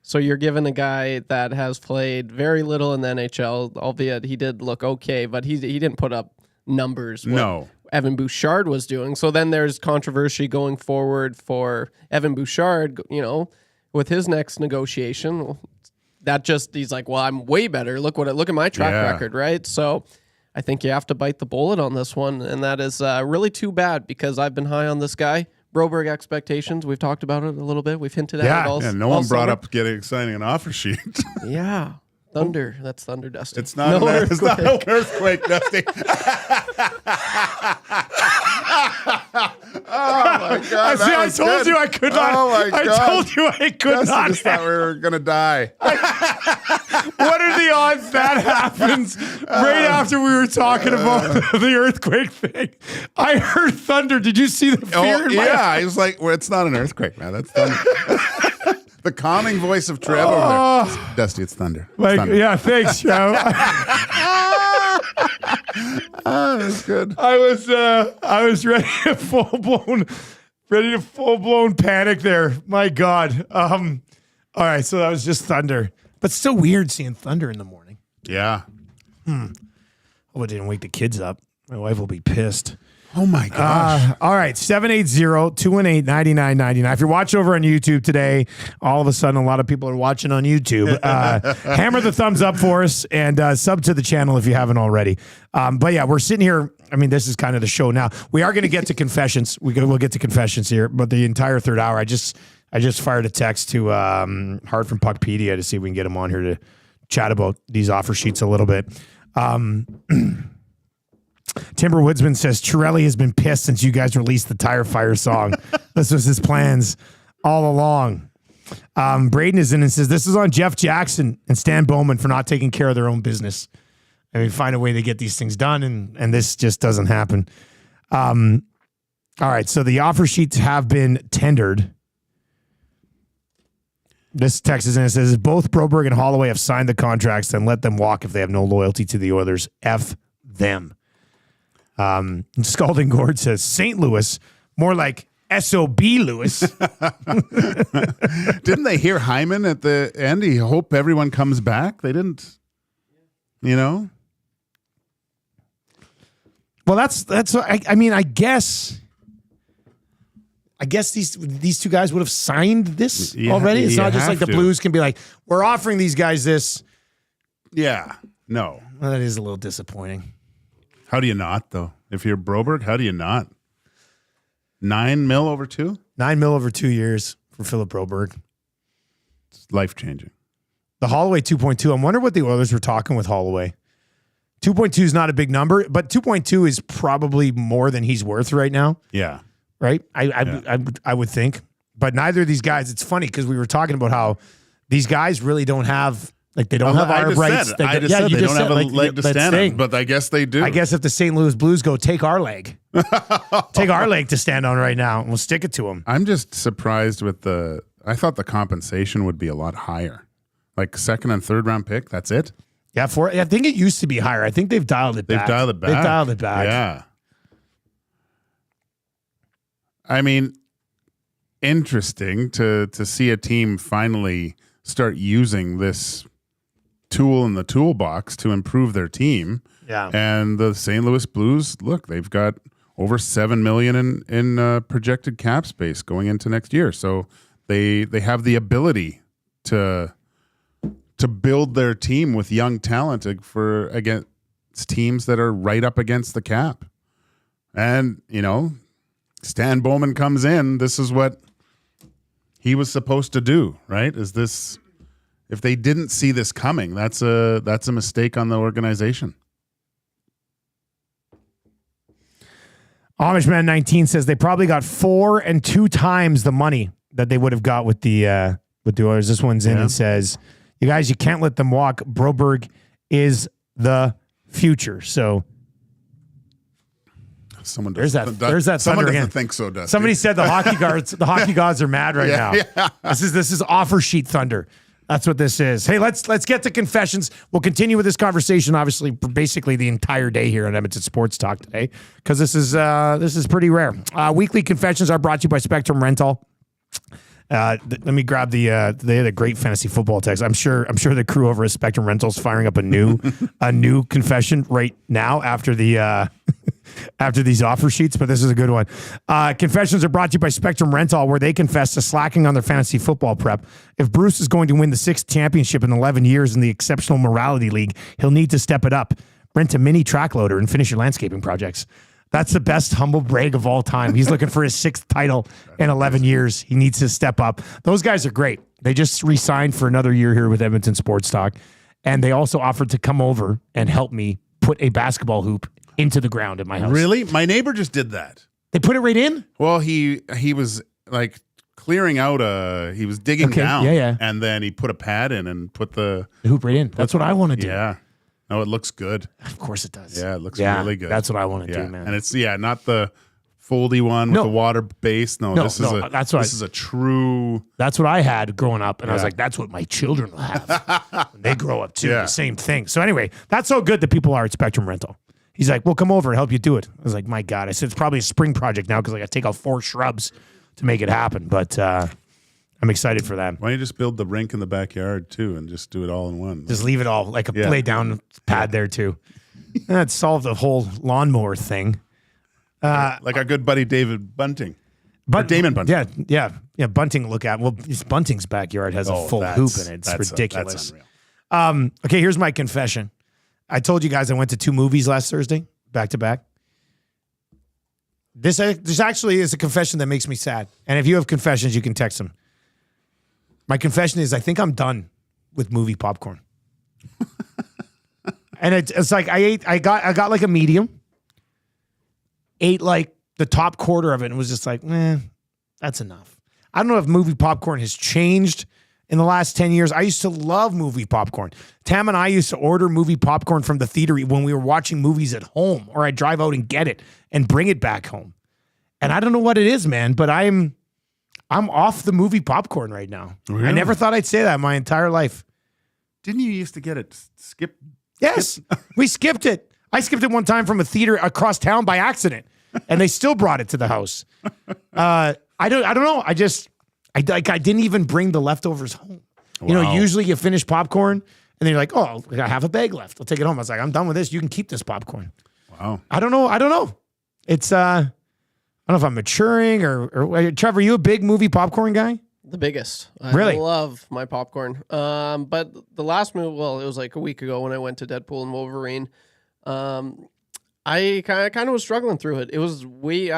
So you're giving a guy that has played very little in the NHL, albeit he did look okay, but he didn't put up numbers. No. Evan Bouchard was doing. So then there's controversy going forward for Evan Bouchard, with his next negotiation. He's like, well, I'm way better. Look at my track record, right? So I think you have to bite the bullet on this one, and that is really too bad because I've been high on this guy. Broberg expectations, we've talked about it a little bit. We've hinted at it all. Yeah, no one brought up signing an offer sheet. Yeah. Thunder. That's Thunder, Dusty. It's not it's not an earthquake, Dusty. Oh my God! I told you I could not. Oh my God! I told you I could not. Just thought we were gonna die. What are the odds that happens right after we were talking about the earthquake thing? I heard thunder. Did you see the fear in my eyes? I was like, well, it's not an earthquake, man. That's thunder. The calming voice of Trev over there. Dusty, it's thunder. It's thunder. Yeah, thanks, Joe. That's good. I was ready to full blown panic there. My God. All right, so that was just thunder. But still weird seeing thunder in the morning. Yeah. Hope it didn't wake the kids up. My wife will be pissed. Oh, my gosh. All right, 780-218-9999. If you're watching over on YouTube today, all of a sudden a lot of people are watching on YouTube. Hammer the thumbs up for us and sub to the channel if you haven't already. But yeah, we're sitting here. I mean, this is kind of the show now. We are going to get to confessions. We'll get to confessions here, but the entire third hour, I just fired a text to Hart from Puckpedia to see if we can get him on here to chat about these offer sheets a little bit. Timber Woodsman says Chiarelli has been pissed since you guys released the Tire Fire song. This was his plans all along. Braden is in and says this is on Jeff Jackson and Stan Bowman for not taking care of their own business. I mean, find a way to get these things done, and this just doesn't happen. All right, so the offer sheets have been tendered. This text is in and says both Broberg and Holloway have signed the contracts, then let them walk if they have no loyalty to the Oilers. F them. Scalding Gourd says St. Louis, more like SOB Louis. Didn't they hear Hyman at the end? He hope everyone comes back. They didn't, Well, that's. I mean, I guess these two guys would have signed this already. It's not just like the Blues can be like, we're offering these guys this. Yeah. No. Well, that is a little disappointing. How do you not, though? If you're Broberg, how do you not? 9 mil over 2? 9 mil over 2 years for Philip Broberg. It's life-changing. The Holloway 2.2, I'm wondering what the Oilers were talking with Holloway. 2.2 is not a big number, but 2.2 is probably more than he's worth right now. Yeah. Right? I would think. But neither of these guys, it's funny because we were talking about how these guys really don't have... Like they don't have our rights. I just said they don't have a leg to stand on, but I guess they do. I guess if the St. Louis Blues go, take our leg. Take our leg to stand on right now, and we'll stick it to them. I'm just surprised with I thought the compensation would be a lot higher. Like second and third round pick, that's it? Yeah, I think it used to be higher. I think they've dialed it back. They've dialed it back. Yeah. I mean, interesting to see a team finally start using this tool in the toolbox to improve their team. Yeah. And the St. Louis Blues, look, they've got over $7 million in projected cap space going into next year. So they have the ability to build their team with young talent against teams that are right up against the cap. And, Stan Bowman comes in, this is what he was supposed to do, right? If they didn't see this coming, that's a mistake on the organization. Amishman 19 says they probably got 4 and 2 times the money that they would have got with the Oilers. This one's in and says, "You guys, you can't let them walk. Broberg is the future." So someone there's that someone thunder doesn't think so, Dusty. Somebody said the hockey gods are mad right now. Yeah. This is offer sheet thunder. That's what this is. Hey, let's get to confessions. We'll continue with this conversation, obviously, basically the entire day here on Edmonton Sports Talk today, because this is pretty rare. Weekly confessions are brought to you by Spectrum Rental. Let me grab they had a great fantasy football text. I'm sure the crew over at Spectrum Rental's firing up a new confession right now after these offer sheets, but this is a good one. Confessions are brought to you by Spectrum Rental, where they confess to slacking on their fantasy football prep. If Bruce is going to win the 6th championship in 11 years in the Exceptional Morality League, he'll need to step it up. Rent a mini track loader and finish your landscaping projects. That's the best humble brag of all time. He's looking for his 6th title in 11 years. He needs to step up. Those guys are great. They just re-signed for another year here with Edmonton Sports Talk, and they also offered to come over and help me put a basketball hoop into the ground at my house. Really? My neighbor just did that. They put it right in? Well, he was like clearing out he was digging down. Yeah. And then he put a pad in and put the hoop right in. That's what I want to do. Yeah. No, it looks good. Of course it does. Yeah, it looks really good. That's what I want to do, man. And it's not the foldy one with the water base. No, this is a true. That's what I had growing up, and I was like, that's what my children will have when they grow up too. The same thing. So anyway, that's so good that people are at Spectrum Rental. He's like, "We'll come over and help you do it." I was like, "My God!" I said, "It's probably a spring project now because I got to take out 4 shrubs to make it happen." But I I'm excited for that. Why don't you just build the rink in the backyard too, and just do it all in one? Just leave it all like a lay down pad there too. That solved the whole lawnmower thing. Like our good buddy David Bunting. But Damon Bunting. Yeah. Bunting, look at. Well, Bunting's backyard has a full hoop in it. It's ridiculous. That's unreal. Okay, here's my confession. I told you guys I went to 2 movies last Thursday, back to back. This actually is a confession that makes me sad. And if you have confessions, you can text them. My confession is I think I'm done with movie popcorn. And it's like I got like a medium. Ate like the top quarter of it and was just like, that's enough. I don't know if movie popcorn has changed in the last 10 years. I used to love movie popcorn. Tam and I used to order movie popcorn from the theater when we were watching movies at home, or I'd drive out and get it and bring it back home. And I don't know what it is, man, but I'm off the movie popcorn right now. Really? I never thought I'd say that my entire life. Didn't you used to get it skipped? Yes, we skipped it. I skipped it one time from a theater across town by accident, and they still brought it to the house. I don't know. I didn't even bring the leftovers home. Wow. You know, usually you finish popcorn, and then you're like, oh, I have a bag left. I'll take it home. I was like, I'm done with this. You can keep this popcorn. Wow. I don't know. It's I don't know if I'm maturing or Trevor, are you a big movie popcorn guy? The biggest. Really? I love my popcorn. But the last movie, well, it was like a week ago when I went to Deadpool and Wolverine. I kind of was struggling through it. It was way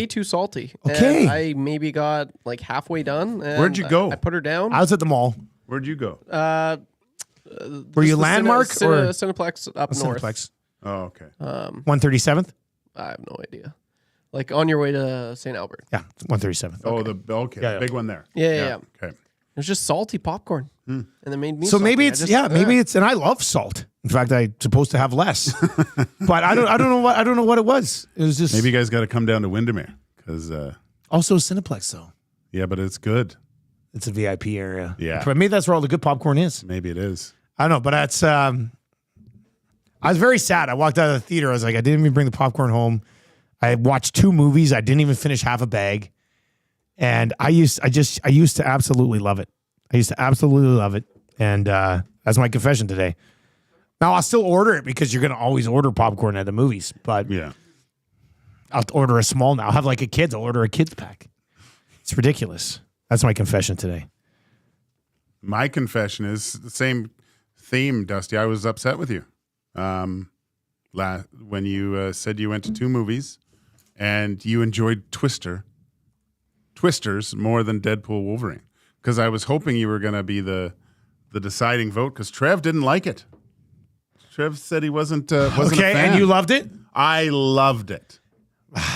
too salty. Okay. And I maybe got like halfway done. And Where'd you go? I put her down. I was at the mall. Where'd you go? Were you Landmark or Cineplex up north? Cineplex. Oh, okay. 137th? I have no idea. Like on your way to St. Albert. Yeah, 137th. Oh, okay. The big one there. Yeah. Okay. It was just salty popcorn, and it made me. So salty. maybe it's and I love salt. In fact, I'm supposed to have less, but I don't know what it was. It was just maybe you guys got to come down to Windermere because also Cineplex though. Yeah, but it's good. It's a VIP area. Yeah, but maybe that's where all the good popcorn is. Maybe it is. I don't know, but that's. I was very sad. I walked out of the theater. I was like, I didn't even bring the popcorn home. I watched 2 movies. I didn't even finish half a bag. And I used to absolutely love it. And that's my confession today. Now I'll still order it because you're going to always order popcorn at the movies, but yeah, I'll order a small now. I'll have like a kid's. I'll order a kid's pack. It's ridiculous. That's my confession today. My confession is the same theme, Dusty. I was upset with you when you said you went to 2 movies and you enjoyed Twisters more than Deadpool Wolverine, because I was hoping you were going to be the deciding vote, because Trev didn't like it. Trev said he wasn't a fan. And you loved it? I loved it.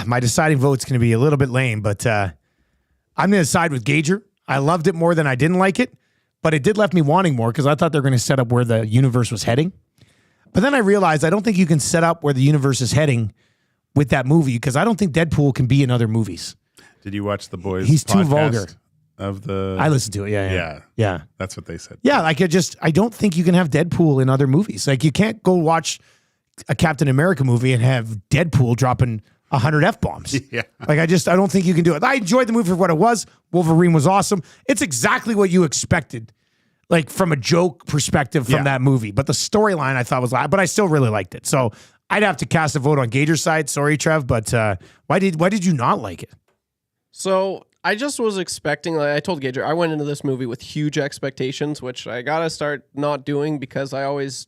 My deciding vote's going to be a little bit lame, but I'm going to side with Gager. I loved it more than I didn't like it, but it did left me wanting more because I thought they were going to set up where the universe was heading. But then I realized I don't think you can set up where the universe is heading with that movie, because I don't think Deadpool can be in other movies. Did you watch the boys? He's too vulgar. I listened to it. Yeah. That's what they said. Yeah, like I don't think you can have Deadpool in other movies. Like you can't go watch a Captain America movie and have Deadpool dropping 100 F-bombs. Yeah. Like I don't think you can do it. I enjoyed the movie for what it was. Wolverine was awesome. It's exactly what you expected, like from a joke perspective from that movie. But the storyline I thought was, but I still really liked it. So I'd have to cast a vote on Gager's side. Sorry, Trev, but why did you not like it? So I just was expecting, like I told Gager, I went into this movie with huge expectations, which I got to start not doing, because I always,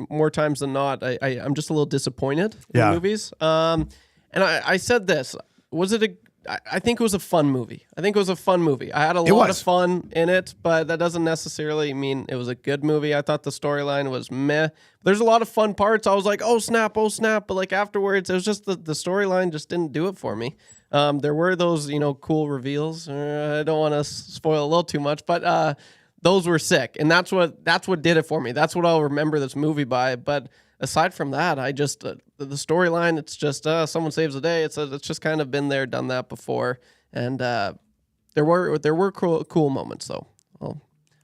more times than not, I'm just a little disappointed in movies. And I said this, I think it was a fun movie. I had a lot of fun in it, but that doesn't necessarily mean it was a good movie. I thought the storyline was meh. There's a lot of fun parts. I was like, oh snap. But like afterwards, it was just the storyline just didn't do it for me. There were those, cool reveals. I don't want to spoil a little too much, but those were sick. And that's what did it for me. That's what I'll remember this movie by. But aside from that, I just the storyline, it's just someone saves the day. It's just kind of been there, done that before. And there were cool moments though.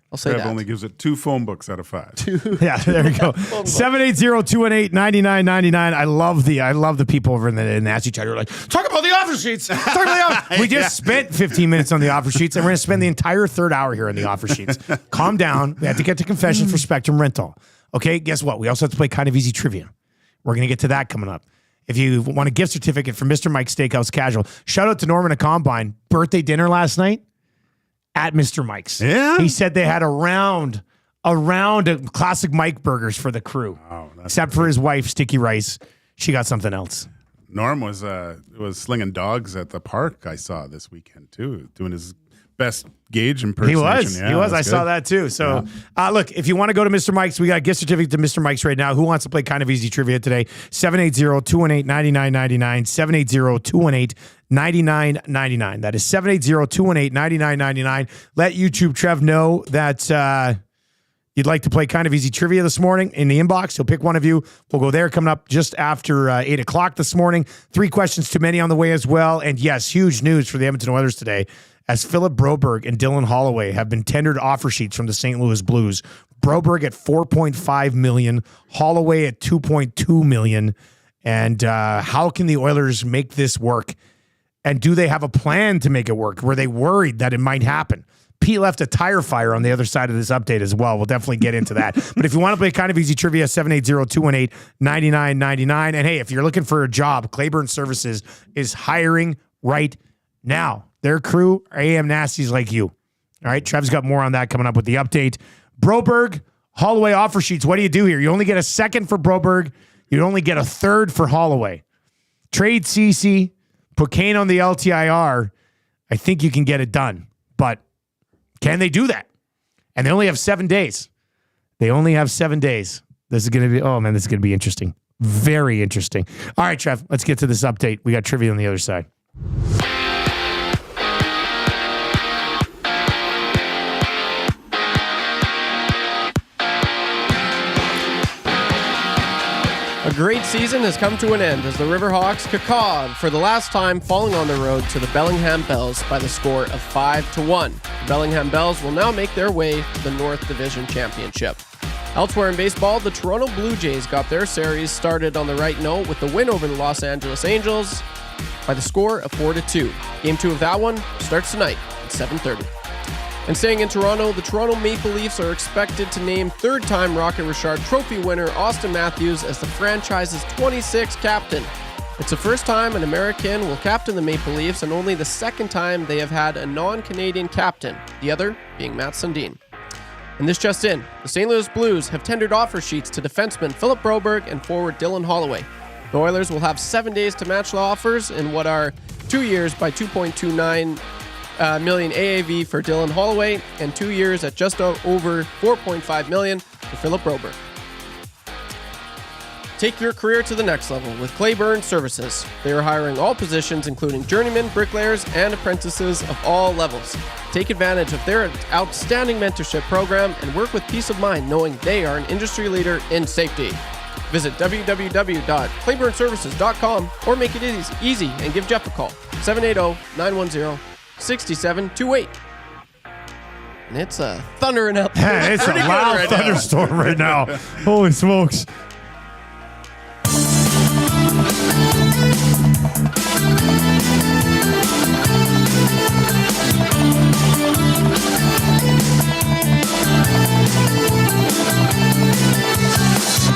I'll say Trev that. only gives it 2 phone books out of 5. Yeah, there we go. 780-218-9999. I love the people over in the nasty chat who are like, talk about the offer sheets. Talk about the offer. We just spent 15 minutes on the offer sheets, and we're going to spend the entire third hour here on the offer sheets. Calm down. We have to get to confession for Spectrum Rental. Okay, guess what? We also have to play Kind of Easy Trivia. We're going to get to that coming up. If you want a gift certificate from Mr. Mike's Steakhouse Casual, shout out to Norman at Combine. Birthday dinner last night at Mr. Mike's. Yeah? He said they had a round of classic Mike burgers for the crew. Wow, except for his wife, Sticky Rice. She got something else. Norm was slinging dogs at the park, I saw this weekend, too, doing his best Gage impersonation. He was. I saw that too. So, look, if you want to go to Mr. Mike's, we got a gift certificate to Mr. Mike's right now. Who wants to play Kind of Easy Trivia today? 780-218-9999. 780-218-9999. That is 780-218-9999. Let YouTube Trev know that you'd like to play Kind of Easy Trivia this morning in the inbox. He'll pick one of you. We'll go there coming up just after 8 o'clock this morning. 3 questions too many on the way as well. And yes, huge news for the Edmonton Oilers today, as Philip Broberg and Dylan Holloway have been tendered offer sheets from the St. Louis Blues. Broberg at $4.5 million, Holloway at $2.2 million. And how can the Oilers make this work? And do they have a plan to make it work? Were they worried that it might happen? Pete left a tire fire on the other side of this update as well. We'll definitely get into that. But if you want to play Kind of Easy Trivia, 780-218-9999. And hey, if you're looking for a job, Claiborne Services is hiring right now. Their crew are AM nasties like you. All right, Trev's got more on that coming up with the update. Broberg, Holloway offer sheets. What do you do here? You only get a second for Broberg. You only get a third for Holloway. Trade CC, put Kane on the LTIR. I think you can get it done. But can they do that? And they only have 7 days. This is going to be, this is going to be interesting. Very interesting. All right, Trev, let's get to this update. We got trivia on the other side. A great season has come to an end as the Riverhawks cacawed for the last time, falling on the road to the Bellingham Bells by the score of 5-1. The Bellingham Bells will now make their way to the North Division Championship. Elsewhere in baseball, the Toronto Blue Jays got their series started on the right note with the win over the Los Angeles Angels by the score of 4-2. Game 2 of that one starts tonight at 7:30. And staying in Toronto, the Toronto Maple Leafs are expected to name third-time Rocket Richard Trophy winner Auston Matthews as the franchise's 26th captain. It's the first time an American will captain the Maple Leafs and only the second time they have had a non-Canadian captain, the other being Matt Sundin. And this just in, the St. Louis Blues have tendered offer sheets to defenseman Philip Broberg and forward Dylan Holloway. The Oilers will have 7 days to match the offers in what are 2 years by $2.29 million AAV for Dylan Holloway and 2 years at just over $4.5 million for Philip Broberg. Take your career to the next level with Claiborne Services. They are hiring all positions, including journeymen, bricklayers, and apprentices of all levels. Take advantage of their outstanding mentorship program and work with peace of mind knowing they are an industry leader in safety. Visit www.claiborneservices.com or make it easy and give Jeff a call. 780-910-6728. And it's thundering out there. It's a loud thunderstorm right now. Holy smokes.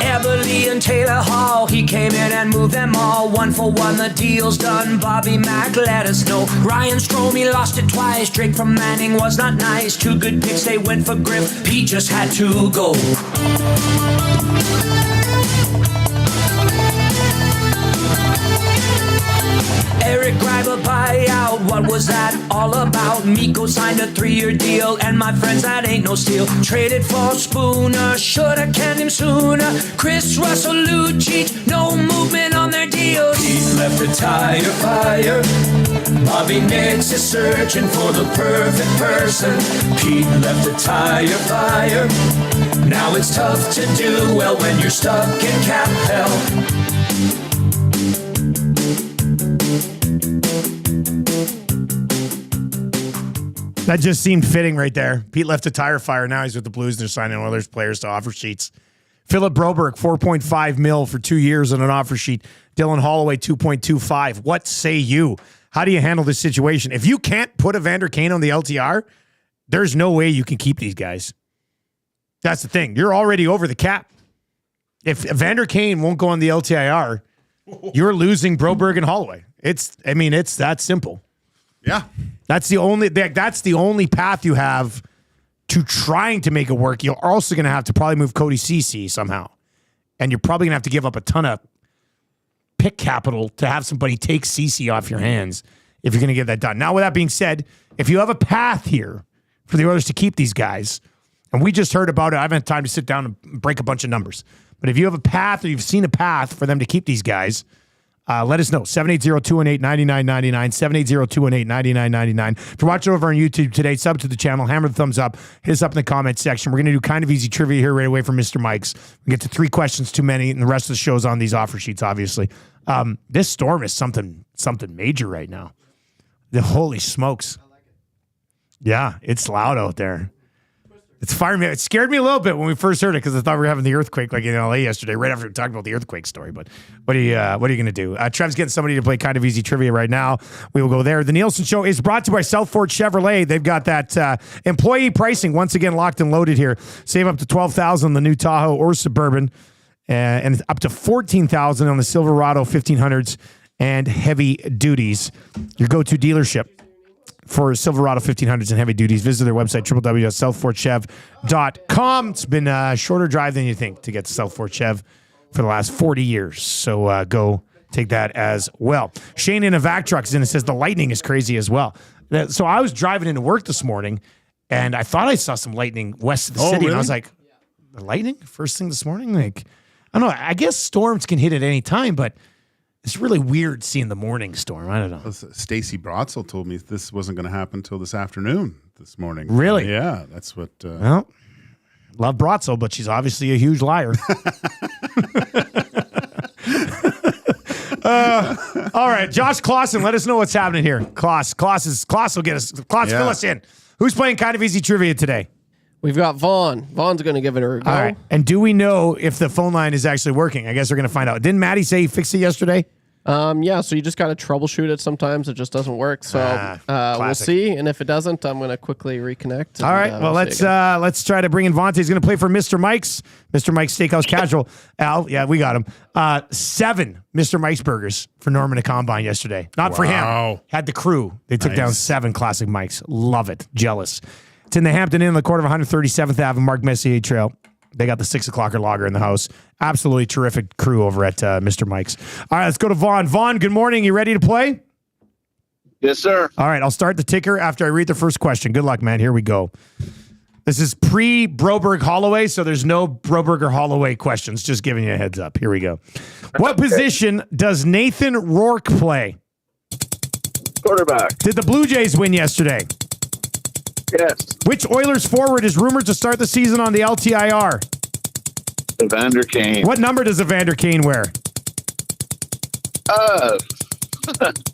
Everly and Taylor Hall, he came in and moved them all. 1 for 1, the deal's done. Bobby Mack let us know. Ryan Strome, he lost it twice. Drake from Manning was not nice. 2 good picks, they went for Griff. Pete just had to go. Eric Greiber buyout, what was that all about? Miko signed a 3-year deal, and my friends, that ain't no steal. Traded for Spooner, shoulda canned him sooner. Chris Russell, Lucic, no movement on their deal. Pete left the tire fire. Bobby Nix is searching for the perfect person. Pete left the tire fire. Now it's tough to do well when you're stuck in cap hell. That just seemed fitting right there. Pete left a tire fire. Now he's with the Blues. They're signing Oilers players to offer sheets. Philip Broberg, $4.5 million for 2 years on an offer sheet. Dylan Holloway, $2.25. What say you? How do you handle this situation? If you can't put Evander Kane on the LTR, there's no way you can keep these guys. That's the thing. You're already over the cap. If Evander Kane won't go on the LTIR, you're losing Broberg and Holloway. It's that simple. Yeah. That's the only path you have to trying to make it work. You're also going to have to probably move Cody Ceci somehow. And you're probably going to have to give up a ton of pick capital to have somebody take Ceci off your hands if you're going to get that done. Now, with that being said, if you have a path here for the Oilers to keep these guys, and we just heard about it, I haven't had time to sit down and break a bunch of numbers. But if you have a path or you've seen a path for them to keep these guys, let us know. 780-218-9999, 780-218-9999. If you're watching over on YouTube today, sub to the channel, hammer the thumbs up, hit us up in the comments section. We're going to do kind of easy trivia here right away from Mr. Mike's. We get to 3 questions too many, and the rest of the show's on these offer sheets, obviously. This storm is something major right now. The holy smokes. Yeah, it's loud out there. It's firing me. It scared me a little bit when we first heard it because I thought we were having the earthquake like in LA yesterday, right after we talked about the earthquake story. But what are you going to do? Trev's getting somebody to play kind of easy trivia right now. We will go there. The Nielson Show is brought to you by Southford Chevrolet. They've got that employee pricing once again locked and loaded here. Save up to $12,000 on the new Tahoe or Suburban, and up to $14,000 on the Silverado 1500s and heavy duties. Your go-to dealership for Silverado 1500s and heavy duties. Visit their website, www.southfordchev.com. It's been a shorter drive than you think to get to Southford Chev for the last 40 years. So go take that as well. Shane in a vac truck is in and says the lightning is crazy as well. So I was driving into work this morning, and I thought I saw some lightning west of the city. Really? And I was like, the lightning? First thing this morning? Like, I don't know. I guess storms can hit at any time, but it's really weird seeing the morning storm. I don't know. Stacy Brotzel told me this wasn't going to happen until this afternoon, this morning. Really? Yeah, that's what... Well, love Brotzel, but she's obviously a huge liar. All right, Josh Clausen, let us know what's happening here. Claus will get us. Claus, fill us in. Who's playing kind of easy trivia today? We've got Vaughn. Vaughn's going to give it a go. All right. And do we know if the phone line is actually working? I guess we're going to find out. Didn't Maddie say he fixed it yesterday? Yeah, so you just got to troubleshoot it. Sometimes it just doesn't work. So we'll see. And if it doesn't, I'm going to quickly reconnect. All right. Well, let's try to bring in Vontae. He's going to play for Mr. Mike's Steakhouse Casual. Al, yeah, we got him. 7 Mr. Mike's burgers for Norman at Combine yesterday. Not for him. Had the crew. They took down 7 classic Mike's. Love it. Jealous. It's in the Hampton Inn on the corner of 137th Ave and Mark Messier Trail. They got the 6 o'clocker lager in the house. Absolutely terrific crew over at Mr. Mike's. All right, let's go to Vaughn. Vaughn, good morning. You ready to play? Yes, sir. All right, I'll start the ticker after I read the first question. Good luck, man. Here we go. This is pre-Broberg Holloway, so there's no Broberg or Holloway questions. Just giving you a heads up. Here we go. What position does Nathan Rourke play? Quarterback. Did the Blue Jays win yesterday? Yes. Which Oilers forward is rumored to start the season on the LTIR? Evander Kane. What number does Evander Kane wear? I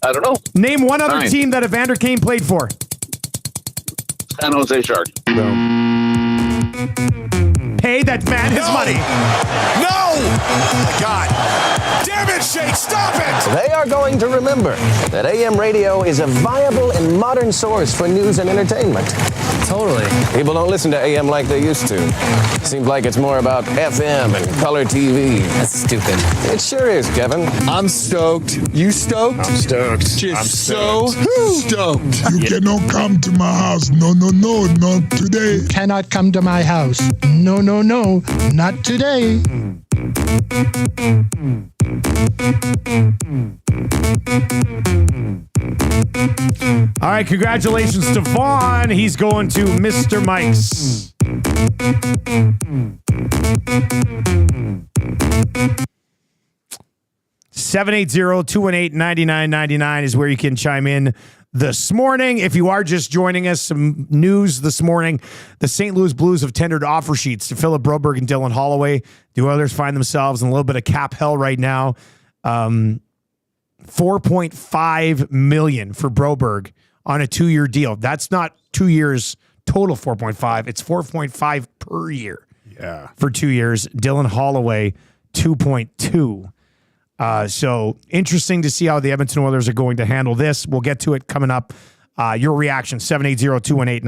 don't know. Name one other team that Evander Kane played for. San Jose Sharks. Pay that man his money. No! Oh, God. Damn it, Shake, stop it! They are going to remember that AM radio is a viable and modern source for news and entertainment. Totally. People don't listen to AM like they used to. Seems like it's more about FM and color TV. That's stupid. It sure is, Kevin. I'm stoked. You stoked? I'm stoked. Just so stoked. You cannot come to my house. No, not today. Cannot come to my house. No, not today. All right, congratulations to Vaughn. He's going to Mr. Mike's. 780-218-9999 is where you can chime in this morning. If you are just joining us, some news this morning. The St. Louis Blues have tendered offer sheets to Philip Broberg and Dylan Holloway. The Oilers find themselves in a little bit of cap hell right now. $4.5 million for Broberg on a 2-year deal. That's not 2 years total 4.5. It's 4.5 per year. Yeah. For 2 years. Dylan Holloway, 2.2. So interesting to see how the Edmonton Oilers are going to handle this. We'll get to it coming up. Your reaction, 780-218-9999,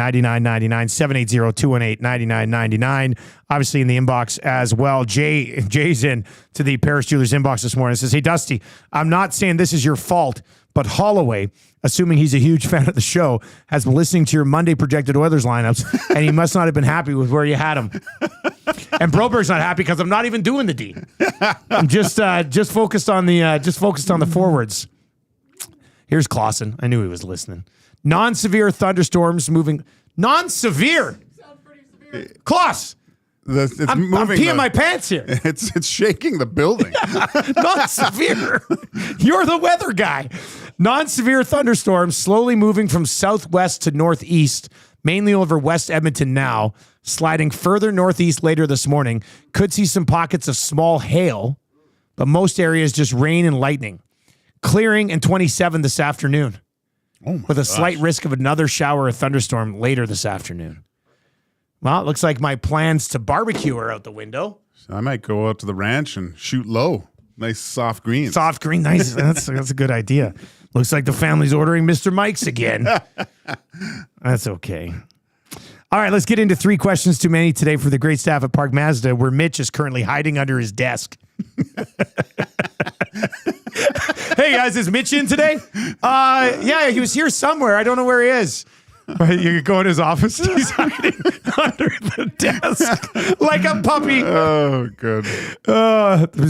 780-218-9999. Obviously in the inbox as well. Jay's in to the Paris Jewelers inbox this morning. It says, hey, Dusty, I'm not saying this is your fault, but Holloway, assuming he's a huge fan of the show, has been listening to your Monday projected Oilers lineups, and he must not have been happy with where you had him. And Broberg's not happy because I'm not even doing the D. I'm just focused on the forwards. Here's Clausen. I knew he was listening. Non-severe thunderstorms moving. Non-severe. Sounds pretty severe. Klaus. I'm peeing my pants here. It's shaking the building. Non-severe. You're the weather guy. Non-severe thunderstorms slowly moving from southwest to northeast, mainly over West Edmonton now, sliding further northeast later this morning. Could see some pockets of small hail, but most areas just rain and lightning. Clearing and 27 this afternoon. With a slight risk of another shower or thunderstorm later this afternoon. Well, it looks like my plans to barbecue are out the window. So I might go out to the ranch and shoot low. Nice soft green. Soft green, nice. That's a good idea. Looks like the family's ordering Mr. Mike's again. That's okay. All right, let's get into 3 questions too many today for the great staff at Park Mazda, where Mitch is currently hiding under his desk. Hey guys, is Mitch in today? Yeah, he was here somewhere. I don't know where he is. You go in his office. He's hiding under the desk like a puppy. Oh, good.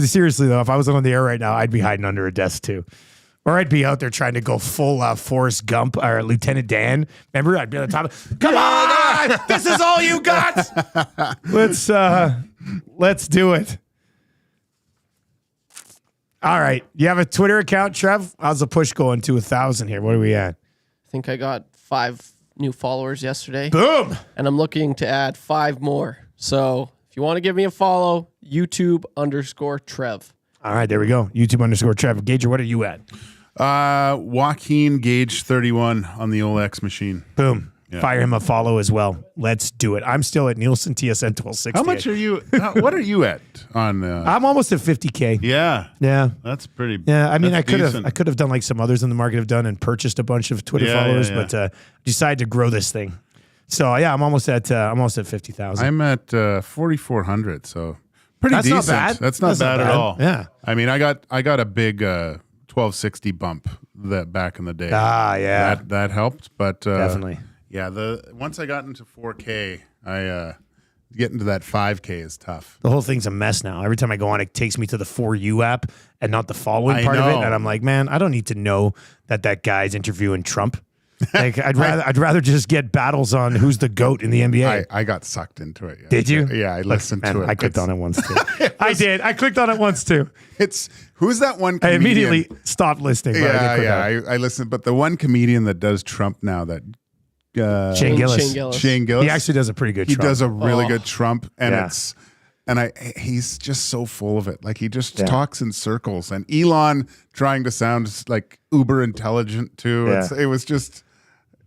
Seriously though, if I wasn't on the air right now, I'd be hiding under a desk too. Or I'd be out there trying to go full Forrest Gump or Lieutenant Dan. Remember, I'd be on the top of, come on, this is all you got. Let's do it. All right. You have a Twitter account, Trev? How's the push going to 1,000 here? What are we at? I think I got 5 new followers yesterday. Boom. And I'm looking to add 5 more. So if you want to give me a follow, YouTube_Trev. All right, there we go. YouTube_Trev. Gager, what are you at? Joaquin Gage 31 on the old X machine. Boom. Yeah. Fire him a follow as well. Let's do it. I'm still at Nielson TSN 1260. How much are you? What are you at on? I'm almost at 50K. Yeah, that's pretty. Yeah, I mean, I decent. could have done like some others in the market have done and purchased a bunch of Twitter followers, but decided to grow this thing. So yeah, I'm almost at 50,000. I'm at 4,400. So pretty That's decent. not bad. That's not bad at all. Yeah. I mean, I got a big 1260 bump that back in the day. Yeah. That helped, but Definitely. Yeah, once I got into 4K, I getting to that 5K is tough. The whole thing's a mess now. Every time I go on, it takes me to the For You app and not the following part of it. And I'm like, man, I don't need to know that guy's interviewing Trump. Like, I'd rather just get battles on who's the GOAT in the NBA. I got sucked into it. Yeah. Did you? Yeah, I listened to it. I clicked on it once too. I did. I clicked on it once too. Who's that one comedian? I immediately stopped listening. I listened. But the one comedian that does Trump now, that Shane Gillis. He actually does a pretty good Trump. He does a really good Trump, and he's just so full of it. Like, he just talks in circles. And Elon trying to sound like uber intelligent too. Yeah.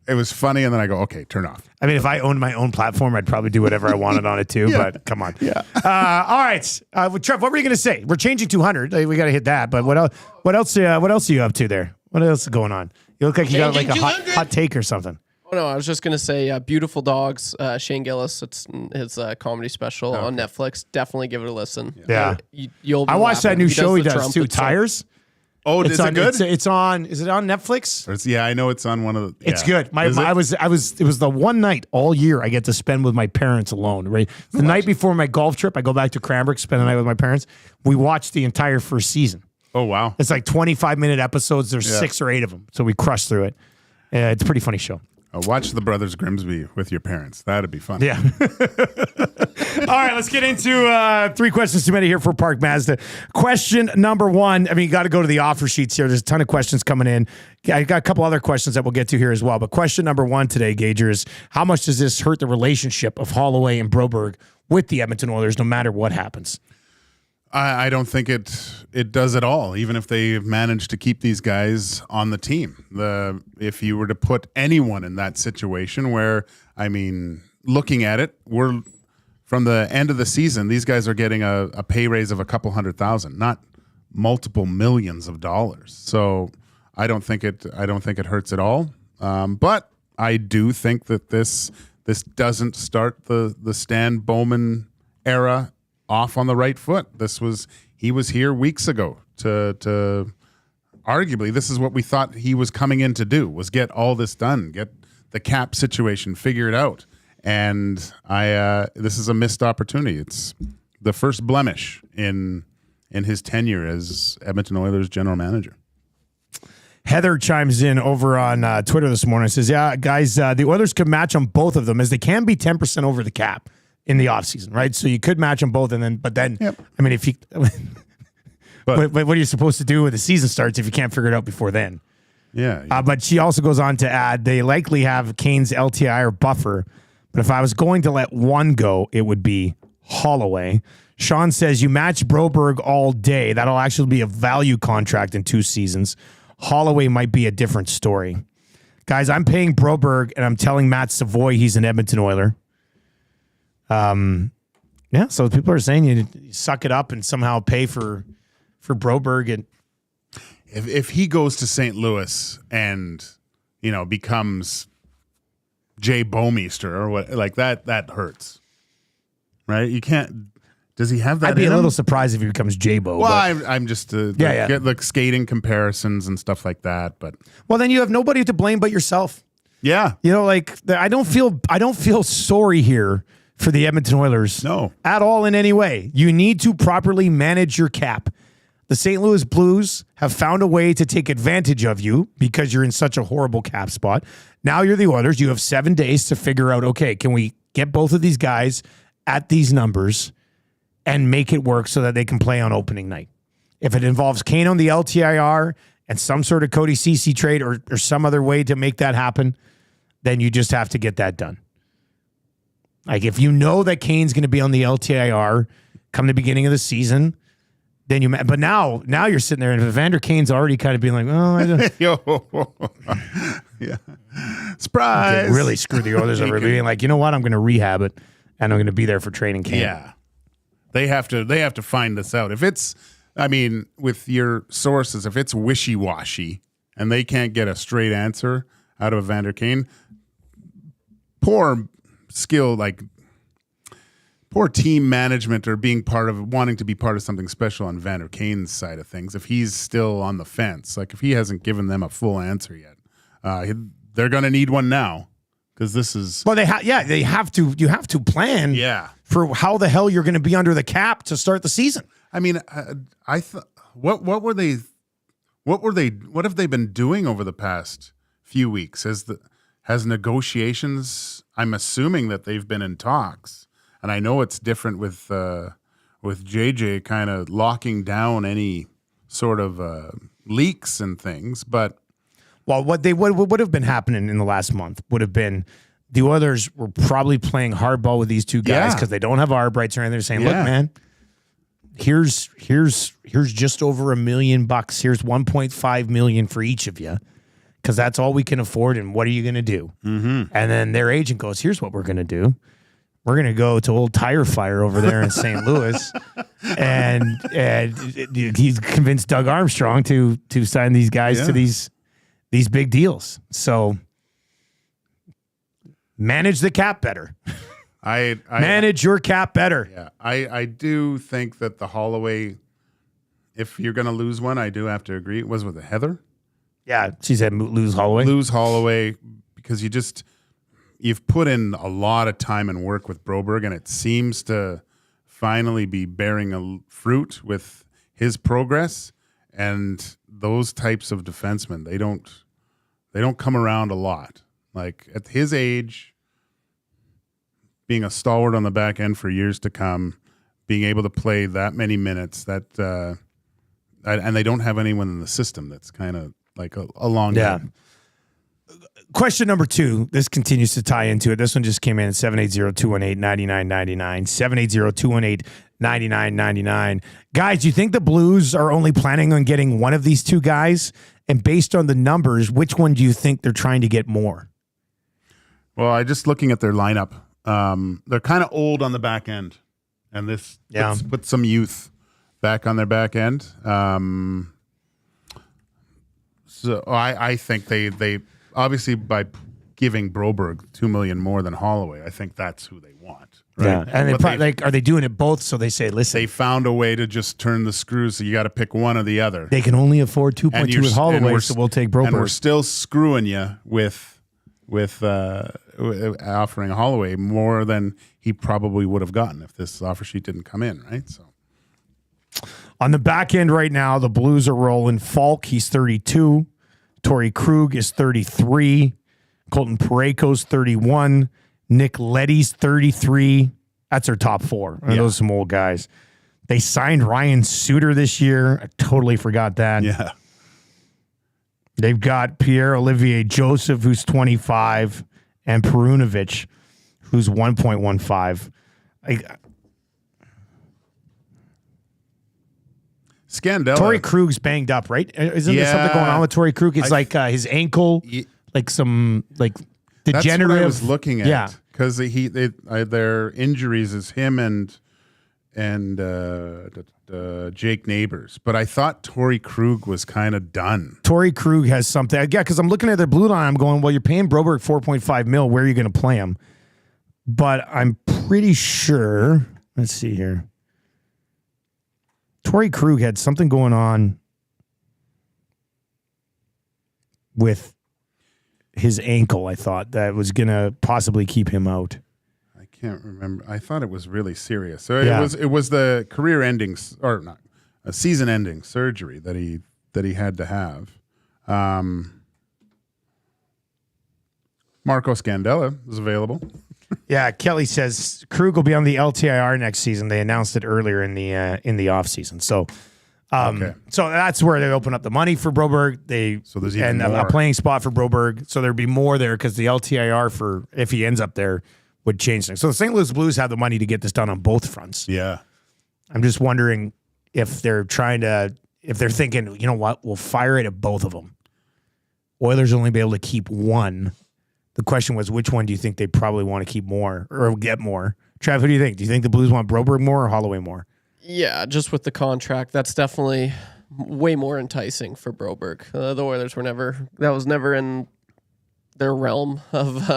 It was funny, and then I go, okay, turn off. I mean, if I owned my own platform, I'd probably do whatever I wanted on it too. But come on. Yeah. All right, Trev, what were you going to say? We're changing 200. We got to hit that. But what else? What else are you up to there? What else is going on? You look like you got like a hot take or something. Oh, no, I was just going to say Beautiful Dogs, Shane Gillis. It's his comedy special on Netflix. Definitely give it a listen. Yeah. You'll I watched that new show he does too, Trump. Tires. Oh, is it good? It's on. Is it on Netflix? Yeah, I know it's on one of the. It's good. It was the one night all year I get to spend with my parents alone. Right, the night before my golf trip, I go back to Cranbrook, spend the night with my parents. We watched the entire first season. Oh wow! It's like 25-minute episodes. There's 6 or 8 of them, so we crushed through it. It's a pretty funny show. Watch the Brothers Grimsby with your parents. That'd be fun. Yeah. All right, let's get into 3 questions too many here for Park Mazda. Question number 1. I mean, you got to go to the offer sheets here. There's a ton of questions coming in. I got a couple other questions that we'll get to here as well. But question number 1 today, Gager, is how much does this hurt the relationship of Holloway and Broberg with the Edmonton Oilers, no matter what happens? I don't think it does at all, even if they manage to keep these guys on the team. If you were to put anyone in that situation where, I mean, looking at it, we're from the end of the season, these guys are getting a pay raise of a couple $100,000, not multiple millions of dollars. So I don't think it hurts at all. But I do think that this doesn't start the Stan Bowman era off on the right foot. He was here weeks ago to arguably, this is what we thought he was coming in to do, was get all this done, get the cap situation figured out. And this is a missed opportunity. It's the first blemish in his tenure as Edmonton Oilers general manager. Heather chimes in over on Twitter this morning and says, yeah, guys, the Oilers could match on both of them, as they can be 10% over the cap in the offseason, right? So you could match them both, but then, yep. I mean, if you, but what are you supposed to do when the season starts if you can't figure it out before then? Yeah. But she also goes on to add, they likely have Kane's LTIR buffer, but if I was going to let one go, it would be Holloway. Sean says, you match Broberg all day. That'll actually be a value contract in 2 seasons. Holloway might be a different story. Guys, I'm paying Broberg, and I'm telling Matt Savoy he's an Edmonton Oiler. Yeah, so people are saying you suck it up and somehow pay for Broberg. And if he goes to St. Louis and becomes Jay Bowmeister or what, like that hurts, right? You can't. Does he have that? I'd be a little surprised if he becomes J-Bo. Well, I'm just get like skating comparisons and stuff like that. But well, then you have nobody to blame but yourself. Yeah, I don't feel sorry here for the Edmonton Oilers. No, at all in any way. You need to properly manage your cap. The St. Louis Blues have found a way to take advantage of you because you're in such a horrible cap spot. Now you're the Oilers. You have 7 days to figure out, okay, can we get both of these guys at these numbers and make it work so that they can play on opening night? If it involves Kane on the LTIR and some sort of Cody Ceci trade or some other way to make that happen, then you just have to get that done. Like, if you know that Kane's going to be on the LTIR come the beginning of the season, then but now you're sitting there and Evander Kane's already kind of being like, oh, I don't. Yeah. Surprise. Really screw the Oilers over being like, you know what? I'm going to rehab it and I'm going to be there for training camp. Yeah. They have to find this out. If it's, with your sources, if it's wishy-washy and they can't get a straight answer out of Evander Kane, poor team management or wanting to be part of something special on Evander Kane's side of things. If he's still on the fence, like if he hasn't given them a full answer yet, they're going to need one now because this is. Well, they have to. You have to plan. Yeah. For how the hell you're going to be under the cap to start the season. I mean, I thought what have they been doing over the past few weeks? Has negotiations? I'm assuming that they've been in talks, and I know it's different with JJ kind of locking down any sort of leaks and things. But well, what would have been happening in the last month would have been the Oilers were probably playing hardball with these two guys because they don't have Arbrights or anything. They're saying, look, man, here's just over $1 million. Here's $1.5 million for each of you. Because that's all we can afford, and what are you going to do? Mm-hmm. And then their agent goes, here's what we're going to do. We're going to go to old Tire Fire over there in St. Louis, and he's convinced Doug Armstrong to sign these guys to these big deals. So manage the cap better. I manage your cap better. Yeah, I do think that the Holloway, if you're going to lose one, I do have to agree. It was with Heather. Yeah, she said lose Holloway. Lose Holloway because you've put in a lot of time and work with Broberg, and it seems to finally be bearing a fruit with his progress. And those types of defensemen, they don't come around a lot. Like at his age, being a stalwart on the back end for years to come, being able to play that many minutes, and they don't have anyone in the system that's kind of like a long game. Question number 2. This continues to tie into it. This one just came in at 780-218-9999. $99.99. Guys, do you think the Blues are only planning on getting one of these two guys? And based on the numbers, which one do you think they're trying to get more? Well, I just looking at their lineup. They're kind of old on the back end, and this puts some youth back on their back end. So I think they obviously by giving Broberg $2 million more than Holloway, I think that's who they want. Right? Yeah, and are they doing it both? So they say, listen, they found a way to just turn the screws. So you got to pick one or the other. They can only afford 2.2 with Holloway, so we'll take Broberg. And we're still screwing you with offering Holloway more than he probably would have gotten if this offer sheet didn't come in, right? So on the back end right now, the Blues are rolling Falk. He's 32. Torrey Krug is 33. Colton Parayko's 31. Nick Leddy's 33. That's our top four. Those are some old guys. They signed Ryan Suter this year. I totally forgot that. Yeah. They've got Pierre-Olivier Joseph, who's 25, and Perunovic, who's 1.15. Scandella. Torrey Krug's banged up, right? Isn't there something going on with Torrey Krug? It's his ankle, some degenerative. That's what I was looking at. Yeah, because their injuries is him and Jake Neighbors, but I thought Torrey Krug was kind of done. Torrey Krug has something. Yeah, because I'm looking at their blue line. I'm going, well, you're paying Broberg $4.5 million. Where are you going to play him? But I'm pretty sure. Let's see here. Torrey Krug had something going on with his ankle, I thought, that was going to possibly keep him out. I can't remember. I thought it was really serious. So it was the career-ending, or not, a season-ending surgery that he had to have. Marco Scandella is available. Yeah, Kelly says Krug will be on the LTIR next season. They announced it earlier in the offseason. So, so that's where they open up the money for Broberg. There's even more. A playing spot for Broberg. So there'd be more there because the LTIR for if he ends up there would change things. So the St. Louis Blues have the money to get this done on both fronts. Yeah, I'm just wondering if they're thinking, you know what, we'll fire it at both of them. Oilers only be able to keep one. The question was, which one do you think they probably want to keep more or get more? Trav, who do you think? Do you think the Blues want Broberg more or Holloway more? Yeah, just with the contract, that's definitely way more enticing for Broberg. The Oilers that was never in their realm of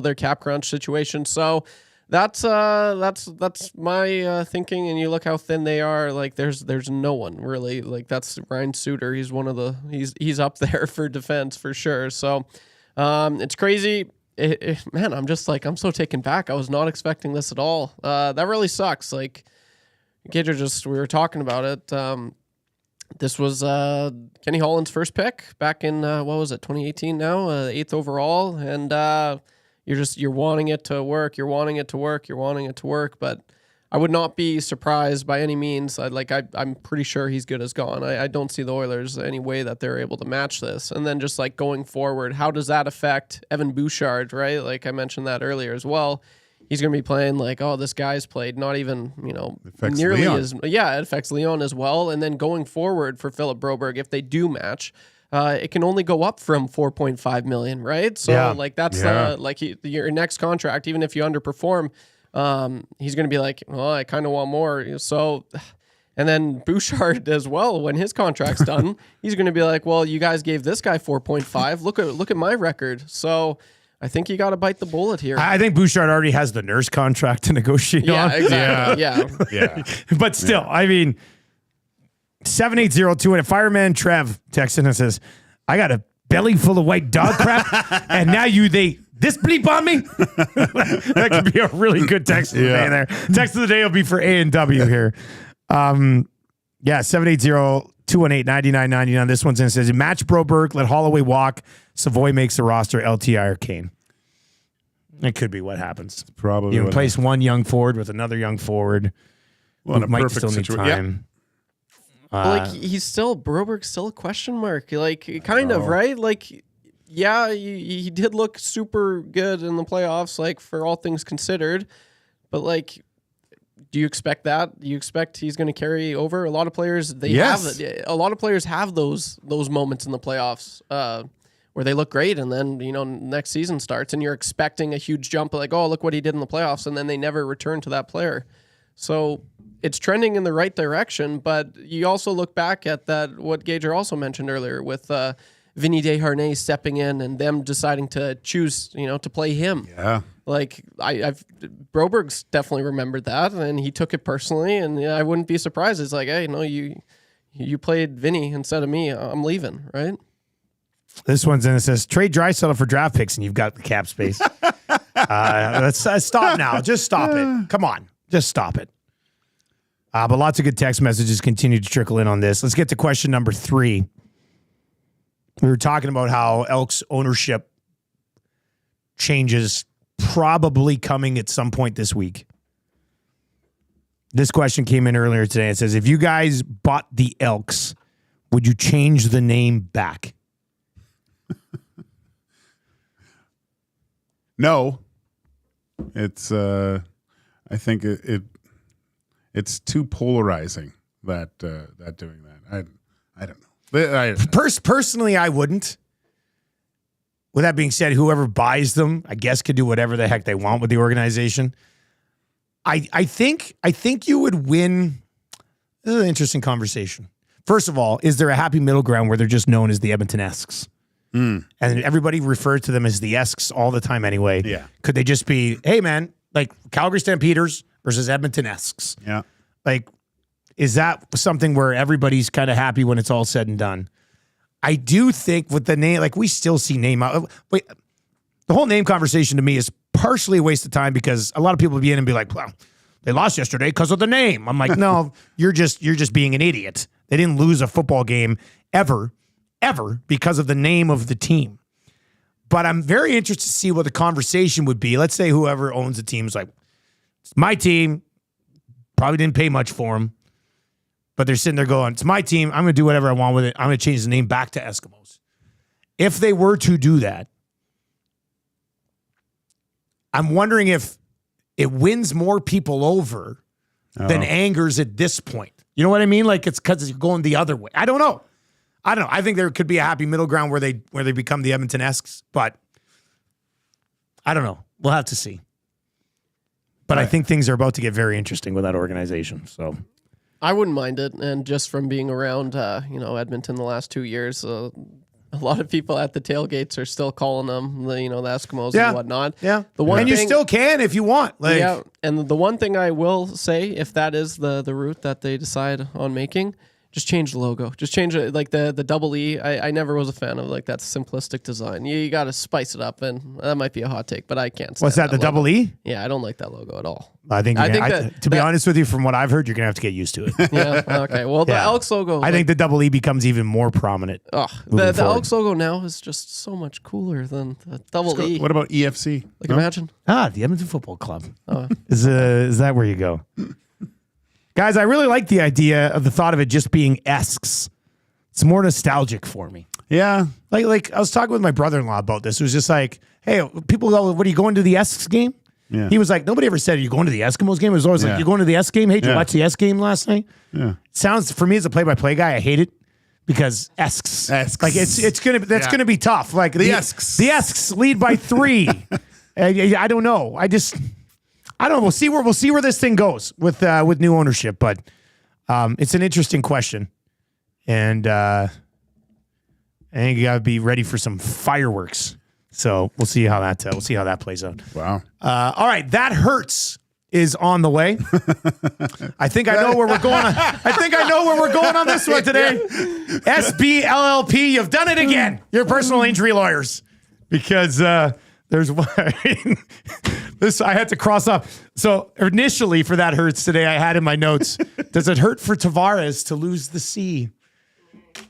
their cap crunch situation. So that's my thinking. And you look how thin they are. Like there's no one really. Like that's Ryan Suter. He's one of he's up there for defense for sure. So. It's crazy. Man, I'm so taken back. I was not expecting this at all. That really sucks. Like, Gager we were talking about it. This was Kenny Holland's first pick back in, 2018 now, 8th overall. And you're wanting it to work. You're wanting it to work. But I would not be surprised by any means. I'm pretty sure he's good as gone. I don't see the Oilers any way that they're able to match this. And then just going forward, how does that affect Evan Bouchard, right? Like I mentioned that earlier as well. He's going to be playing this guy's played not even, nearly Leon. it affects Leon as well. And then going forward for Philip Broberg, if they do match, it can only go up from $4.5 million, right? So that's your next contract, even if you underperform, he's going to be like, well, I kind of want more. So, and then Bouchard as well, when his contract's done, he's going to be like, well, you guys gave this guy 4.5. Look at my record. So I think you got to bite the bullet here. I think Bouchard already has the Nurse contract to negotiate on. Yeah, exactly. Yeah. But still, I mean, 780-2 and Fireman Trev texting and says, I got a belly full of white dog crap, and now this bleep on me? That could be a really good text of the day there. Text of the day will be for A&W here. 780-218-9999. This one's in. It says, match Broberg, let Holloway walk. Savoy makes the roster, LTIR Kane. It could be what happens. Probably. You replace one young forward with another young forward. Well, in a might perfect still need time. Broberg's still a question mark. Right? Like, yeah, he did look super good in the playoffs, for all things considered. But, Do you expect that? Do you expect he's going to carry over? A lot of players a lot of players have those moments in the playoffs where they look great, and then next season starts, and you're expecting a huge jump, like, oh, look what he did in the playoffs, and then they never return to that player. So it's trending in the right direction, but you also look back at that what Gager also mentioned earlier with Vinny Desharnais stepping in and them deciding to choose, to play him. Yeah. Like Broberg's definitely remembered that, and he took it personally, and I wouldn't be surprised. It's like, hey, no, you played Vinny instead of me. I'm leaving, right? This one's in. It says trade Draisaitl for draft picks, and you've got the cap space. Let's stop now. Just stop it. Come on, just stop it. But lots of good text messages continue to trickle in on this. Let's get to question number 3. We were talking about how Elks ownership changes probably coming at some point this week. This question came in earlier today. It says, if you guys bought the Elks, would you change the name back? No. It's I think it's too polarizing that doing that. I don't know. Personally, I wouldn't. With that being said, whoever buys them, I guess, could do whatever the heck they want with the organization. I think you would win. This is an interesting conversation. First of all, is there a happy middle ground where they're just known as the Edmonton Esks? And everybody refers to them as the Esks all the time anyway. Yeah. Could they just be, hey, man, like Calgary Stampeders versus Edmonton Esks? Yeah. Like, is that something where everybody's kind of happy when it's all said and done? I do think with the name, like we still see name out. Wait, the whole name conversation to me is partially a waste of time because a lot of people would be in and be like, well, they lost yesterday because of the name. I'm like, no, you're just being an idiot. They didn't lose a football game ever because of the name of the team. But I'm very interested to see what the conversation would be. Let's say whoever owns the team is like, it's my team, probably didn't pay much for them. But they're sitting there going, it's my team. I'm going to do whatever I want with it. I'm going to change the name back to Eskimos. If they were to do that, I'm wondering if it wins more people over than angers at this point. You know what I mean? Like it's because it's going the other way. I don't know. I think there could be a happy middle ground where they become the Edmonton Esks, but I don't know. We'll have to see. But I think things are about to get very interesting with that organization. So I wouldn't mind it, and just from being around, Edmonton the last 2 years, a lot of people at the tailgates are still calling them, the Eskimos and whatnot. Yeah, and you still can if you want. Yeah, and the one thing I will say, if that is the route that they decide on making, just change the logo. Just change it, like the double E. I never was a fan of like that simplistic design. You got to spice it up, and that might be a hot take, but I can't. What's that? The logo. double E? Yeah, I don't like that logo at all. I think to be honest with you, from what I've heard, you're gonna have to get used to it. Yeah. Okay. Well, the Elks logo. I think the double E becomes even more prominent. The Elks logo now is just so much cooler than the double E. What about EFC? Like imagine. The Edmonton Football Club. Is that where you go? Guys, I really like the idea of the thought of it just being Esks. It's more nostalgic for me. Yeah. Like I was talking with my brother-in-law about this. It was just like, hey, people go, what are you going to the Esks game? Yeah. He was like, nobody ever said, are you going to the Eskimos game? It was always like, you're going to the S game? Hey, did you watch the S game last night? Yeah. Sounds, for me as a play-by-play guy, I hate it because Esks. Like it's gonna be tough. Like the Esks. The Esks lead by 3. I don't know. I don't know. We'll see where this thing goes with new ownership, but it's an interesting question, and I think you gotta be ready for some fireworks. So we'll see how that plays out. Wow. All right, that hurts is on the way. I think I know where we're going. I think I know where we're going on this one today. SBLLP, you've done it again. Your personal injury lawyers, because there's this I had to cross off. So initially for that hurts today, I had in my notes, does it hurt for Tavares to lose the C?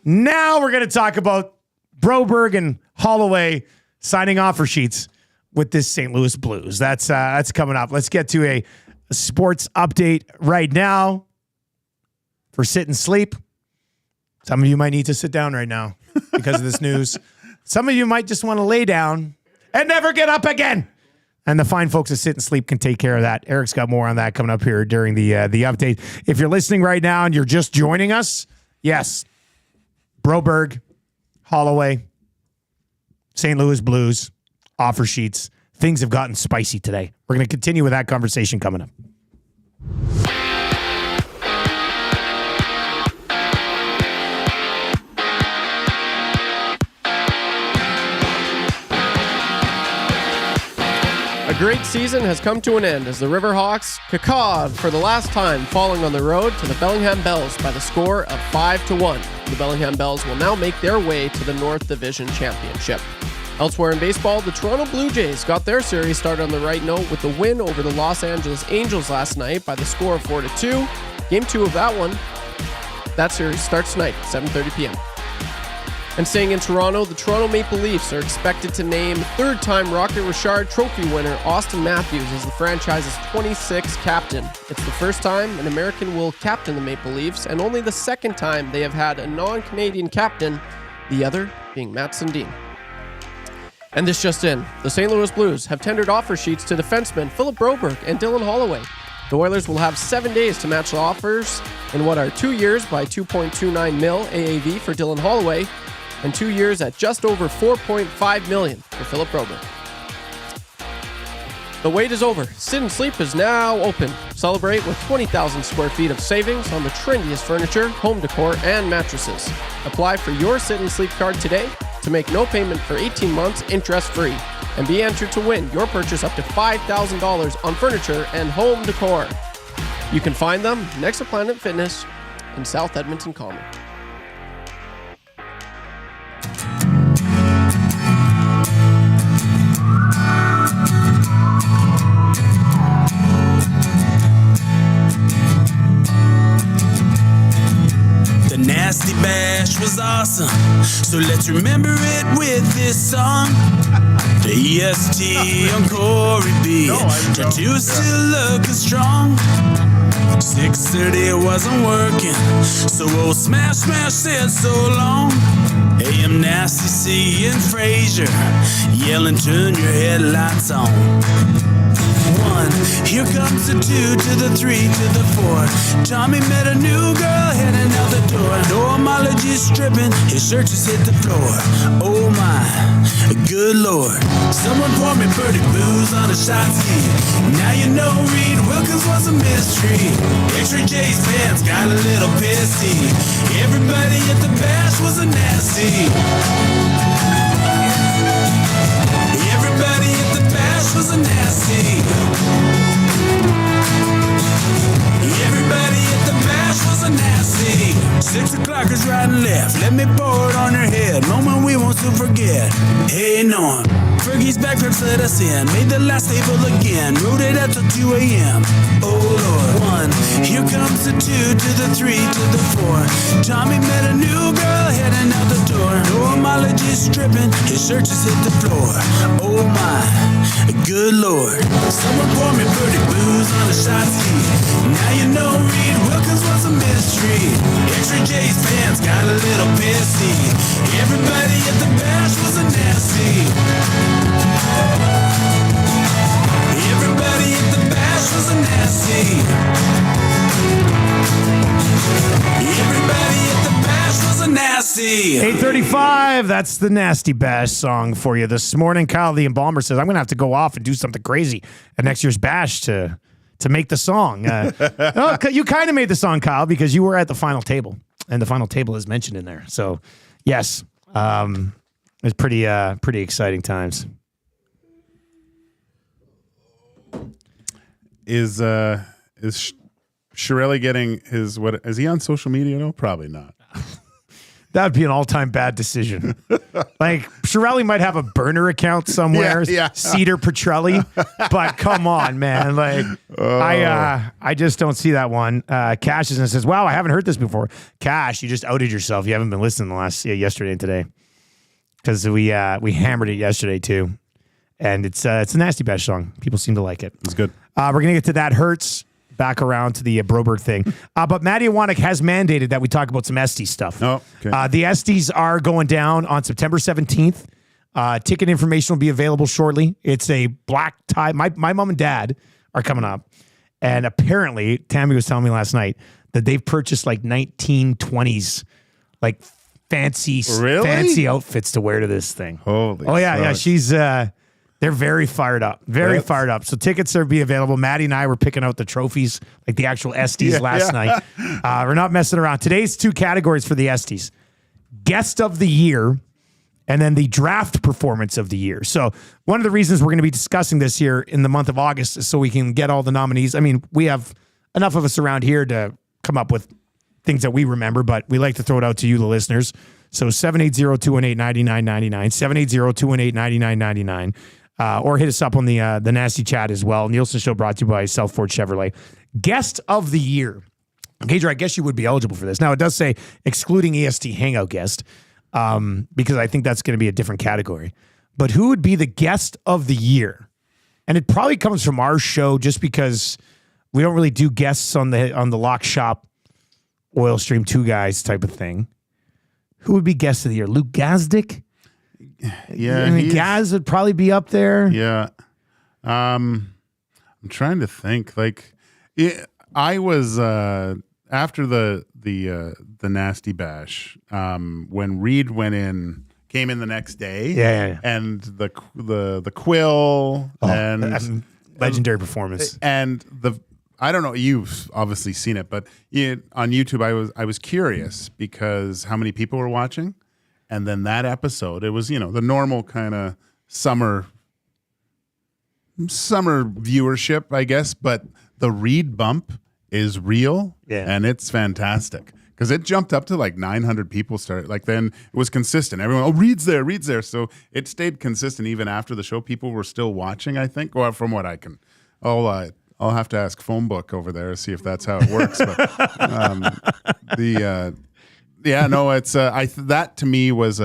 Now we're going to talk about Broberg and Holloway signing offer sheets with this St. Louis Blues. That's coming up. Let's get to a sports update right now for sit and sleep. Some of you might need to sit down right now because of this news. Some of you might just want to lay down and never get up again. And the fine folks at Sit and Sleep can take care of that. Eric's got more on that coming up here during the update. If you're listening right now and you're just joining us, yes, Broberg, Holloway, St. Louis Blues, offer sheets. Things have gotten spicy today. We're going to continue with that conversation coming up. A great season has come to an end as the Riverhawks cacawed for the last time, falling on the road to the Bellingham Bells by the score of 5-1. The Bellingham Bells will now make their way to the North Division Championship. Elsewhere in baseball, the Toronto Blue Jays got their series started on the right note with the win over the Los Angeles Angels last night by the score of 4-2. Game 2 of that series starts tonight, 7:30 p.m. And staying in Toronto, the Toronto Maple Leafs are expected to name third-time Rocket Richard Trophy winner Auston Matthews as the franchise's 26th captain. It's the first time an American will captain the Maple Leafs, and only the second time they have had a non-Canadian captain, the other being Matt Sundin. And this just in, the St. Louis Blues have tendered offer sheets to defensemen Philip Broberg and Dylan Holloway. The Oilers will have 7 days to match the offers in what are 2 years by $2.29 million AAV for Dylan Holloway, and 2 years at just over $4.5 million for Philip Broberg. The wait is over. Sit and Sleep is now open. Celebrate with 20,000 square feet of savings on the trendiest furniture, home decor, and mattresses. Apply for your Sit and Sleep card today to make no payment for 18 months interest-free and be entered to win your purchase up to $5,000 on furniture and home decor. You can find them next to Planet Fitness in South Edmonton Common. The nasty bash was awesome, so let's remember it with this song. The EST on Corey B. Tattoo still looking strong. 6:30 it wasn't working, so old Smash said so long. AM Nasty C and Frazier yelling, turn your headlights on. 1, here comes the 2 to the 3 to the 4. Tommy met a new girl heading out the door. Normology stripping, his shirt just hit the floor. Oh my, good lord. Someone poured me pretty booze on a shot ski. Now you know Reed Wilkins was a mystery. X-Ray J's pants got a little pissy. Everybody at the bash was a nasty. Everybody at the bash was a nasty. Everybody at the bash was a nasty. 6 o'clockers right and left. Let me pour it on your head. Moment we won't soon forget. Hey Norm, Fergie's backflips let us in. Made the last table again. Rode it out till 2 a.m. Oh Lord. 1, here comes the 2 to the 3 to the 4. Tommy met a new girl heading out the door. Normology stripping, his shirt just hit the floor. Oh my, good lord. Someone poured me pretty booze on a shot ski. Now you know Reed Wilkins was a mystery. X-Ray J's pants got a little pissy. Everybody at the bash was a nasty. Everybody at the bash was a nasty. Everybody at the bash was a nasty. 8:35, that's the Nasty Bash song for you this morning. Kyle the Embalmer says, I'm going to have to go off and do something crazy at next year's Bash to make the song. No, you kind of made the song, Kyle, because you were at the final table, and the final table is mentioned in there. So, yes, it's pretty exciting times. Is Shirelli getting his, what is he on social media? No, probably not. That would be an all-time bad decision. Like, Shirelli might have a burner account somewhere, Cedar Petrelli, but come on, man. Like, I just don't see that one. Cash is and says, wow, I haven't heard this before. Cash, you just outed yourself. You haven't been listening the last yesterday and today, because we hammered it yesterday too, and it's a Nasty Bash song. People seem to like it. It's good. We're gonna get to that hurts. Back around to the Broberg thing. But Matty Iwanek has mandated that we talk about some Estes stuff. Oh, okay. The Estes are going down on September 17th Ticket information will be available shortly. It's a black tie. My mom and dad are coming up. And apparently, Tammy was telling me last night that they've purchased like 1920s, like fancy outfits to wear to this thing. Holy yeah. She's they're very fired up. Fired up. So tickets are be available. Maddie and I were picking out the trophies, like the actual Esties last night. We're not messing around. Today's 2 categories for the Esties. Guest of the year, and then the draft performance of the year. So one of the reasons we're going to be discussing this here in the month of August is so we can get all the nominees. I mean, we have enough of us around here to come up with things that we remember, but we like to throw it out to you, the listeners. So 780-218-9999, 780-218-9999, or hit us up on the nasty chat as well. Nielson Show brought to you by Southport Chevrolet. Guest of the year. Gager, I guess you would be eligible for this. Now, it does say excluding EST Hangout guest, because I think that's going to be a different category. But who would be the guest of the year? And it probably comes from our show just because we don't really do guests on the Lock Shop Oil Stream 2 guys type of thing. Who would be guest of the year? Luke Gazdick? Yeah. I mean, Gaz would probably be up there. Yeah. I'm trying to think. Like, I was after the nasty bash, when Reed came in the next day, and the quill and legendary performance, and I don't know, you've obviously seen it, but on YouTube I was curious because how many people were watching, and then that episode, it was the normal kind of summer viewership, I guess, but the Reed bump is real, and it's fantastic because it jumped up to like 900 people started. Like then it was consistent. Everyone, Reed's there. So it stayed consistent even after the show. People were still watching, I think. Well, from what I can, I'll have to ask Phonebook over there to see if that's how it works. But it's that to me was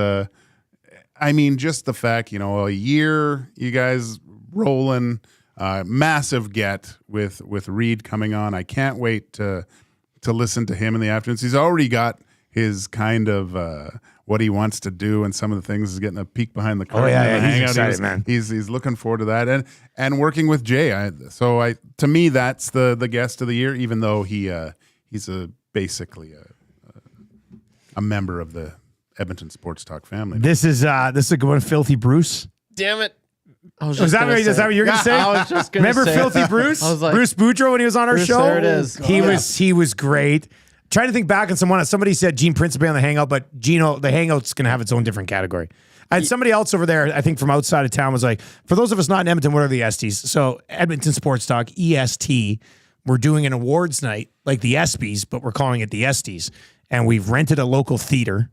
just the fact, a year you guys rolling. Massive get with Reed coming on. I can't wait to listen to him in the afternoons. He's already got his kind of what he wants to do, and some of the things is getting a peek behind the curtain. He's excited, man. He's looking forward to that, and working with Jay. To me, that's the guest of the year, even though he's basically a member of the Edmonton Sports Talk family. This is a good one, Filthy Bruce. Damn it. Is that what you're going to say? I was just going to say. Remember Filthy Bruce? I was like, Bruce Boudreau when he was on our show? There it is. He was great. Trying to think back on somebody said Gene Principe on the Hangout, but Gino, the Hangout's going to have its own different category. And somebody else over there, I think from outside of town, was like, for those of us not in Edmonton, what are the ESTs? So Edmonton Sports Talk, EST, we're doing an awards night like the ESPYs, but we're calling it the ESTs. And we've rented a local theater.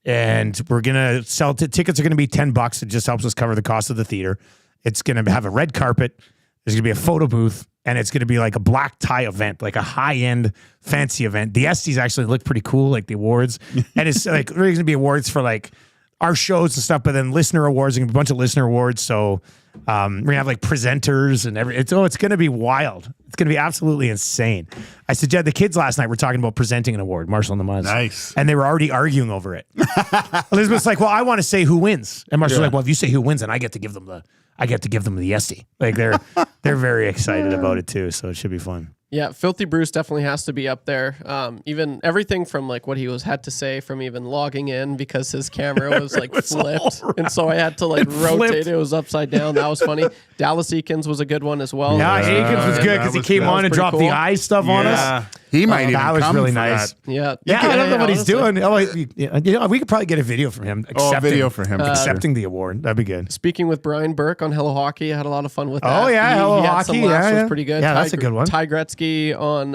And we're going to sell tickets are going to be $10. It just helps us cover the cost of the theater. It's going to have a red carpet. There's going to be a photo booth, and it's going to be like a black tie event, like a high-end fancy event. The Esties actually look pretty cool, like the awards. And it's like there's going to be awards for like our shows and stuff, but then listener awards, and a bunch of listener awards. So we're going to have like presenters and it's going to be wild. It's going to be absolutely insane. I suggest the kids last night were talking about presenting an award, Marshall and the Muzz. Nice. And they were already arguing over it. Elizabeth's like, well, I want to say who wins. And Marshall's like, well, if you say who wins, then I get to give them the Esty. Like they're very excited about it too. So it should be fun. Yeah, Filthy Bruce definitely has to be up there. Even everything from like what he had to say from even logging in because his camera was like flipped, and so I had to like rotate. It was upside down. That was funny. Dallas Eakins was a good one as well. Yeah, Eakins was good because he came on and dropped the eye stuff on us. He might even that was come really for nice. that. Yeah, I don't know what he's doing. We could probably get a video from him. Accepting the award. That'd be good. Speaking with Brian Burke on Hello Hockey, I had a lot of fun with that. Oh yeah, Hello he had Hockey. Some laughs, Yeah, was pretty good. Yeah, that's a good one. Ty Gretzky on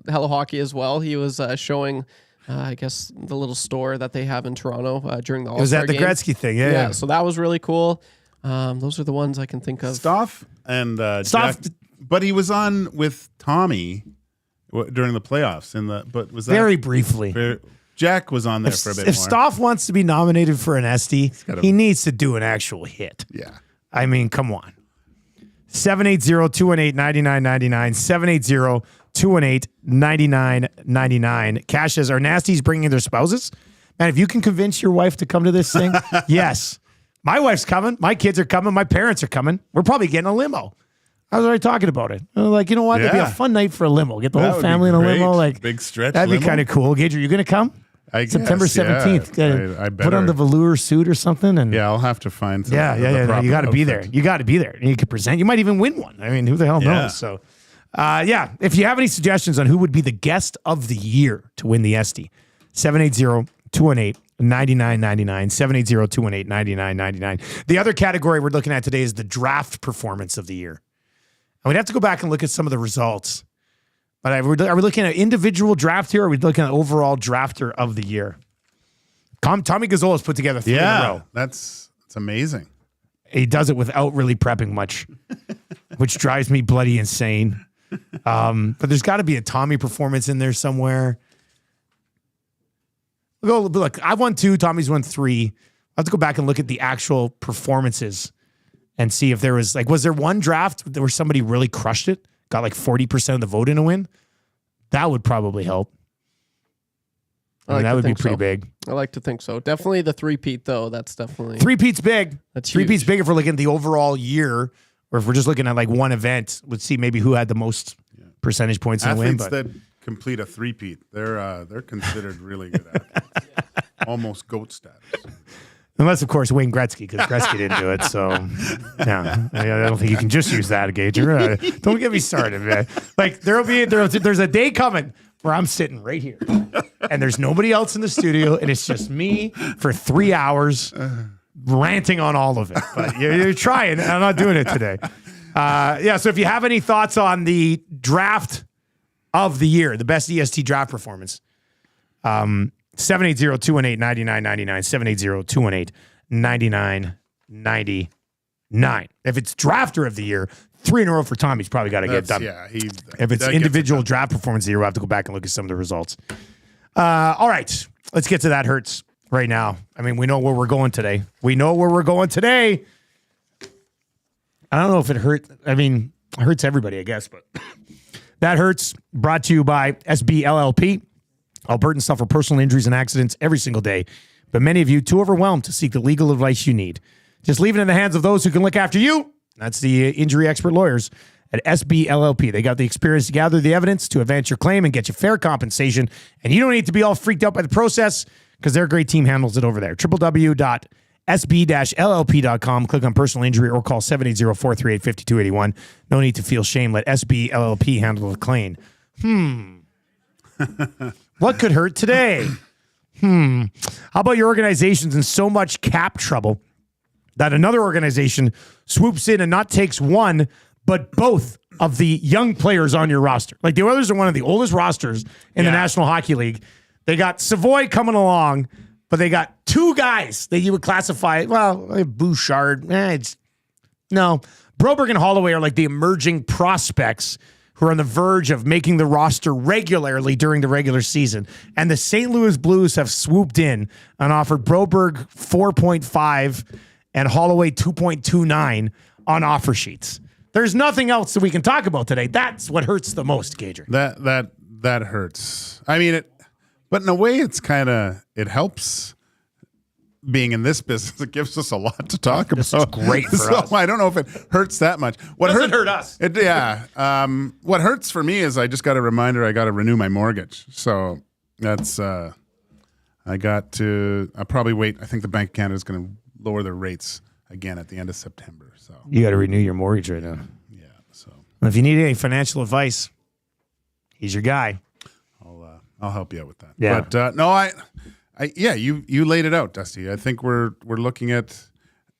Hello Hockey as well. He was showing. I guess the little store that they have in Toronto during the All-Star Was that the game. Gretzky thing? Yeah. So that was really cool. Those are the ones I can think of. Stoff and Jack, but he was on with Tommy during the playoffs. But was that very briefly? Jack was on there for a bit if more. If Stoff wants to be nominated for an Esty, he needs to do an actual hit. Yeah. I mean, come on. 780-218-9999. 780-218-9999. Cash says, are Nasties bringing their spouses? Man, if you can convince your wife to come to this thing, yes. My wife's coming. My kids are coming. My parents are coming. We're probably getting a limo. I was already talking about it. I was like, you know what? It'd be a fun night for a limo. Get the whole family in a limo. Like big stretch. That'd limo. be kind of cool. Gage, are you going to come? September 17th. Yeah. I better put on the velour suit or something. And I'll have to find some. Yeah. You got to be there. You got to be there. And you could present. You might even win one. I mean, who the hell knows? So, if you have any suggestions on who would be the guest of the year to win the Esty, 780-218-9999, 780-218-9999. The other category we're looking at today is the draft performance of the year. And we'd have to go back and look at some of the results. But are we looking at individual draft here, or are we looking at overall drafter of the year? Tommy Gazzola put together 3 in a row. That's amazing. He does it without really prepping much, which drives me bloody insane. But there's got to be a Tommy performance in there somewhere. Look, I've won 2. Tommy's won 3. I have to go back and look at the actual performances and see if there was there one draft where somebody really crushed it, got like 40% of the vote in a win? That would probably help. That would be pretty big. I like to think so. Definitely the 3-peat, though. That's definitely... 3-peat's big. That's huge. 3-peat's big if we're looking at the overall year, or if we're just looking at like one event, let's see maybe who had the most percentage points in the win. Athletes that complete a 3-peat, they're considered really good athletes. Almost GOAT status. Unless, of course, Wayne Gretzky, because Gretzky didn't do it. So, yeah, I don't think you can just use that, Gager. Don't get me started, man. Like, there's a day coming where I'm sitting right here, and there's nobody else in the studio, and it's just me for 3 hours ranting on all of it. But you're trying. I'm not doing it today. So if you have any thoughts on the draft of the year, the best EST draft performance, 780-218-9999, 780-218-9999. If it's drafter of the year, 3 in a row for Tommy's probably got to get done. Yeah, if it's individual draft performance of the year, we'll have to go back and look at some of the results. All right, let's get to that hurts right now. I mean, we know where we're going today. I don't know if it hurt. I mean, it hurts everybody, I guess, but that hurts. Brought to you by SBLLP. Albertans suffer personal injuries and accidents every single day, but many of you too overwhelmed to seek the legal advice you need. Just leave it in the hands of those who can look after you. That's the injury expert lawyers at SBLLP. They got the experience to gather the evidence to advance your claim and get you fair compensation. And you don't need to be all freaked out by the process because their great team handles it over there. www.sb-llp.com. Click on personal injury or call 780-438-5281. No need to feel shame. Let SBLLP handle the claim. What could hurt today? How about your organization's in so much cap trouble that another organization swoops in and not takes one, but both of the young players on your roster? Like, the Oilers are one of the oldest rosters in the National Hockey League. They got Savoy coming along, but they got 2 guys that you would classify, Bouchard. Broberg and Holloway are like the emerging prospects who are on the verge of making the roster regularly during the regular season. And the St. Louis Blues have swooped in and offered Broberg 4.5 and Holloway 2.29 on offer sheets. There's nothing else that we can talk about today. That's what hurts the most, Gager. That hurts. I mean, but in a way, it helps being in this business. It gives us a lot to talk about. This is great for us. I don't know if it hurts that much. What doesn't hurt us? What hurts for me is I just got a reminder I got to renew my mortgage. So that's I'll probably wait. I think the Bank of Canada is going to lower their rates again at the end of September. So you got to renew your mortgage right now. Yeah. So if you need any financial advice, he's your guy. I'll help you out with that. Yeah. But you laid it out, Dusty. I think we're looking at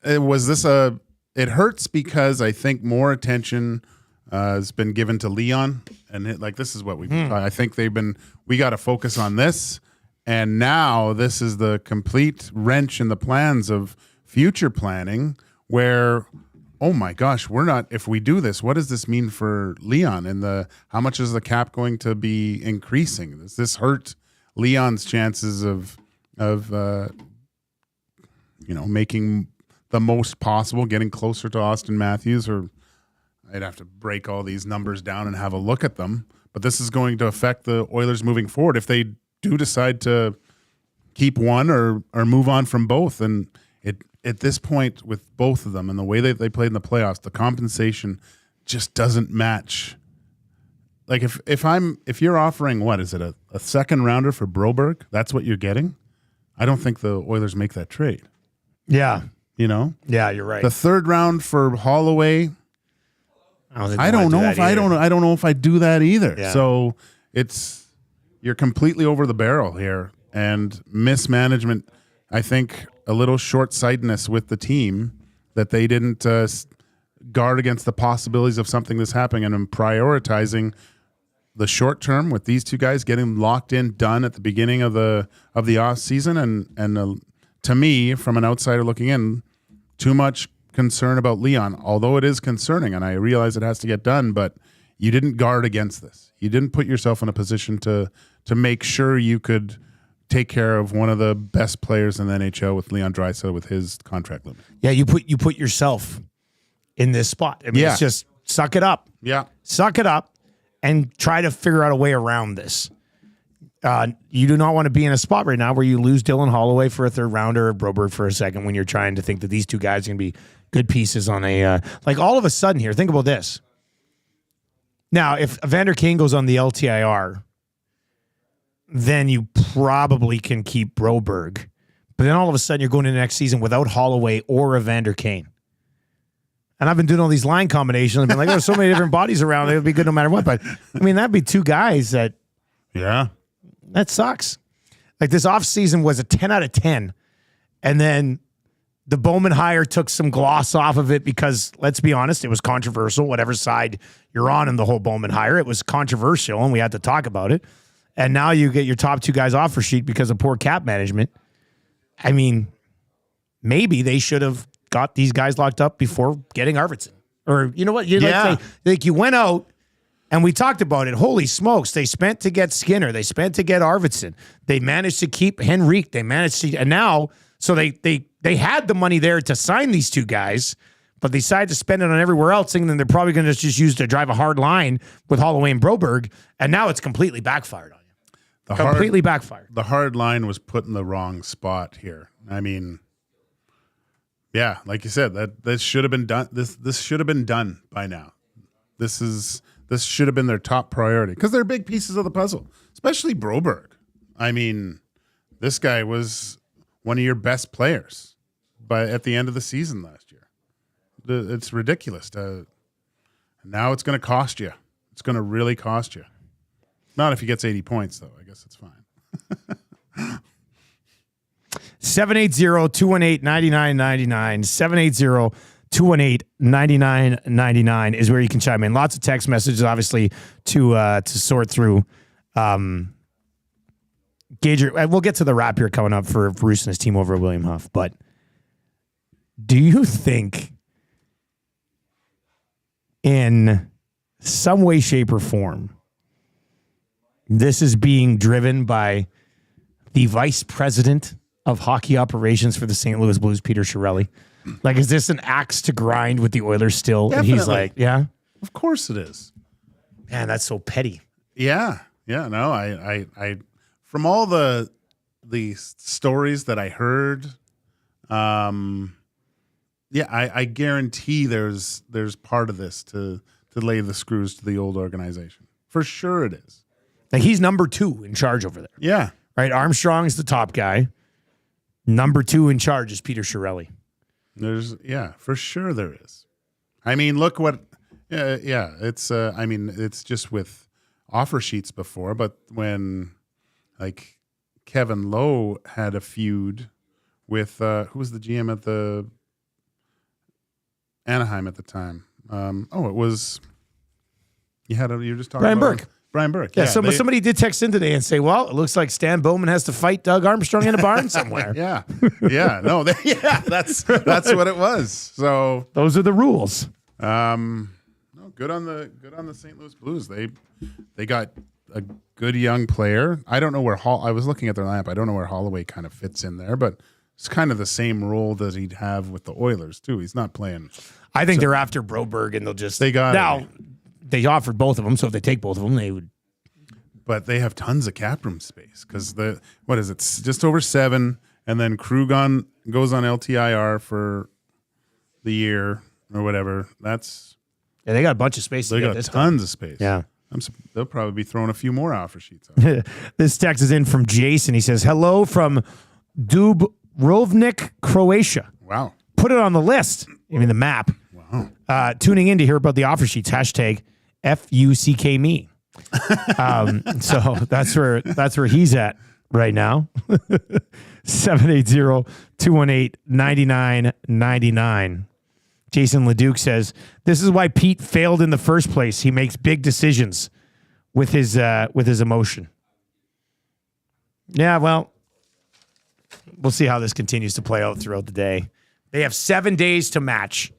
it hurts because I think more attention has been given to Leon, and this is what I think we got to focus on this, and now this is the complete wrench in the plans of future planning where, oh my gosh, if we do this, what does this mean for Leon, and how much is the cap going to be increasing? Does this hurt Leon's chances of making the most possible, getting closer to Auston Matthews? Or I'd have to break all these numbers down and have a look at them. But this is going to affect the Oilers moving forward if they do decide to keep one or move on from both. And at this point with both of them and the way that they played in the playoffs, the compensation just doesn't match. Like if you're offering, what is it, a second rounder for Broberg? That's what you're getting. I don't think the Oilers make that trade. Yeah. You know? Yeah, you're right. The third round for Holloway. I don't know if I do that either. Yeah. So you're completely over the barrel here, and mismanagement. I think a little short-sightedness with the team that they didn't guard against the possibilities of something that's happening, and prioritizing the short term with these two guys getting locked in, done at the beginning of the off season, and to me, from an outsider looking in, too much concern about Leon. Although it is concerning, and I realize it has to get done, but you didn't guard against this. You didn't put yourself in a position to make sure you could take care of one of the best players in the NHL with Leon Draisaitl with his contract limit. Yeah, you put yourself in this spot. I mean, it's just suck it up. Yeah. Suck it up and try to figure out a way around this. You do not want to be in a spot right now where you lose Dylan Holloway for a third rounder or Broberg for a second when you're trying to think that these two guys are going to be good pieces on a like all of a sudden here. Think about this. Now, if Evander Kane goes on the LTIR, then you probably can keep Broberg. But then all of a sudden you're going into next season without Holloway or Evander Kane. And I've been doing all these line combinations. I've been like, there's so many different bodies around. It would be good no matter what. But, I mean, that'd be two guys that... Yeah. That sucks. Like, this offseason was a 10 out of 10. And then the Bowman hire took some gloss off of it because, let's be honest, it was controversial. Whatever side you're on in the whole Bowman hire, it was controversial, and we had to talk about it. And now you get your top two guys offer sheet because of poor cap management. I mean, maybe they should have got these guys locked up before getting Arvidsson. Or, you know what? Like you went out, and we talked about it. Holy smokes. They spent to get Skinner. They spent to get Arvidsson. They managed to keep Henrique. They managed to, and now, so they had the money there to sign these two guys, but they decided to spend it on everywhere else, thinking they're probably going to just use to drive a hard line with Holloway and Broberg, and now it's completely backfired on you. Completely backfired. The hard line was put in the wrong spot here. I mean, yeah, like you said, this should have been done. This should have been done by now. This should have been their top priority because they're big pieces of the puzzle, especially Broberg. I mean, this guy was one of your best players at the end of the season last year. It's ridiculous. Now it's going to cost you. It's going to really cost you. Not if he gets 80 points, though. I guess it's fine. 780-218-9999. 780-218-9999 is where you can chime in. Lots of text messages, obviously, to sort through. Gager, we'll get to the wrap here coming up for Bruce and his team over at William Huff. But do you think in some way, shape, or form, this is being driven by the vice president of hockey operations for the St. Louis Blues, Peter Chiarelli? Like, is this an axe to grind with the Oilers still? Definitely. And he's like, yeah? Of course it is. Man, that's so petty. Yeah. Yeah, no, I from all the stories that I heard, I guarantee there's part of this to lay the screws to the old organization. For sure it is. Like, he's number 2 in charge over there. Yeah. Right? Armstrong's the top guy. Number 2 in charge is Peter Chiarelli. For sure there is. I mean, look what, it's, it's just with offer sheets before, but when, like, Kevin Lowe had a feud with, who was the GM at the Anaheim at the time? It was, you were just talking Brian about Burke. Brian Burke. Yeah, somebody did text in today and say, well, it looks like Stan Bowman has to fight Doug Armstrong in a barn somewhere. That's what it was. So those are the rules. No, good on the St. Louis Blues. They got a good young player. I don't know where I was looking at their lineup. I don't know where Holloway kind of fits in there, but it's kind of the same role that he'd have with the Oilers too. He's not playing. I think they're after Broberg, and they offered both of them, so if they take both of them, they would. But they have tons of cap room space because what is it? Just over 7, and then Krugon goes on LTIR for the year or whatever. They got a bunch of space. They got tons of space. Yeah. They'll probably be throwing a few more offer sheets out. This text is in from Jason. He says, hello from Dubrovnik, Croatia. Wow. Put it on the list. I mean, the map. Wow. Tuning in to hear about the offer sheets. Hashtag FUCK me. So that's where he's at right now. 780-218-9999. Jason Leduc says, this is why Pete failed in the first place. He makes big decisions with his emotion. Yeah, well, we'll see how this continues to play out throughout the day. They have 7 days to match.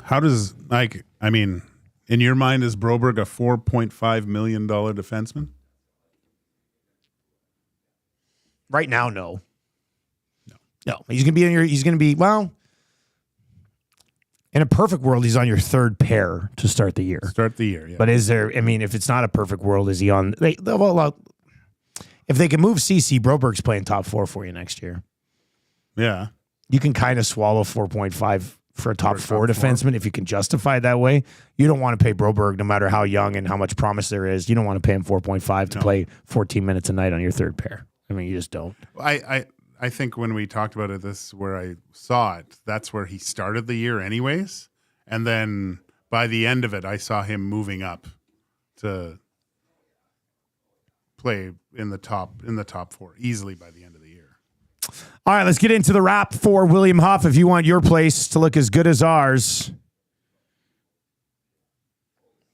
How does, in your mind, is Broberg a $4.5 million defenseman? Right now, no. He's going to be, well, in a perfect world, he's on your third pair to start the year. Yeah. But if it's not a perfect world, is he on, if they can move CC, Broberg's playing top 4 for you next year. Yeah. You can kind of swallow 4.5 for a top 4 defenseman if you can justify it that way. You don't want to pay Broberg, no matter how young and how much promise there is. You don't want to pay him 4.5 to play 14 minutes a night on your third pair. You just don't. I think when we talked about it, this is where I saw it. That's where he started the year anyways. And then by the end of it, I saw him moving up to play in the top 4 easily by the end of the year. All right, let's get into the wrap for William Huff. If you want your place to look as good as ours,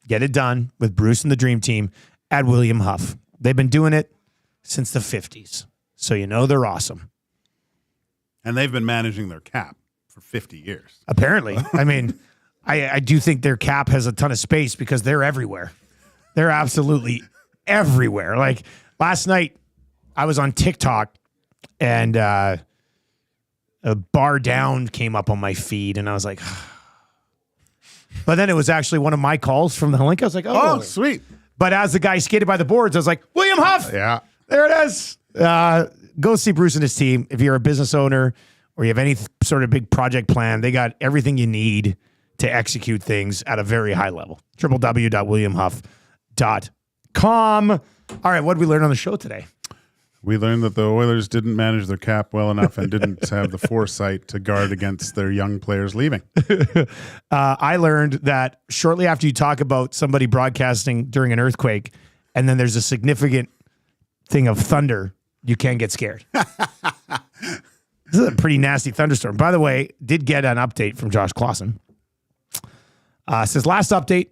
get it done with Bruce and the Dream Team at William Huff. They've been doing it since the 50s, so they're awesome. And they've been managing their cap for 50 years. Apparently. I do think their cap has a ton of space because they're everywhere. They're absolutely everywhere. Like last night, I was on TikTok and a bar down came up on my feed, and I was like, but then it was actually one of my calls from the link. I was like, oh, sweet. But as the guy skated by the boards, I was like, William Huff. Yeah. There it is. Go see Bruce and his team. If you're a business owner or you have any sort of big project plan, they got everything you need to execute things at a very high level. www.williamhuff.com. All right, what did we learn on the show today? We learned that the Oilers didn't manage their cap well enough and didn't have the foresight to guard against their young players leaving. I learned that shortly after you talk about somebody broadcasting during an earthquake, and then there's a significant thing of thunder, you can get scared. This is a pretty nasty thunderstorm. By the way, did get an update from Josh Clausen. Says last update.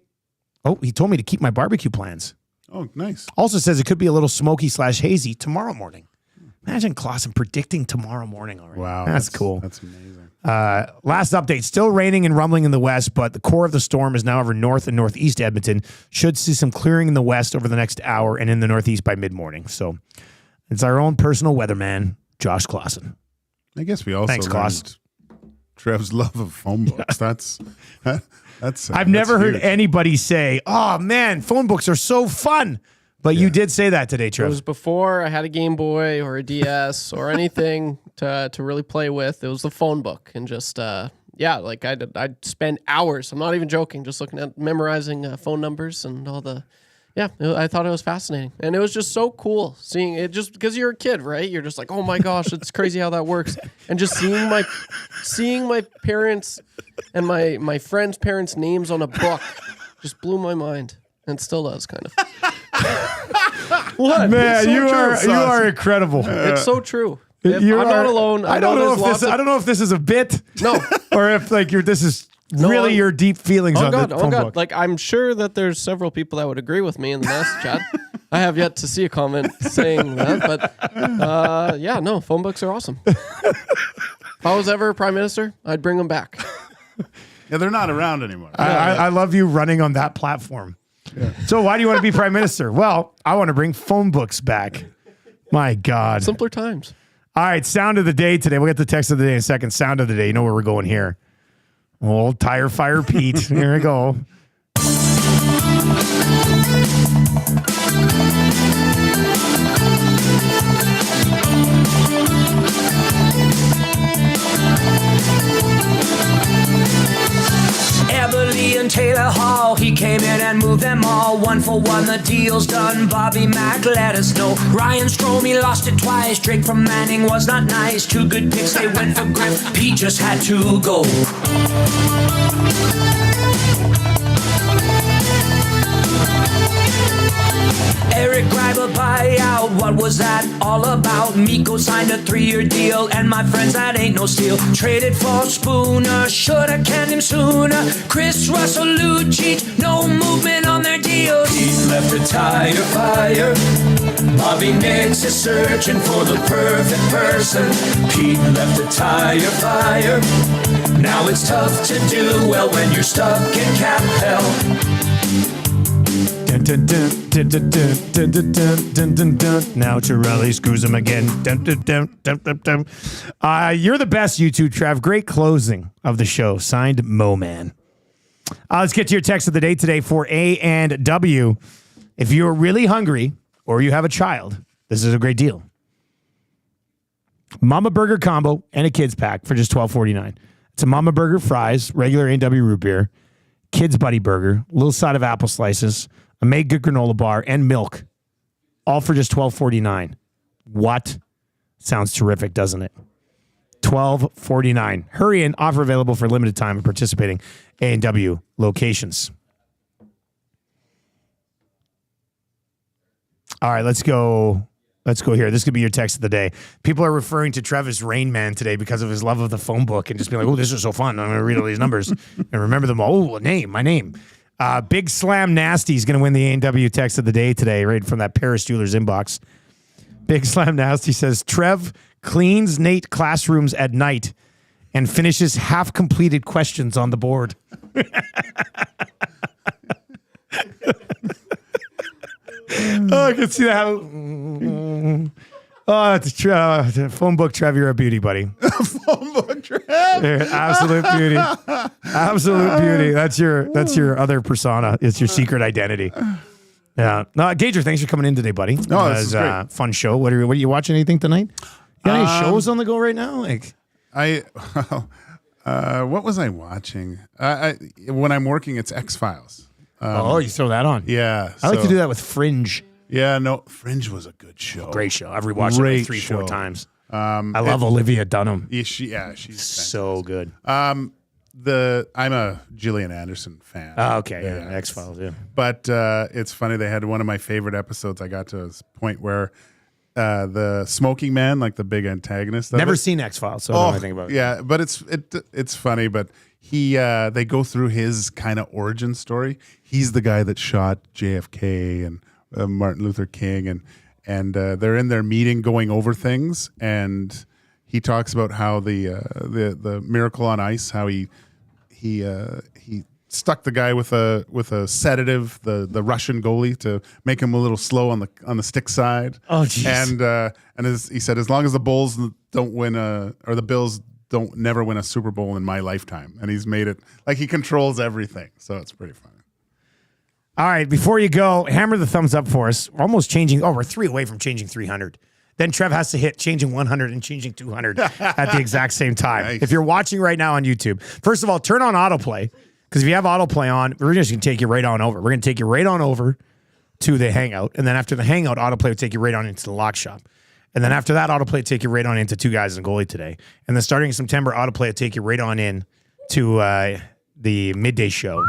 Oh, he told me to keep my barbecue plans. Oh, nice. Also says it could be a little smoky/hazy tomorrow morning. Imagine Clausen predicting tomorrow morning already. Wow. That's cool. That's amazing. Last update, still raining and rumbling in the west, but the core of the storm is now over north and northeast Edmonton. Should see some clearing in the west over the next hour and in the northeast by mid-morning. So it's our own personal weatherman, Josh Clausen. I guess we also learned Trev's love of phone books. That's I've never heard anybody say, oh, man, phone books are so fun. But you did say that today, Trev. It was before I had a Game Boy or a DS or anything to really play with. It was the phone book. And just, I'd spend hours, I'm not even joking, just looking at memorizing phone numbers and all the, I thought it was fascinating. And it was just so cool seeing it, just because you're a kid, right? You're just like, oh my gosh, it's crazy how that works. And just seeing my parents and my friends' parents' names on a book just blew my mind. And still does, kind of. What? Man, so you are incredible. It's so true. I'm not alone. I don't know if this is a bit. No. Or if this is really your deep feelings on the phone book. Like, I'm sure that there's several people that would agree with me in the message chat. I have yet to see a comment saying that, but phone books are awesome. If I was ever prime minister, I'd bring them back. Yeah, they're not around anymore. I love you running on that platform. Yeah. So why do you want to be prime minister? Well, I want to bring phone books back. My God. Simpler times. All right, sound of the day today. We'll get the text of the day in a second. Sound of the day. You know where we're going here. Old Tire Fire Pete. Here we go. man, move them all. 1 for 1, the deal's done. Bobby Mack, let us know. Ryan Stromey lost it twice. Drake from Manning was not nice. 2 good picks, they went for Griff. Pete just had to go. Eric Greiber buyout, what was that all about? Miko signed a 3-year deal, and my friends, that ain't no steal. Traded for Spooner, shoulda canned him sooner. Chris Russell, Lucic, no movement on their deals. He left a tire fire. Bobby Nix is searching for the perfect person. Pete left a tire fire. Now it's tough to do well when you're stuck in cap hell. Dun, dun, dun, dun, dun, dun, dun, dun, dun, dun, dun. Now Chiarelli screws him again. Dun, dun, dun, dun, dun, dun. You're the best, you two, Trev. Great closing of the show. Signed, Mo Man. Let's get to your text of the day today for A and W. If you're really hungry or you have a child, this is a great deal. Mama Burger combo and a kids pack for just $12.49. It's a Mama Burger, fries, regular A&W root beer, Kids Buddy Burger, little side of apple slices, a Made Good granola bar, and milk, all for just $12.49. What? Sounds terrific, doesn't it? $12.49. Hurry in. Offer available for limited time at participating A&W locations. All right, let's go. Let's go here. This could be your text of the day. People are referring to Trevor's Rain Man today because of his love of the phone book and just being like, oh, this is so fun. I'm going to read all these numbers and remember them all. Oh, my name. Big Slam Nasty is going to win the A&W text of the day today, right from that Paris Jewelers inbox. Big Slam Nasty says, Trev cleans Nate classrooms at night and finishes half-completed questions on the board. Oh, I can see that. Oh, it's phone book, Trev. You're a beauty, buddy. Phone book, Trev. Absolute beauty. Absolute beauty. That's your other persona. It's your secret identity. Yeah. No, Gager, thanks for coming in today, buddy. Oh, this is great. Fun show. What are you watching? Anything tonight? Got any shows on the go right now? What was I watching? When I'm working, it's X-Files. You throw that on. Yeah. I like to do that with Fringe. Yeah, no, Fringe was a good show. Great show. I've rewatched it like 3-4 times. I love Olivia Dunham. Yeah, she's so good. I'm a Gillian Anderson fan. Oh, okay. Yeah, X-Files, yeah. But it's funny, they had one of my favorite episodes. I got to a point where the smoking man, like the big antagonist. Never seen X-Files, so I don't know anything about it. Yeah, but it's funny, but they go through his kind of origin story. He's the guy that shot JFK and Martin Luther King, and they're in their meeting going over things, and he talks about how the Miracle on Ice, how he stuck the guy with a sedative, the Russian goalie, to make him a little slow on the stick side. Oh, jeez. And he said, as long as the Bulls don't win or the Bills don't never win a Super Bowl in my lifetime, and he's made it like he controls everything, so it's pretty funny. All right, before you go, hammer the thumbs up for us. We're almost changing. Oh, we're 3 away from changing 300. Then Trev has to hit changing 100 and changing 200 at the exact same time. Nice. If you're watching right now on YouTube, first of all, turn on autoplay, because if you have autoplay on, we're just going to take you right on over. We're going to take you right on over to the Hangout, and then after the Hangout, autoplay will take you right on into the Lock Shop. And then after that, autoplay will take you right on into Two Guys and Goalie today. And then starting in September, autoplay will take you right on in to the Midday Show.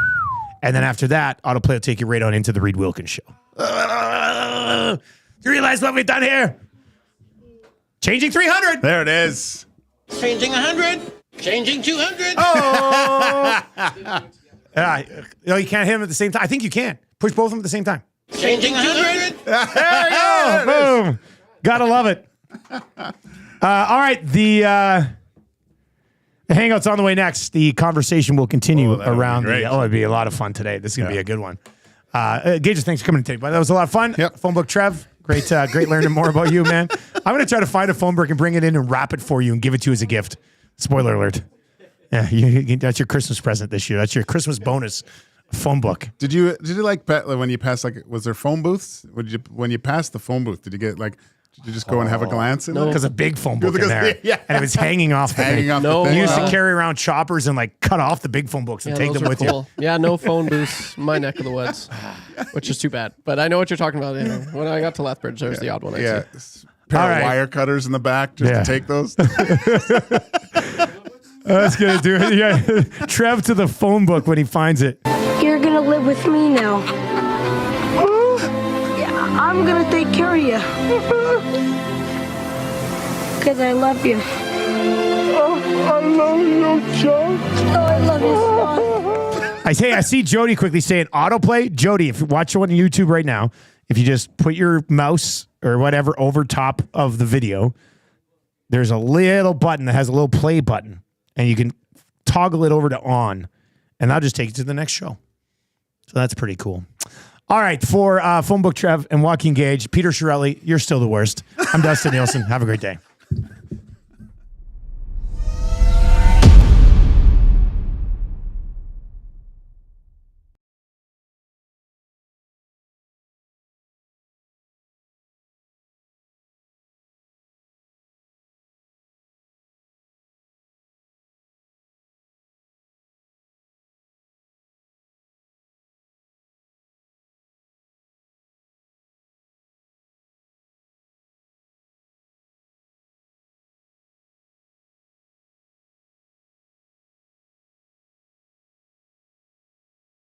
And then after that, autoplay will take you right on into the Reed Wilkins Show. Do you realize what we've done here? Changing 300. There it is. Changing 100. Changing 200. Oh. You can't hit them at the same time. I think you can. Push both of them at the same time. Changing 100. There you go. Boom. Gotta love it. All right. The Hangout's on the way next. The conversation will continue around it'd be a lot of fun today. This is going to be a good one. Gage, thanks for coming in today. But that was a lot of fun. Yep. Phone book, Trev. Great learning more about you, man. I'm going to try to find a phone book and bring it in and wrap it for you and give it to you as a gift. Spoiler alert. Yeah, that's your Christmas present this year. That's your Christmas bonus phone book. Did you like when you passed, like, was there phone booths? When you passed the phone booth, did you get like Did you just go and have a glance in Because a big phone book in there. And it was hanging off the thing. the You used to carry around choppers and like cut off the big phone books and take them with you. Yeah, no phone booths in my neck of the woods, which is too bad. But I know what you're talking about. When I got to Lethbridge, there's the odd one. Yeah. Pair of wire cutters in the back just to take those. That's going to do it. Yeah. Trev to the phone book when he finds it. You're going to live with me now. Yeah, I'm going to take care of you. Because I love you. Oh, I love you, Joe. Oh, I love you, son. I see Jody quickly saying autoplay. Jody, if you watch on YouTube right now, if you just put your mouse or whatever over top of the video, there's a little button that has a little play button, and you can toggle it over to on, and that'll just take you to the next show. So that's pretty cool. All right, for Phone Book Trev and Joaquin Gage, Peter Shirelli, you're still the worst. I'm Dustin Nielsen. Have a great day.